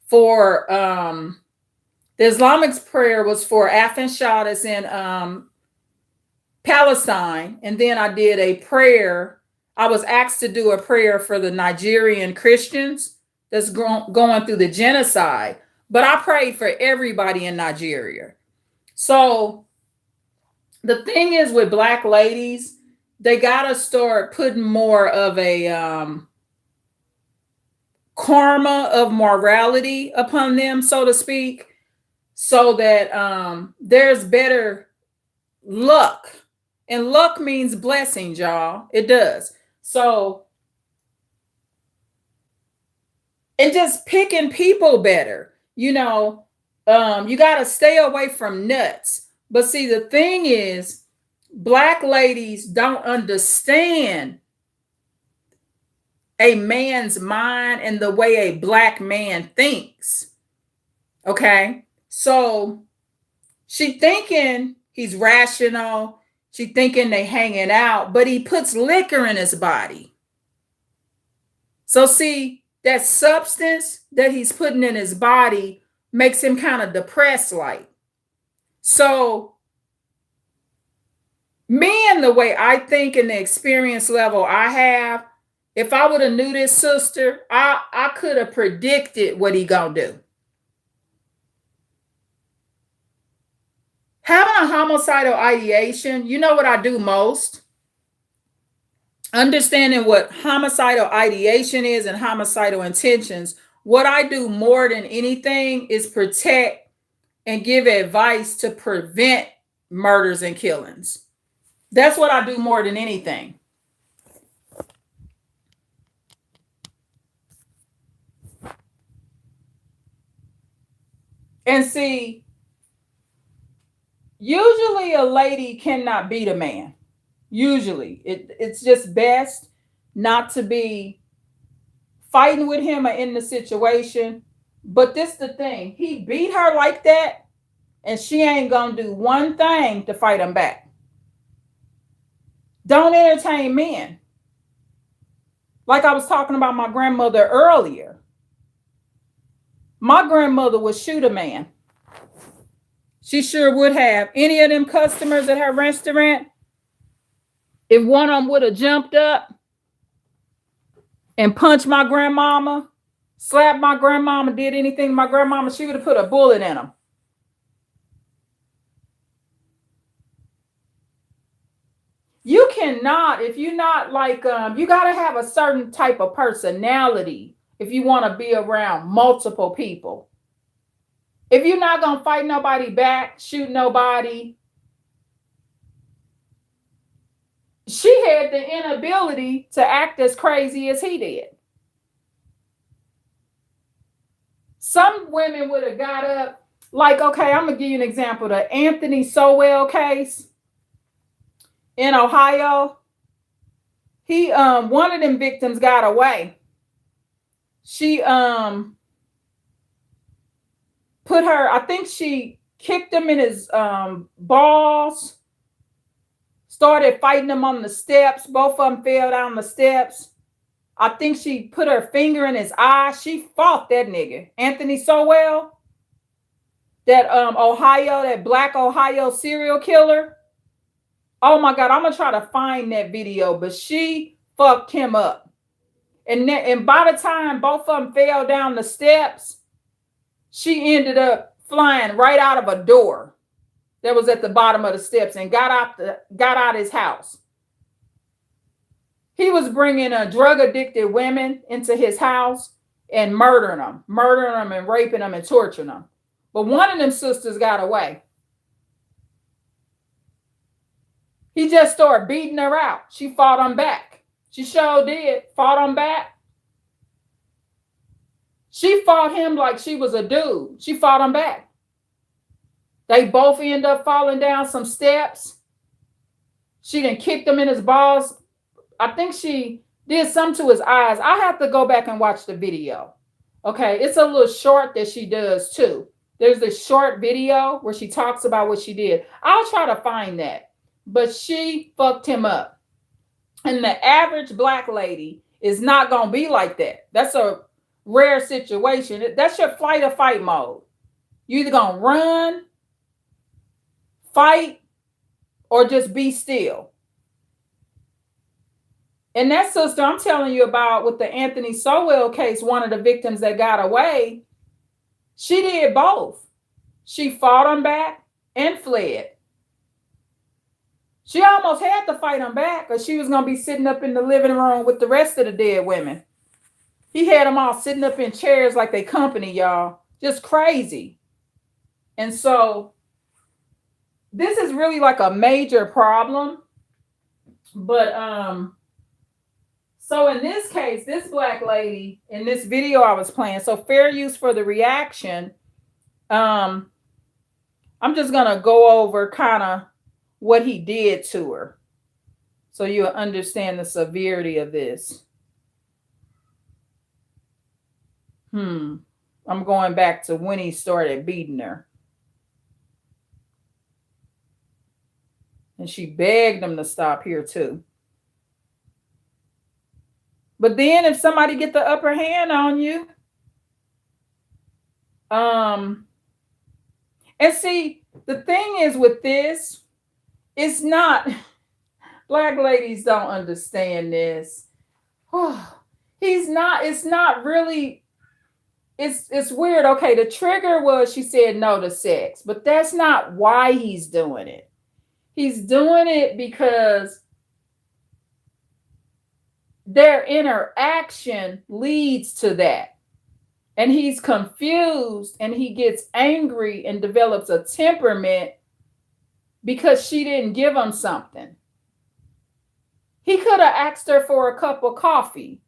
For the Islamic prayer was for Afghan Shah that's in Palestine. And then I did a prayer. I was asked to do a prayer for the Nigerian Christians that's going through the genocide. But I prayed for everybody in Nigeria. So the thing is with Black ladies, they got to start putting more of a karma of morality upon them, so to speak, so that there's better luck. And luck means blessings, y'all. It does. So, and just picking people better. You know, you got to stay away from nuts. But see, the thing is, Black ladies don't understand a man's mind and the way a Black man thinks. Okay? So she thinking he's rational. She thinking they hanging out, but he puts liquor in his body. So see, that substance that he's putting in his body makes him kind of depressed like. So me and the way I think and the experience level I have, If I would have knew this sister, I could have predicted what he gonna do. Having a homicidal ideation, you know what I do most? Understanding what homicidal ideation is and homicidal intentions, what I do more than anything is protect and give advice to prevent murders and killings. That's what I do more than anything. And see, usually a lady cannot beat a man. Usually, it's just best not to be fighting with him or in the situation. But this the thing, he beat her like that, and she ain't gonna do one thing to fight him back. Don't entertain men. Like I was talking about my grandmother earlier. My grandmother would shoot a man. She sure would have. Any of them customers at her restaurant, if one of them would have jumped up and punched my grandmama, slapped my grandmama, did anything to my grandmama, she would have put a bullet in them. You cannot, if you're not like, you got to have a certain type of personality if you want to be around multiple people. If you're not going to fight nobody back, shoot nobody. She had the inability to act as crazy as he did. Some women would have got up, like, okay, I'm going to give you an example. The Anthony Sowell case in Ohio. He, one of them victims got away. She, put her, I think she kicked him in his, balls. Started fighting him on the steps. Both of them fell down the steps. I think she put her finger in his eye. She fought that nigga. Anthony Sowell. That Ohio, that black Ohio serial killer. Oh my God, I'm going to try to find that video. But she fucked him up. And by the time both of them fell down the steps, she ended up flying right out of a door that was at the bottom of the steps and got out his house. He was bringing drug addicted women into his house and murdering them and raping them and torturing them. But one of them sisters got away. He just started beating her out. She fought him back. She sure did. Fought him back. She fought him like she was a dude. She fought him back. They both end up falling down some steps. She done kicked him in his balls. I think she did something to his eyes. I have to go back and watch the video. Okay, it's a little short that she does too. There's this short video where she talks about what she did. I'll try to find that. But she fucked him up. And the average black lady is not going to be like that. That's a rare situation. That's your flight or fight mode. You're either going to run, fight, or just be still. And that sister I'm telling you about with the Anthony Sowell case, one of the victims that got away, she did both. She fought him back and fled. She almost had to fight him back, or she was going to be sitting up in the living room with the rest of the dead women. He had them all sitting up in chairs like they company, y'all. Just crazy. And so this is really like a major problem. But so in this case, this black lady in this video I was playing, so fair use for the reaction. I'm just gonna go over kind of what he did to her, so you'll understand the severity of this. I'm going back to when he started beating her. And she begged him to stop here too. But then if somebody get the upper hand on you, and see, the thing is with this, it's not, black ladies don't understand this. it's not really, it's weird. Okay, the trigger was she said no to sex, but that's not why he's doing it. He's doing it because their interaction leads to that. And he's confused and he gets angry and develops a temperament because she didn't give him something. He could have asked her for a cup of coffee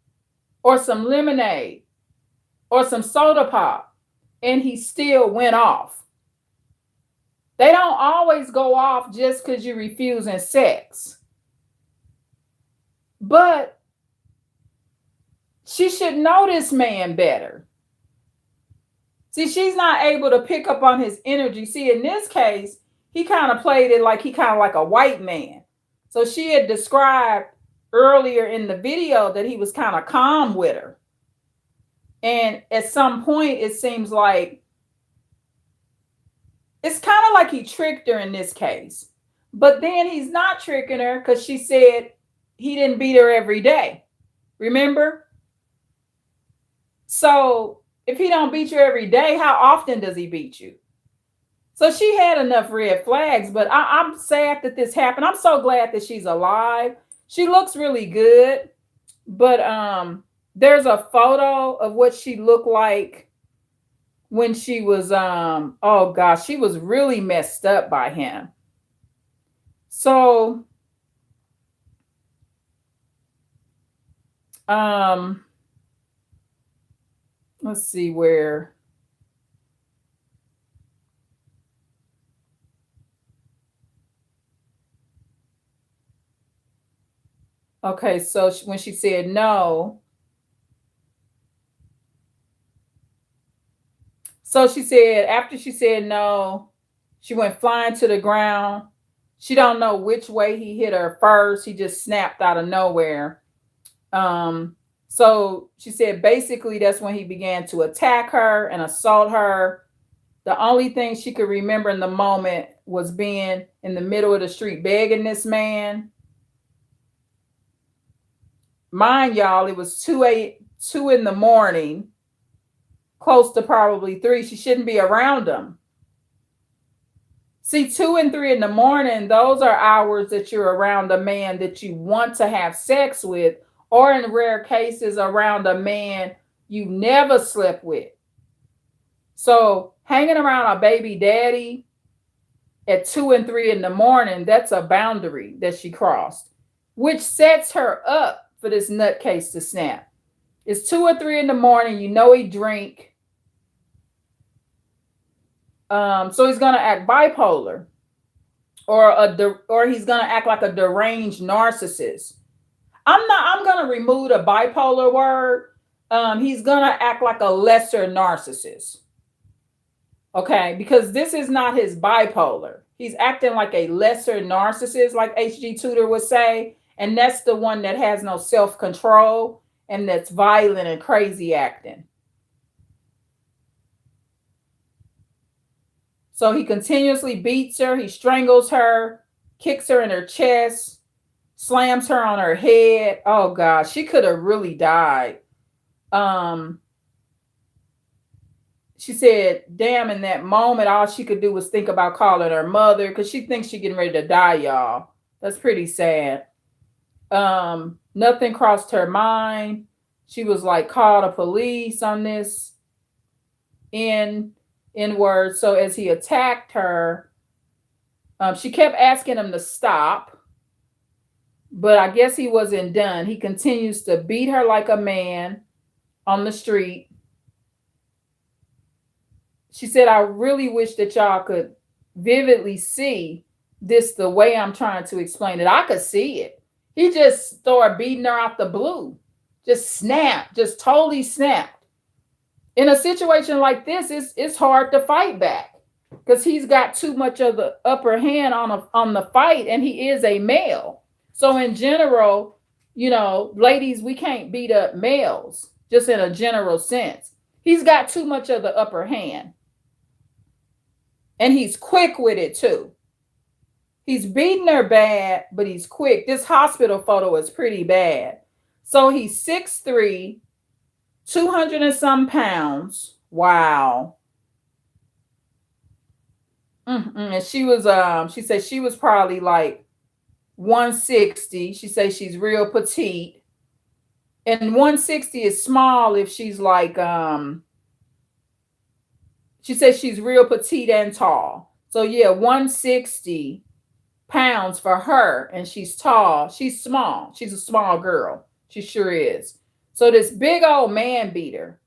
or some lemonade or some soda pop, and he still went off. They don't always go off just because you're refusing sex. But she should know this man better. See, she's not able to pick up on his energy. See, in this case, he kind of played it like he kind of like a white man. So she had described earlier in the video that he was kind of calm with her. And at some point, it seems like it's kind of like he tricked her in this case. But then he's not tricking her because she said he didn't beat her every day. Remember? So if he don't beat you every day, how often does he beat you? So she had enough red flags, but I'm sad that this happened. I'm so glad that she's alive. She looks really good, but there's a photo of what she looked like when she was, oh gosh, she was really messed up by him. So, let's see where. Okay, so when she said no, so she said after she said no, she went flying to the ground. She don't know which way he hit her first. He just snapped out of nowhere. So she said basically that's when he began to attack her and assault her. The only thing she could remember in the moment was being in the middle of the street begging this man. Mind y'all, it was 2 in the morning, close to probably 3. She shouldn't be around him. See, 2 and 3 in the morning, those are hours that you're around a man that you want to have sex with, or in rare cases around a man you never slept with. So hanging around a baby daddy at 2 and 3 in the morning, that's a boundary that she crossed, which sets her up for this nutcase to snap. It's 2 or 3 in the morning. You know he drink. So he's gonna act bipolar, or he's gonna act like a deranged narcissist. I'm gonna remove the bipolar word. He's gonna act like a lesser narcissist. Okay, because this is not his bipolar. He's acting like a lesser narcissist, like H.G. Tudor would say. And that's the one that has no self-control and that's violent and crazy acting. So he continuously beats her. He strangles her, kicks her in her chest, slams her on her head. Oh gosh, she could have really died. She said, damn, in that moment, all she could do was think about calling her mother because she thinks she's getting ready to die, y'all. That's pretty sad. Nothing crossed her mind. She was like, call the police on this N-word. So as he attacked her, she kept asking him to stop, but I guess he wasn't done. He continues to beat her like a man on the street. She said, I really wish that y'all could vividly see this the way I'm trying to explain it. I could see it. He just started beating her out the blue. Just snapped, just totally snapped. In a situation like this, it's hard to fight back because he's got too much of the upper hand on the fight, and he is a male. So in general, you know, ladies, we can't beat up males, just in a general sense. He's got too much of the upper hand. And he's quick with it too. He's beating her bad, but he's quick. This hospital photo is pretty bad. So he's 6'3", 200 and some pounds. Wow. And she said she was probably like 160. She says she's real petite. And 160 is small if she's like, she says she's real petite and tall. So yeah, 160 pounds for her, and she's tall. She's small. She's a small girl. She sure is. So this big old man beater,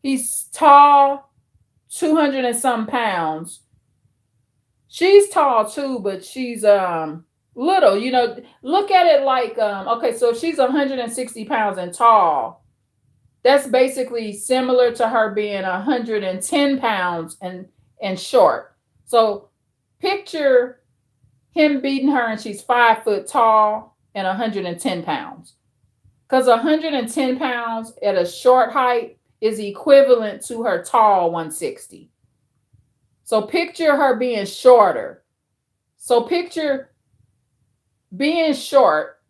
he's tall, 200 and some pounds. She's tall too, but she's little. You know, look at it like okay, so if she's 160 pounds and tall, that's basically similar to her being 110 pounds and short. So picture him beating her and she's 5 foot tall and 110 pounds. Because 110 pounds at a short height is equivalent to her tall 160. So picture her being shorter. So picture being short,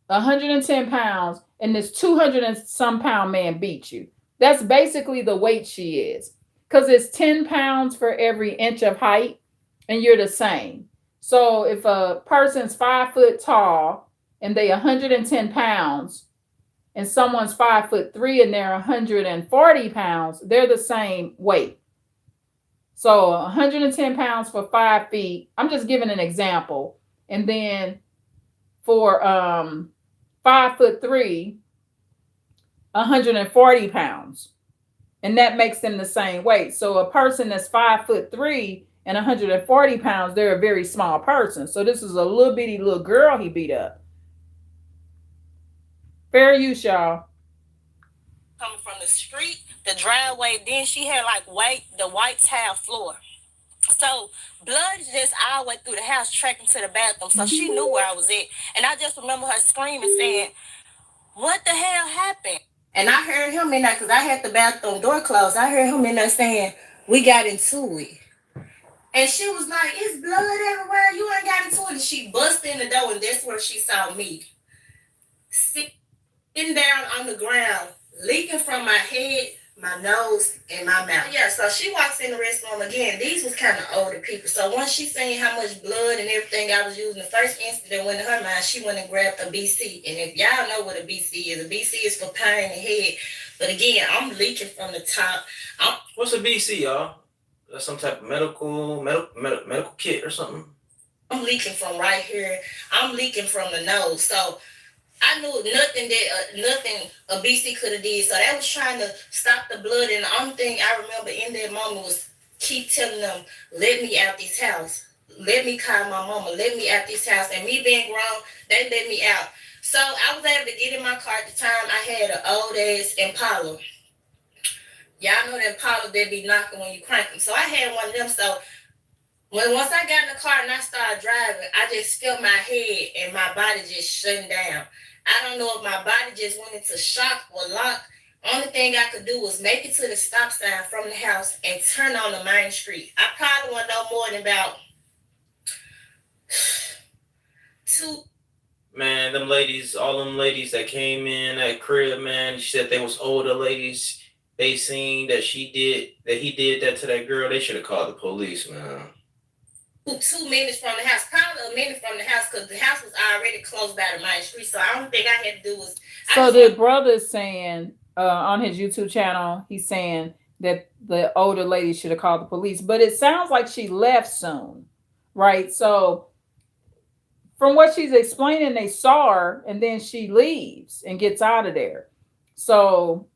110 pounds, and this 200 and some pound man beat you. That's basically the weight she is. Because it's 10 pounds for every inch of height, and you're the same. So if a person's 5 foot tall and they 110 pounds, and someone's 5'3" and they're 140 pounds, they're the same weight. So 110 pounds for 5 feet. I'm just giving an example. And then for 5'3", 140 pounds. And that makes them the same weight. So a person that's 5'3" and 140 pounds, they're a very small person. So this is a little bitty little girl he beat up. Fair use, y'all. Coming from the street, the driveway, then she had like the white tile floor. So blood just all the way through the house tracking to the bathroom. So she knew where I was at. And I just remember her screaming, saying, "What the hell happened?" And I heard him in there, because I had the bathroom door closed. I heard him in there saying, "We got into it." And she was like, "It's blood everywhere. You ain't got into it." And she busted in the door, and that's where she saw me sitting down on the ground, leaking from my head, my nose, and my mouth. Yeah, so she walks in the restroom again. These was kind of older people. So once she seen how much blood and everything I was using, the first instant that went in her mind, she went and grabbed a BC. And if y'all know what a BC is for pain in the head. But again, I'm leaking from the top. What's a BC, y'all? That's some type of medical kit or something? I'm leaking from right here. I'm leaking from the nose. So I knew nothing a BC could have did. So that was trying to stop the blood. And the only thing I remember in that moment was keep telling them, "Let me out this house. Let me call my mama. Let me out this house." And me being grown, they let me out. So I was able to get in my car at the time. I had an old ass Impala. Y'all know the Impala that be knocking when you crank them. So I had one of them. So once I got in the car and I started driving, I just felt my head and my body just shutting down. I don't know if my body just went into shock or lock. Only thing I could do was make it to the stop sign from the house and turn on the main street. I probably wasn't no more than about 2. Man, all them ladies that came in that crib, man, she said they was older ladies. They seen that he did that to that girl. They should have called the police, man. 2 minutes from the house, probably a minute from the house, because the house was already close by the main street. So I don't think I had to do was. So the brother's saying on his YouTube channel, he's saying that the older lady should have called the police, but it sounds like she left soon, right? So from what she's explaining, they saw her and then she leaves and gets out of there. So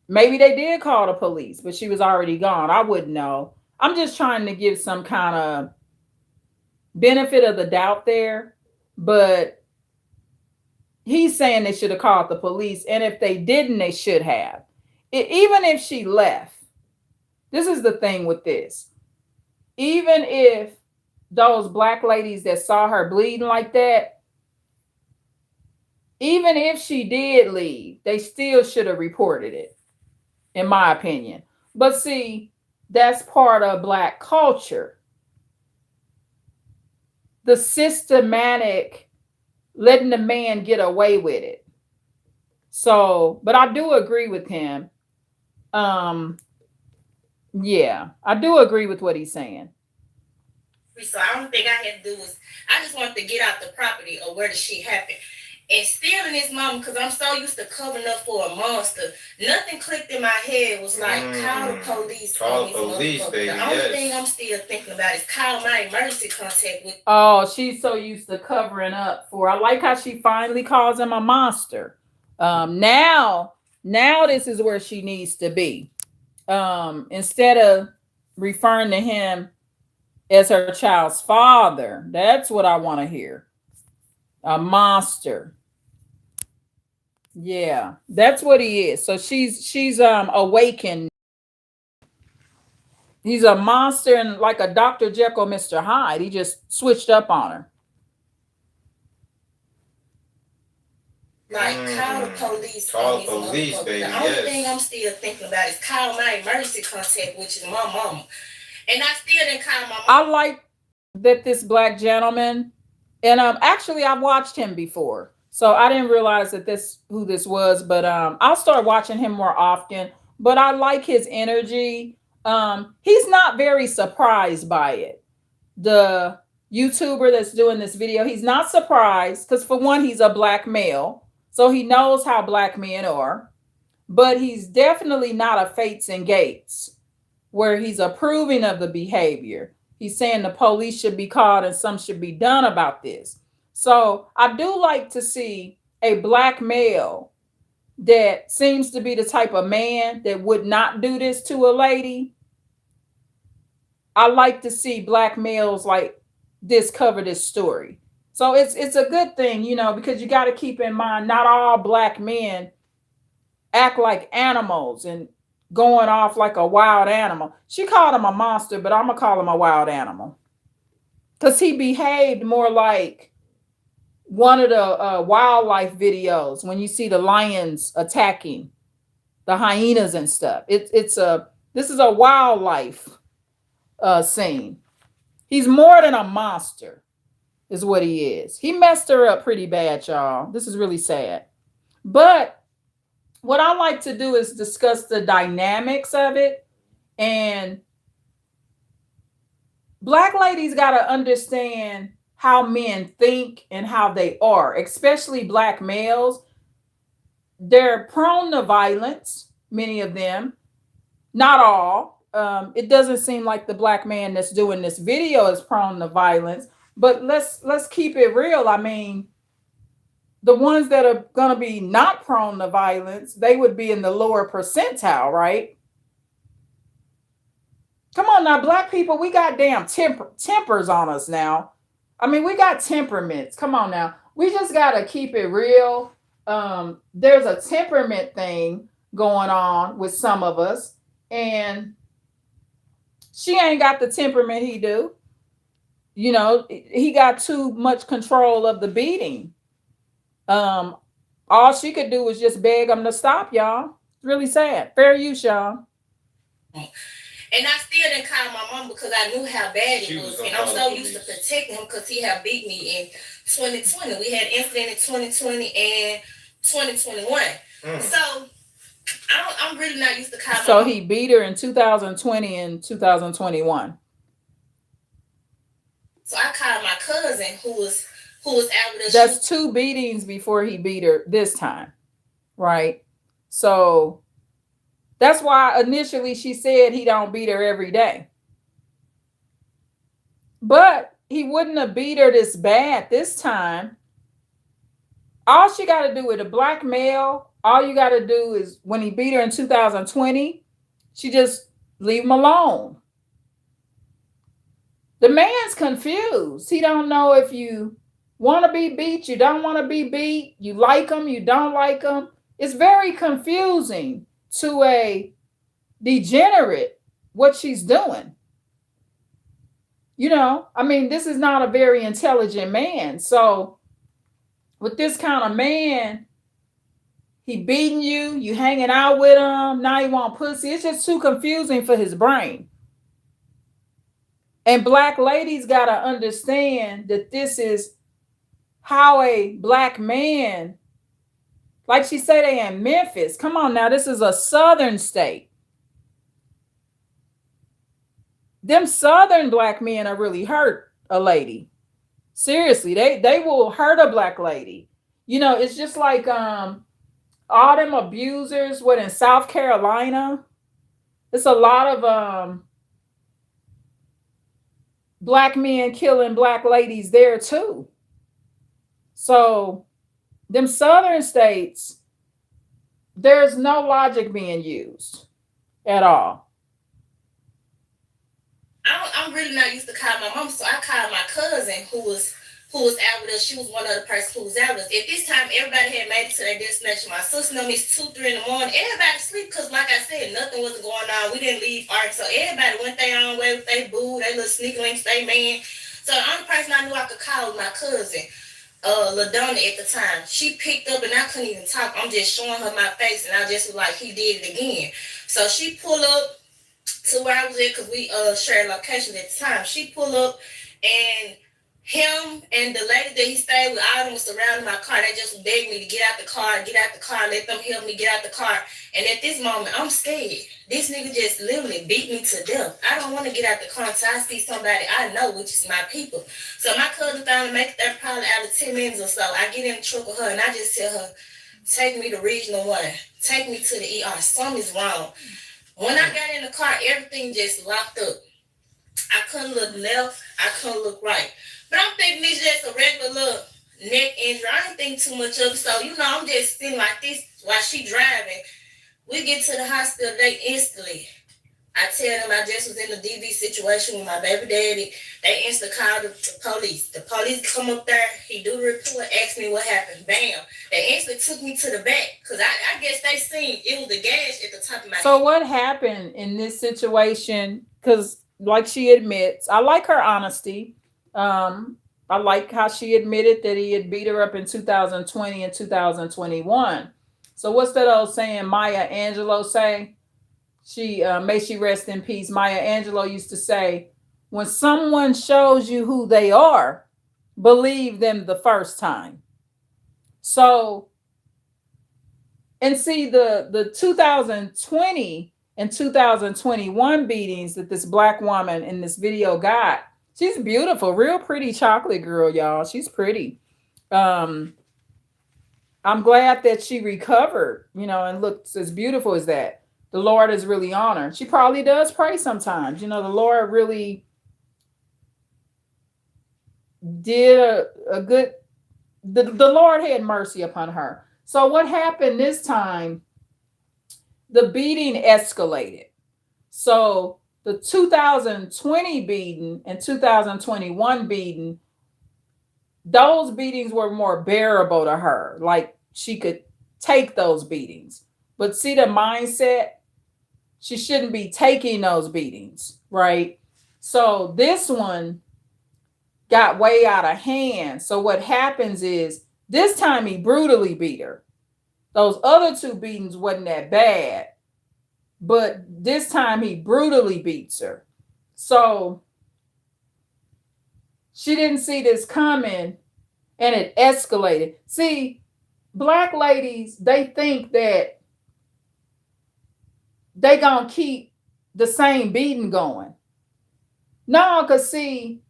maybe they did call the police, but she was already gone. I wouldn't know. I'm just trying to give some kind of benefit of the doubt there, but he's saying they should have called the police. And if they didn't, they should have. Even if she left, this is the thing with this. Even if those black ladies that saw her bleeding like that, even if she did leave, they still should have reported it, in my opinion. But see, that's part of Black culture. The systematic letting the man get away with it. So, but I do agree with him. Yeah, I do agree with what he's saying. So I don't think I had to do was I just wanted to get out the property or where the shit happened. And stealing this mama, because I'm so used to covering up for a monster, nothing clicked in my head was like, call the police. Call on the this police, motherfucker. baby, The only yes. thing I'm still thinking about is call my emergency contact with. Oh, she's so used to covering up for. I like how she finally calls him a monster. Now this is where she needs to be. Instead of referring to him as her child's father, that's what I want to hear. A monster. Yeah, that's what he is. So she's awakened. He's a monster and like a Dr. Jekyll, Mr. Hyde. He just switched up on her. Like, call the police. Call on the this police, motherfucker. baby, The only yes. thing I'm still thinking about is call my emergency contact, which is my mama. And I still didn't call my mama. I like that this black gentleman, and actually I've watched him before, so I didn't realize that who this was, but I'll start watching him more often. But I like his energy. He's not very surprised by it. The YouTuber that's doing this video, he's not surprised because for one, he's a black male, so he knows how black men are. But he's definitely not a Fates and Gates, where he's approving of the behavior. He's saying the police should be called and something should be done about this. So I do like to see a black male that seems to be the type of man that would not do this to a lady. I like to see black males like this cover this story. So it's a good thing, because you got to keep in mind, not all black men act like animals and going off like a wild animal. She called him a monster, but I'm gonna call him a wild animal because he behaved more like one of the wildlife videos when you see the lions attacking the hyenas and stuff. This is a wildlife scene. He's more than a monster, is what he is. He messed her up pretty bad, y'all. This is really sad. But what I like to do is discuss the dynamics of it. And black ladies got to understand how men think and how they are, especially black males. They're prone to violence, many of them, not all. It doesn't seem like the black man that's doing this video is prone to violence, but let's keep it real. I mean, the ones that are going to be not prone to violence, they would be in the lower percentile, right? Come on now, black people, we got damn tempers on us now. I mean, we got temperaments. Come on now. We just got to keep it real. There's a temperament thing going on with some of us, and she ain't got the temperament he do. He got too much control of the beating. All she could do was just beg him to stop, y'all. It's really sad. Fair use, y'all. And I still didn't call my mom because I knew how bad it was. And I'm so used to protecting him because he had beat me in 2020. We had incident in 2020 and 2021. So I'm really not used to calling. So he beat her in 2020 and 2021. So I called my cousin who was out with us. That's 2 beatings before he beat her this time, right? So that's why initially she said he don't beat her every day. But he wouldn't have beat her this bad this time. All she got to do with a black male, all you got to do is when he beat her in 2020, she just leave him alone. The man's confused. He don't know if you want to be beat, you don't want to be beat, you like him, you don't like him. It's very confusing to a degenerate what she's doing. I mean, this is not a very intelligent man. So with this kind of man, he beating you, you hanging out with him, now you want pussy. It's just too confusing for his brain. And black ladies got to understand that this is how a black man, like she said, they in Memphis. Come on now, this is a southern state. Them southern black men are really hurt a lady. Seriously, they will hurt a black lady. You know, it's just like all them abusers, what in South Carolina, it's a lot of black men killing black ladies there too. So them southern states, there's no logic being used at all. I'm really not used to calling my mom, so I called my cousin who was out with us. She was one of the persons who was out with us. At this time, everybody had made it to their destination. My sister know me, it's 2, 3 in the morning. Everybody sleep because, like I said, nothing was going on. We didn't leave Arkansas. So everybody went their own way with their boo, their little sneaker links, they man. So the only person I knew I could call was my cousin, LaDonna at the time. She picked up and I couldn't even talk. I'm just showing her my face and I just was like, he did it again. So she pulled up to where I was at because we shared location at the time. She pulled up and him and the lady that he stayed with, all of them was surrounding my car. They just begged me to get out the car, let them help me get out the car. And at this moment, I'm scared. This nigga just literally beat me to death. I don't want to get out the car until I see somebody I know, which is my people. So my cousin thought to make it there probably out of 10 minutes or so. I get in the truck with her and I just tell her, take me to Regional 1. Take me to the ER. Something's wrong. When I got in the car, everything just locked up. I couldn't look left. I couldn't look right. But I'm thinking it's just a regular little neck injury. I didn't think too much of it. So, I'm just sitting like this while she driving. We get to the hospital, they instantly. I tell them I just was in a DV situation with my baby daddy. They instantly called the police. The police come up there. He do the report, ask me what happened. Bam. They instantly took me to the back because I guess they seen it was the gash at the top of my head. So what happened in this situation? Because like she admits, I like her honesty. I like how she admitted that he had beat her up in 2020 and 2021. So what's that old saying Maya Angelou say? She may she rest in peace. Maya Angelou used to say, when someone shows you who they are, believe them the first time. So, and see the 2020 and 2021 beatings that this black woman in this video got. She's beautiful, real pretty chocolate girl, y'all. She's pretty. I'm glad that she recovered, and looks as beautiful as that. The Lord is really on her. She probably does pray sometimes. The Lord really did a good, the Lord had mercy upon her. So what happened this time, the beating escalated. So the 2020 beating and 2021 beating, those beatings were more bearable to her. Like she could take those beatings. But see the mindset, she shouldn't be taking those beatings, right? So this one got way out of hand. So what happens is this time he brutally beat her. Those other 2 beatings wasn't that bad, but this time he brutally beats her. So she didn't see this coming and it escalated. See, black ladies, they think that they gonna keep the same beating going. No, because see,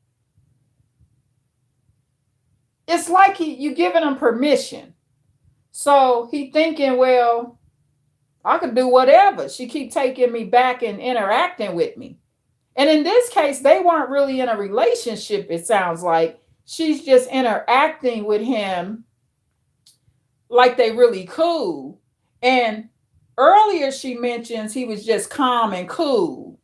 it's like you giving him permission. So he thinking, well, I could do whatever. She keep taking me back and interacting with me. And in this case, they weren't really in a relationship, it sounds like. She's just interacting with him like they really cool. And earlier she mentions he was just calm and cool,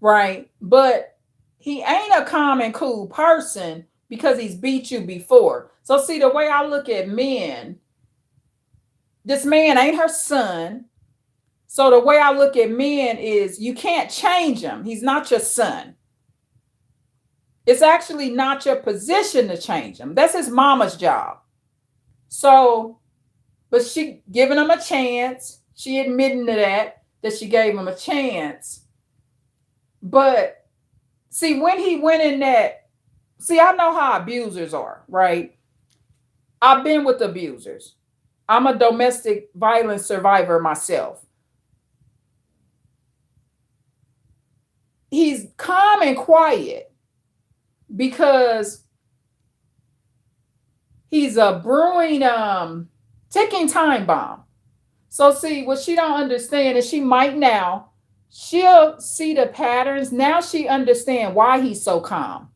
right? But he ain't a calm and cool person because he's beat you before. So see, the way I look at men, this man ain't her son. So the way I look at men is you can't change him. He's not your son. It's actually not your position to change him. That's his mama's job. So, but she giving him a chance. She admitting to that she gave him a chance. But see, when he went in that, see, I know how abusers are, right? I've been with abusers. I'm a domestic violence survivor myself. He's calm and quiet because he's a brewing ticking time bomb. So see, what she don't understand is she might now, she'll see the patterns. Now she understand why he's so calm.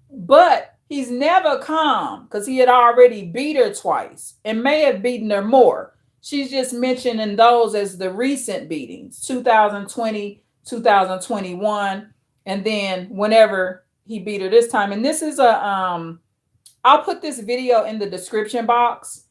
But he's never calm because he had already beat her twice and may have beaten her more. She's just mentioning those as the recent beatings, 2020, 2021, and then whenever he beat her this time. And this is I'll put this video in the description box.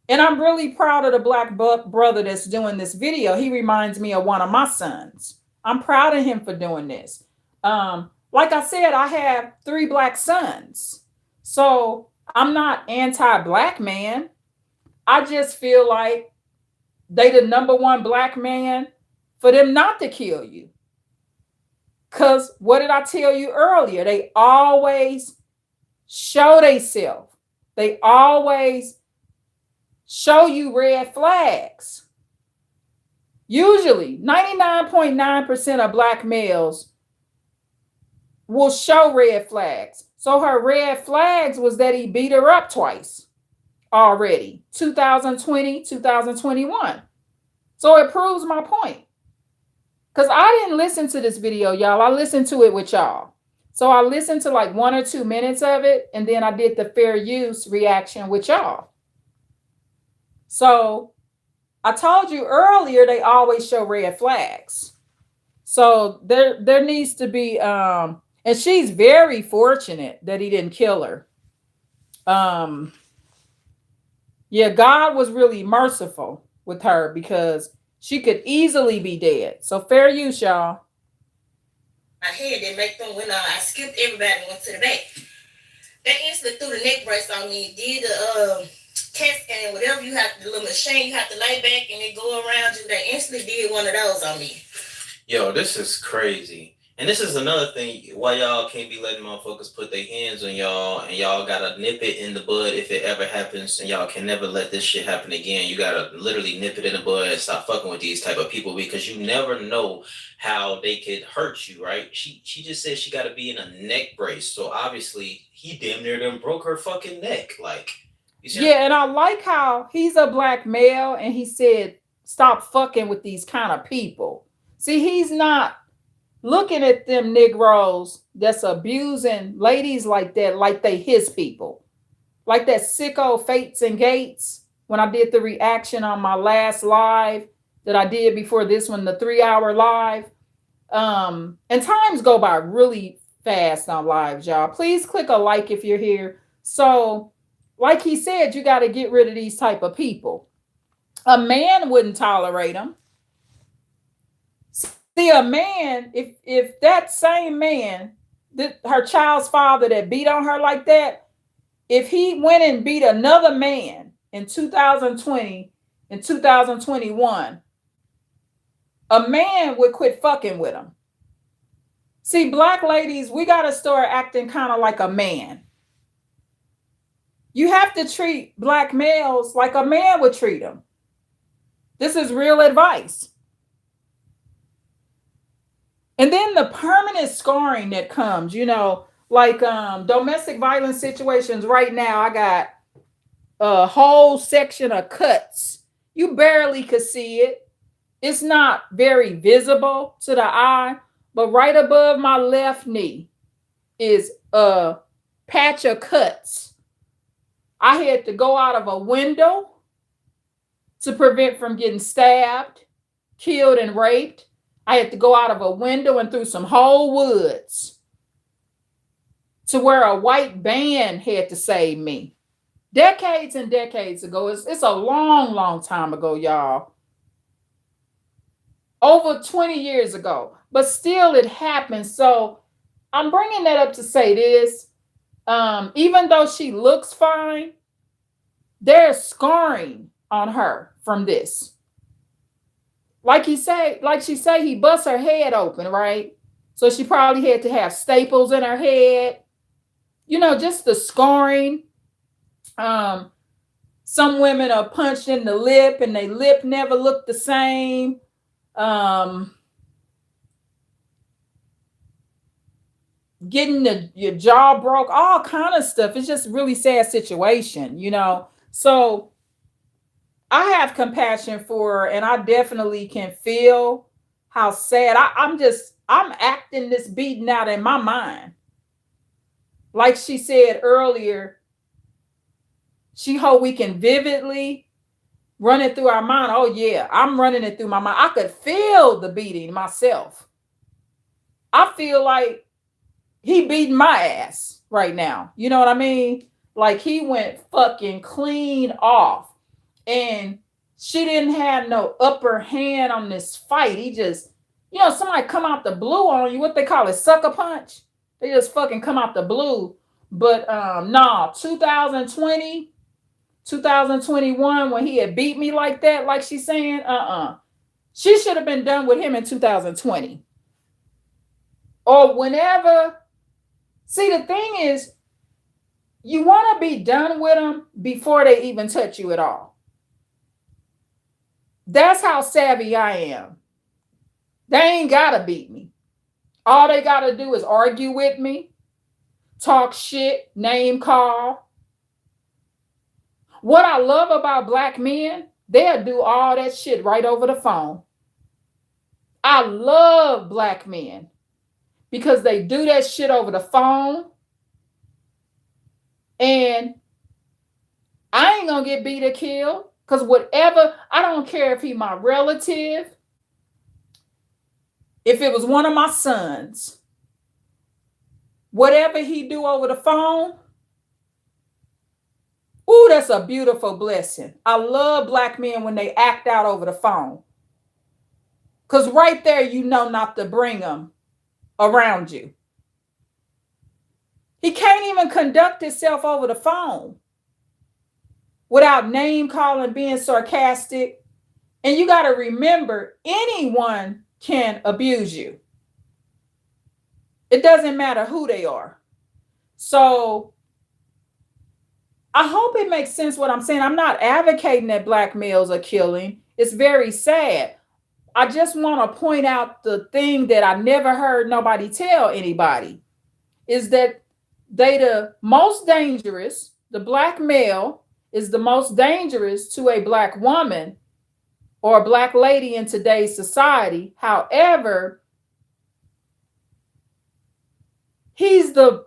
And I'm really proud of the black brother that's doing this video. He reminds me of one of my sons. I'm proud of him for doing this. Like I said, I have 3 black sons. So I'm not anti-black man. I just feel like they the number one black man for them not to kill you. Because what did I tell you earlier? They always show themselves. They always show you red flags. Usually 99.9% of black males will show red flags. So her red flags was that he beat her up twice already, 2020, 2021. So it proves my point. Because I didn't listen to this video, y'all. I listened to it with y'all. So I listened to like 1 or 2 minutes of it, and then I did the fair use reaction with y'all. So I told you earlier, they always show red flags. So there needs to be, and she's very fortunate that he didn't kill her. Yeah, God was really merciful with her because she could easily be dead. So fair use, y'all. My head didn't make them when I skipped everybody and went to the back. They instantly threw the neck brace on me, did the CAT scan, whatever you have, the little machine you have to lay back and it go around you. They instantly did one of those on me. Yo, this is crazy. And this is another thing why y'all can't be letting motherfuckers put their hands on y'all, and y'all gotta nip it in the bud if it ever happens, and y'all can never let this shit happen again. You gotta literally nip it in the bud and stop fucking with these type of people, because you never know how they could hurt you, right? She just said she gotta be in a neck brace. So obviously he damn near done broke her fucking neck. Like, you see Yeah, and I like how he's a black male and he said, stop fucking with these kind of people. See, he's not looking at them Negroes that's abusing ladies like that, like they his people. Like that sicko Fates and Gates, when I did the reaction on my last live that I did before this one, the 3-hour live. And times go by really fast on lives, y'all. Please click a like if you're here. So, like he said, you got to get rid of these type of people. A man wouldn't tolerate them. See, a man, if that same man, her child's father that beat on her like that, if he went and beat another man in 2020 and 2021, a man would quit fucking with him. See, black ladies, we got to start acting kind of like a man. You have to treat black males like a man would treat them. This is real advice. And then the permanent scarring that comes, you know, like domestic violence situations right now, I got a whole section of cuts. You barely could see it. It's not very visible to the eye, but right above my left knee is a patch of cuts. I had to go out of a window to prevent from getting stabbed, killed, and raped. I had to go out of a window and through some whole woods to where a white band had to save me. Decades and decades ago. It's a long, long time ago, y'all. Over 20 years ago. But still it happened. So I'm bringing that up to say this. Even though she looks fine, there's scarring on her from this. Like she say, he bust her head open, right? So she probably had to have staples in her head. You know, just the scarring. Some women are punched in the lip and they lip never look the same. Getting your jaw broke, all kind of stuff. It's just really sad situation, you know. So I have compassion for her, and I definitely can feel how sad. I'm acting this beating out in my mind. Like she said earlier, she hope we can vividly run it through our mind. Oh yeah, I'm running it through my mind. I could feel the beating myself. I feel like he beating my ass right now. You know what I mean? Like he went fucking clean off. And she didn't have no upper hand on this fight. He just, you know, somebody come out the blue on you, what they call it, sucker punch. They just fucking come out the blue. But no, 2020, 2021, when he had beat me like that, like she's saying, she should have been done with him in 2020. Or whenever. See, the thing is, you want to be done with them before they even touch you at all. That's how savvy I am. They ain't got to beat me. All they got to do is argue with me, talk shit, name call. What I love about black men, they'll do all that shit right over the phone. I love black men because they do that shit over the phone. And I ain't going to get beat or killed. Because whatever, I don't care if he my relative, if it was one of my sons, whatever he do over the phone, ooh, that's a beautiful blessing. I love black men when they act out over the phone. Because right there, you know not to bring them around you. He can't even conduct himself over the phone without name calling, being sarcastic. And you got to remember, anyone can abuse you. It doesn't matter who they are. So I hope it makes sense what I'm saying. I'm not advocating that black males are killing. It's very sad. I just want to point out the thing that I never heard nobody tell anybody is that they the most dangerous, the black male is the most dangerous to a black woman or a black lady in today's society. However, he's the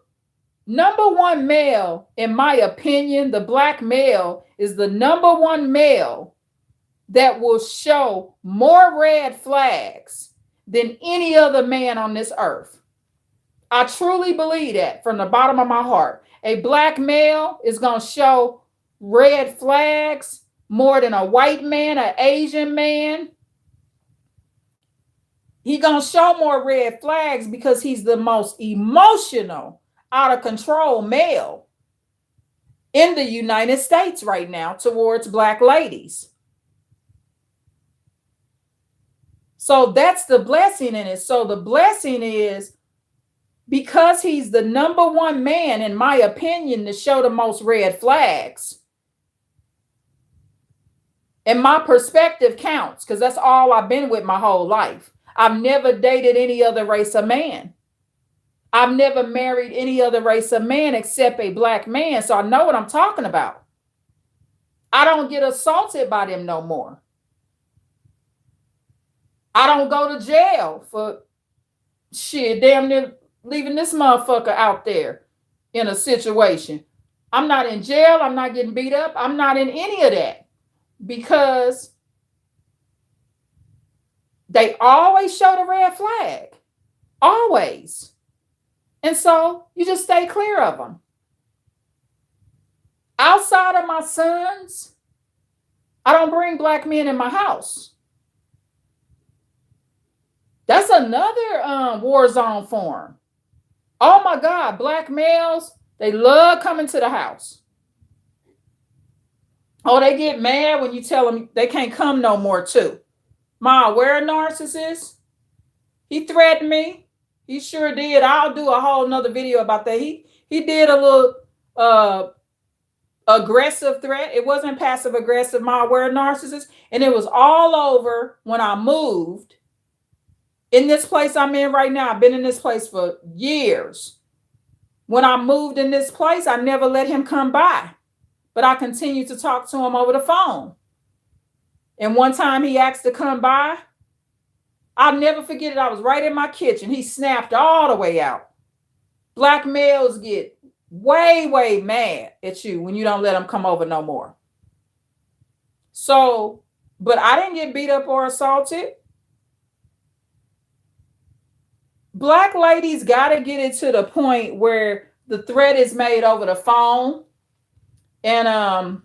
number one male, in my opinion. The black male is the number one male that will show more red flags than any other man on this earth. I truly believe that from the bottom of my heart. A black male is going to show red flags more than a white man, an Asian man. He's going to show more red flags because he's the most emotional, out of control male in the United States right now towards black ladies. So that's the blessing in it. So the blessing is because he's the number one man, in my opinion, to show the most red flags. And my perspective counts because that's all I've been with my whole life. I've never dated any other race of man. I've never married any other race of man except a black man. So I know what I'm talking about. I don't get assaulted by them no more. I don't go to jail for shit, damn near leaving this motherfucker out there in a situation. I'm not in jail. I'm not getting beat up. I'm not in any of that because they always show the red flag. Always. And so you just stay clear of them. Outside of my sons, I don't bring black men in my house. That's another war zone for them. Oh my God, black males, they love coming to the house. Oh, they get mad when you tell them they can't come no more too. Ma, where a narcissist? He threatened me. He sure did. I'll do a whole nother video about that. He did a little aggressive threat. It wasn't passive aggressive, my aware narcissist. And it was all over when I moved in this place I'm in right now. I've been in this place for years. When I moved in this place, I never let him come by, but I continued to talk to him over the phone. And one time he asked to come by. I'll never forget it. I was right in my kitchen. He snapped all the way out. Black males get way, way mad at you when you don't let them come over no more. So, but I didn't get beat up or assaulted. Black ladies got to get it to the point where the threat is made over the phone. And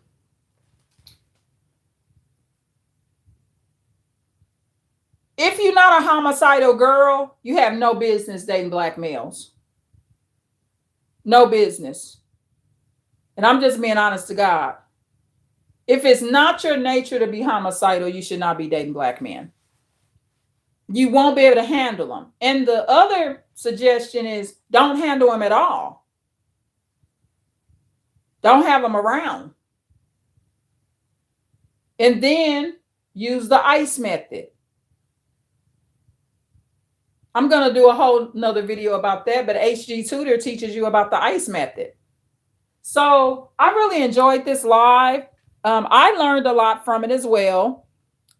if you're not a homicidal girl, you have no business dating black males. No business. And I'm just being honest to God. If it's not your nature to be homicidal, you should not be dating black men. You won't be able to handle them. And the other suggestion is don't handle them at all. Don't have them around. And then use the ICE method. I'm going to do a whole nother video about that, but HG Tutor teaches you about the ICE method. So I really enjoyed this live. I learned a lot from it as well.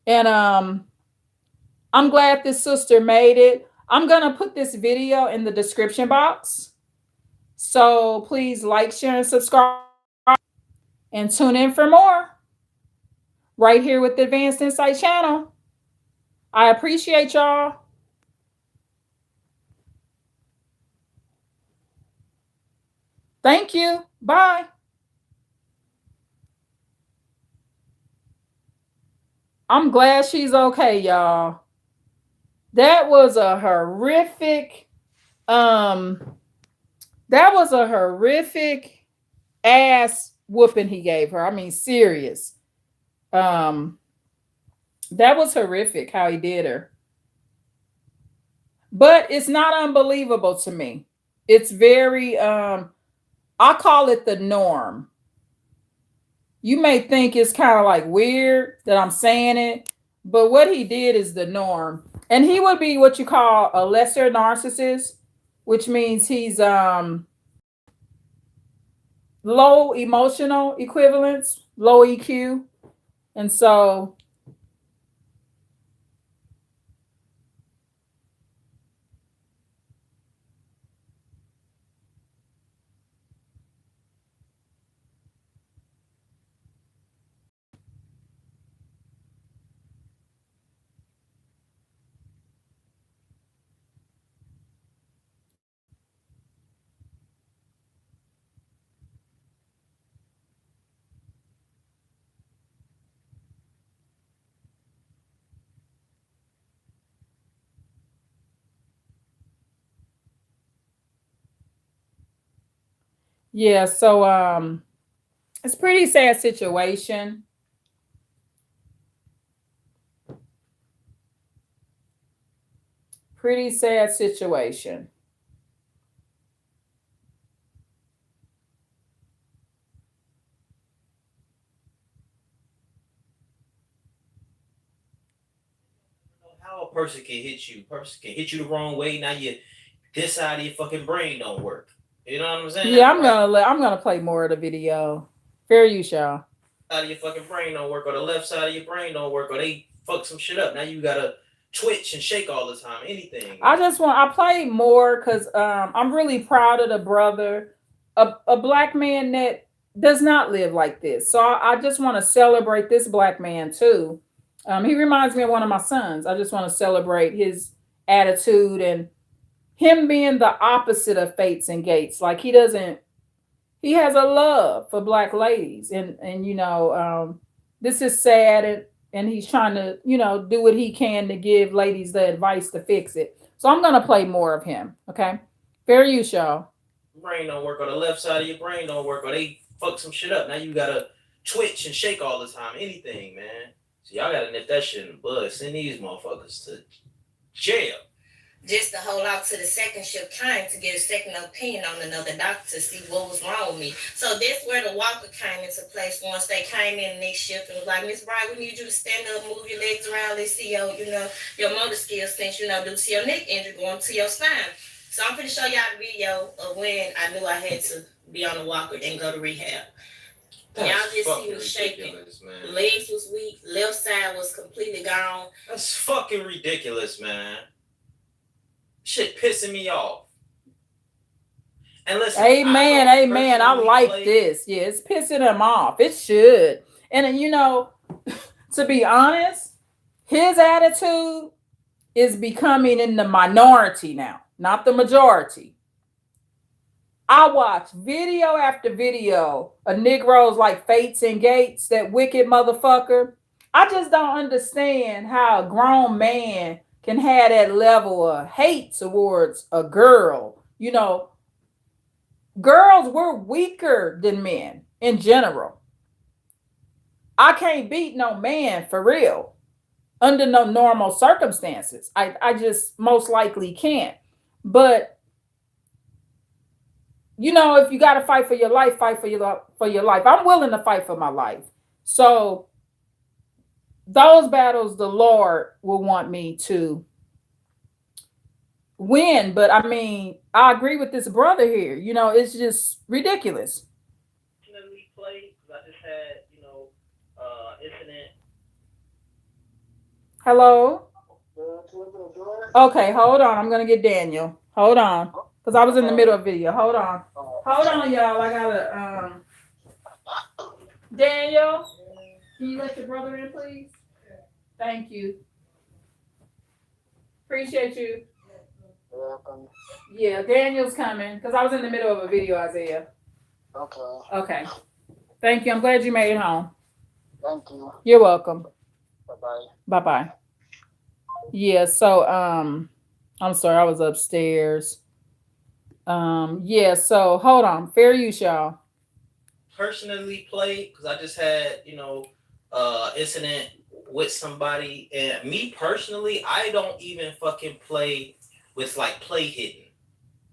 And I'm glad this sister made it. I'm going to put this video in the description box. So please like, share, and subscribe. And tune in for more right here with the Advanced Insight channel. I appreciate y'all. Thank you. Bye. I'm glad she's okay, y'all. That was a horrific, ass whooping he gave her. I mean, serious. That was horrific how he did her. But it's not unbelievable to me. It's very, I call it the norm. You may think it's kind of like weird that I'm saying it, but what he did is the norm. And he would be what you call a lesser narcissist, which means he's low emotional equivalence, low EQ. And so yeah, so it's a pretty sad situation. Pretty sad situation. How a person can hit you, the wrong way. Now this side of your fucking brain don't work. You know what I'm saying? Yeah, I'm gonna play more of the video. Fair use, y'all. Side of your fucking brain don't work, or the left side of your brain don't work, or they fuck some shit up. Now you gotta twitch and shake all the time. Anything. I play more because I'm really proud of the brother, a black man that does not live like this. So I just want to celebrate this black man too. He reminds me of one of my sons. I just want to celebrate his attitude and him being the opposite of Fates and Gates. Like he has a love for black ladies, and you know, this is sad, and he's trying to, you know, do what he can to give ladies the advice to fix it. So I'm gonna play more of him. Okay, fair use, y'all. Brain don't work, or the left side of your brain don't work, or they fuck some shit up. Now you gotta twitch and shake all the time. Anything, man. So y'all gotta nip that shit in the bud. Send these motherfuckers to jail. just to hold out to the second shift came to get a second opinion on another doctor to see what was wrong with me. So that's where the walker came into place. Once they came in the next shift and was like, Miss Bright, we need you to stand up, move your legs around, let's see your motor skills since due to your neck injury going to your spine. So I'm gonna show y'all the video of when I knew I had to be on the walker and go to rehab. Y'all just see me shaking. Man. Legs was weak, left side was completely gone. That's fucking ridiculous, man. Shit pissing me off. And listen, amen. I like this. Yeah, it's pissing him off. It should. And to be honest, his attitude is becoming in the minority now, not the majority. I watch video after video of Negroes like Fates and Gates, that wicked motherfucker. I just don't understand how a grown man can have that level of hate towards a girl. Girls were weaker than men in general. I can't beat no man for real under no normal circumstances. I just most likely can't. But if you got to fight for your life, fight for your life. I'm willing to fight for my life. So those battles, the Lord will want me to win. But I mean, I agree with this brother here. It's just ridiculous. I just had, incident. Hello? Okay, hold on. I'm going to get Daniel. Hold on. Because I was in the middle of video. Hold on. Hold on, y'all. I got to... Daniel, can you let your brother in, please? Thank you. Appreciate you. Welcome. Yeah, Daniel's coming. Because I was in the middle of a video, Isaiah. Okay. Thank you. I'm glad you made it home. Thank you. You're welcome. Bye-bye. Bye-bye. Yeah, so I'm sorry, I was upstairs. Yeah, so hold on. Fair use, y'all. Personally play, because I just had, incident with somebody, and me personally, I don't even fucking play with like play hitting.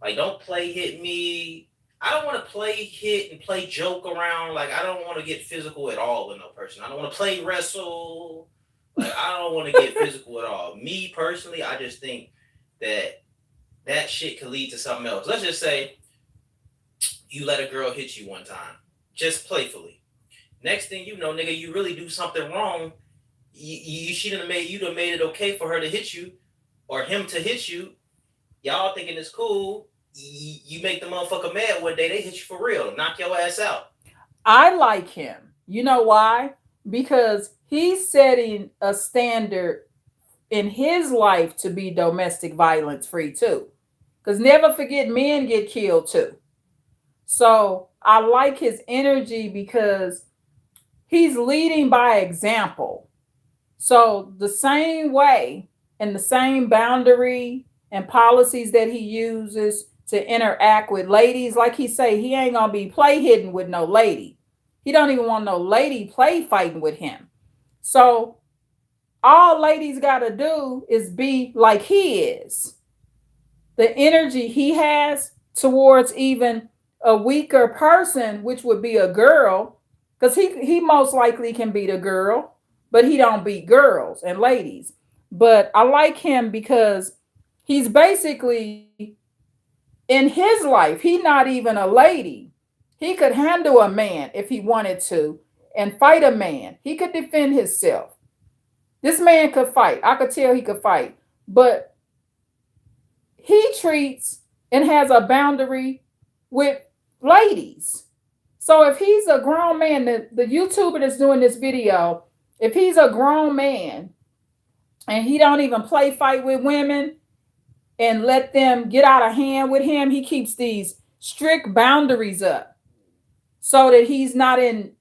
Like, don't play hit me. I don't want to play hit and play joke around. Like, I don't want to get physical at all with no person. I don't want to play wrestle. Like, I don't want to get physical at all. Me personally, I just think that shit could lead to something else. Let's just say you let a girl hit you one time, just playfully. Next thing you know, nigga, you really do something wrong. You'd have made it okay for her to hit you or him to hit you. Y'all thinking it's cool. You make the motherfucker mad one day, they hit you for real, knock your ass out. I like him. You know why? Because he's setting a standard in his life to be domestic violence free too. Because never forget, men get killed too. So I like his energy because he's leading by example. So the same way and the same boundary and policies that he uses to interact with ladies, like he say, he ain't gonna be play hidden with no lady. He don't even want no lady play fighting with him. So all ladies gotta do is be like he is. The energy he has towards even a weaker person, which would be a girl, because he most likely can beat a girl, but he don't beat girls and ladies. But I like him because he's basically, in his life, he's not even a lady. He could handle a man if he wanted to and fight a man. He could defend himself. This man could fight. I could tell he could fight. But he treats and has a boundary with ladies. So if he's a grown man, the YouTuber that's doing this video, if he's a grown man and he don't even play fight with women and let them get out of hand with him, he keeps these strict boundaries up so that he's not in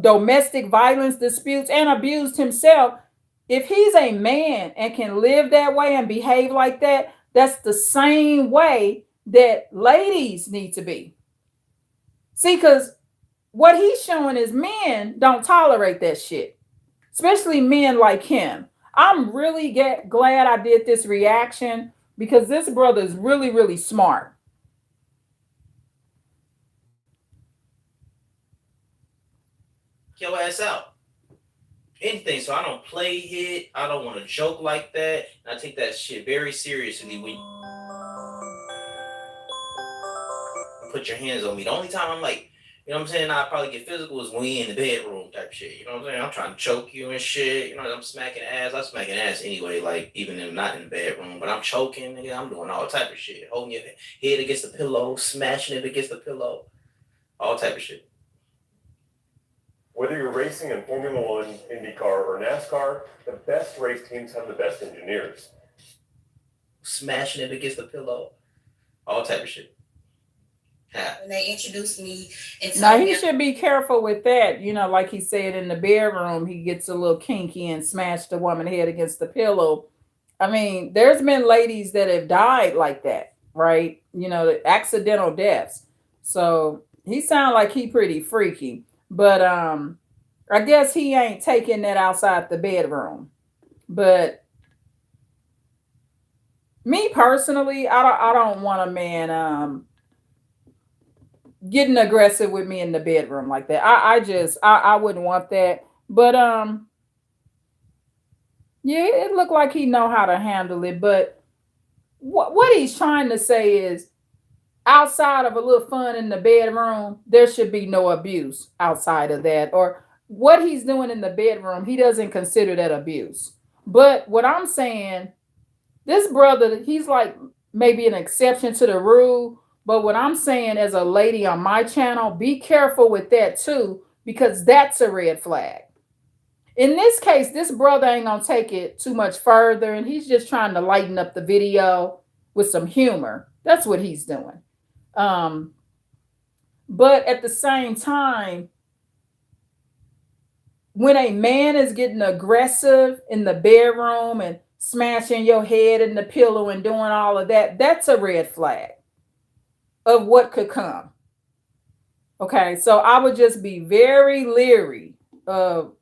domestic violence disputes and abused himself. If he's a man and can live that way and behave like that, that's the same way that ladies need to be. See, because what he's showing is men don't tolerate that shit, especially men like him. I'm really glad I did this reaction because this brother is really, really smart. Your ass out. Anything, so I don't play it. I don't want to joke like that. And I take that shit very seriously when you put your hands on me. The only time I'm like, you know what I'm saying, I probably get physical is when we in the bedroom type shit. You know what I'm saying? I'm trying to choke you and shit. You know, I'm smacking ass. I'm smacking ass anyway, like even if I'm not in the bedroom. But I'm choking, nigga. I'm doing all type of shit. Holding your head against the pillow, smashing it against the pillow. All type of shit. Whether you're racing in Formula One, IndyCar, or NASCAR, the best race teams have the best engineers. Smashing it against the pillow. All type of shit. Yeah. When they introduced me and Now told he me should be careful with that. You know, like he said in the bedroom, he gets a little kinky and smashed the woman head against the pillow. I mean, there's been ladies that have died like that, right? You know, accidental deaths. So he sound like he pretty freaky. But I guess he ain't taking that outside the bedroom. But me personally, I don't want a man getting aggressive with me in the bedroom like that. I wouldn't want that. But yeah, it looked like he know how to handle it. But what he's trying to say is, outside of a little fun in the bedroom, there should be no abuse outside of that. Or what he's doing in the bedroom, he doesn't consider that abuse. But what I'm saying, this brother, he's like maybe an exception to the rule. But what I'm saying as a lady on my channel, be careful with that too, because that's a red flag. In this case, this brother ain't gonna take it too much further, and he's just trying to lighten up the video with some humor. That's what he's doing. But at the same time, when a man is getting aggressive in the bedroom and smashing your head in the pillow and doing all of that, that's a red flag of what could come. Okay, so I would just be very leery of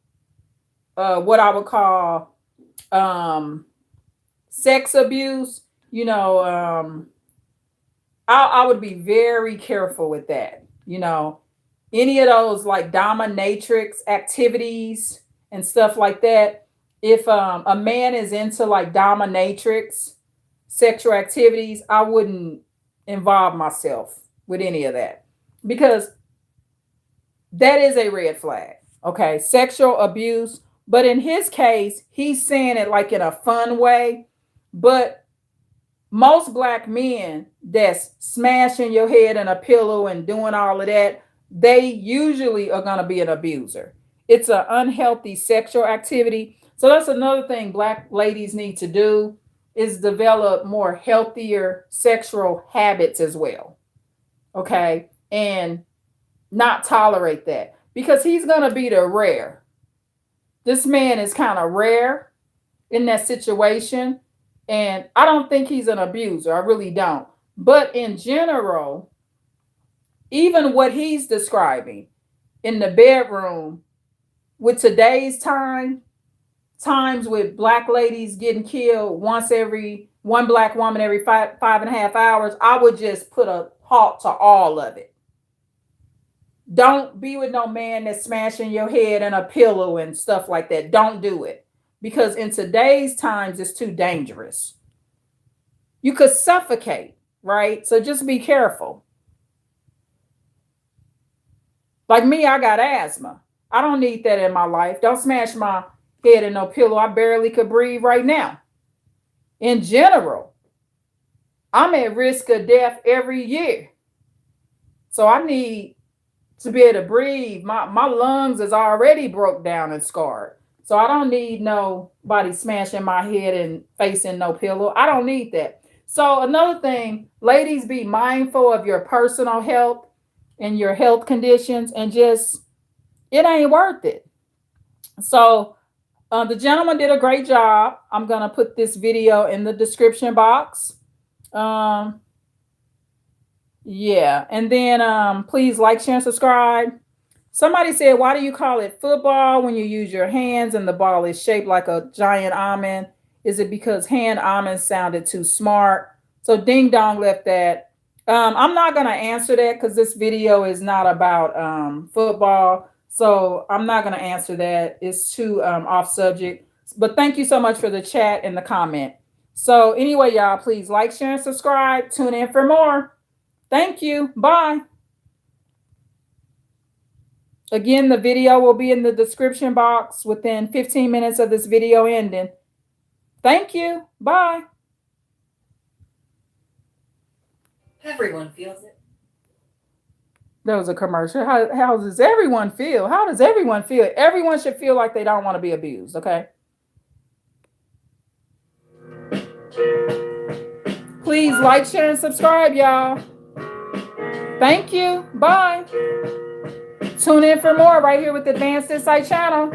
what I would call sex abuse. You know, I would be very careful with that. You know, any of those like dominatrix activities and stuff like that. If a man is into like dominatrix sexual activities, I wouldn't involve myself with any of that, because that is a red flag. Okay, sexual abuse. But in his case, he's saying it like in a fun way. But most black men that's smashing your head in a pillow and doing all of that, they usually are going to be an abuser. It's an unhealthy sexual activity. So that's another thing black ladies need to do, is develop more healthier sexual habits as well. Okay. And not tolerate that, because he's going to be the rare. This man is kind of rare in that situation. And I don't think he's an abuser. I really don't. But in general, even what he's describing in the bedroom with today's times with black ladies getting killed one black woman every 5.5 hours, I would just put a halt to all of it. Don't be with no man that's smashing your head in a pillow and stuff like that. Don't do it. Because in today's times, it's too dangerous. You could suffocate, right? So just be careful. Like me, I got asthma. I don't need that in my life. Don't smash my head in no pillow. I barely could breathe right now. In general, I'm at risk of death every year. So I need to be able to breathe. My lungs is already broke down and scarred. So I don't need nobody smashing my head and face in no pillow. I don't need that. So another thing, ladies, be mindful of your personal health and your health conditions, and just, it ain't worth it. So the gentleman did a great job. I'm going to put this video in the description box. Yeah. And then please like, share, and subscribe. Somebody said, why do you call it football when you use your hands and the ball is shaped like a giant almond? Is it because hand almonds sounded too smart? So Ding Dong left that. I'm not going to answer that because this video is not about football. So I'm not going to answer that. It's too off subject. But thank you so much for the chat and the comment. So anyway, y'all, please like, share, and subscribe. Tune in for more. Thank you. Bye. Again, the video will be in the description box within 15 minutes of this video ending. Thank you. Bye. Everyone feels it. That was a commercial. How does everyone feel? How does everyone feel? Everyone should feel like they don't want to be abused, okay? Please like, share, and subscribe, y'all. Thank you. Bye. Tune in for more right here with the Advanced Insight channel.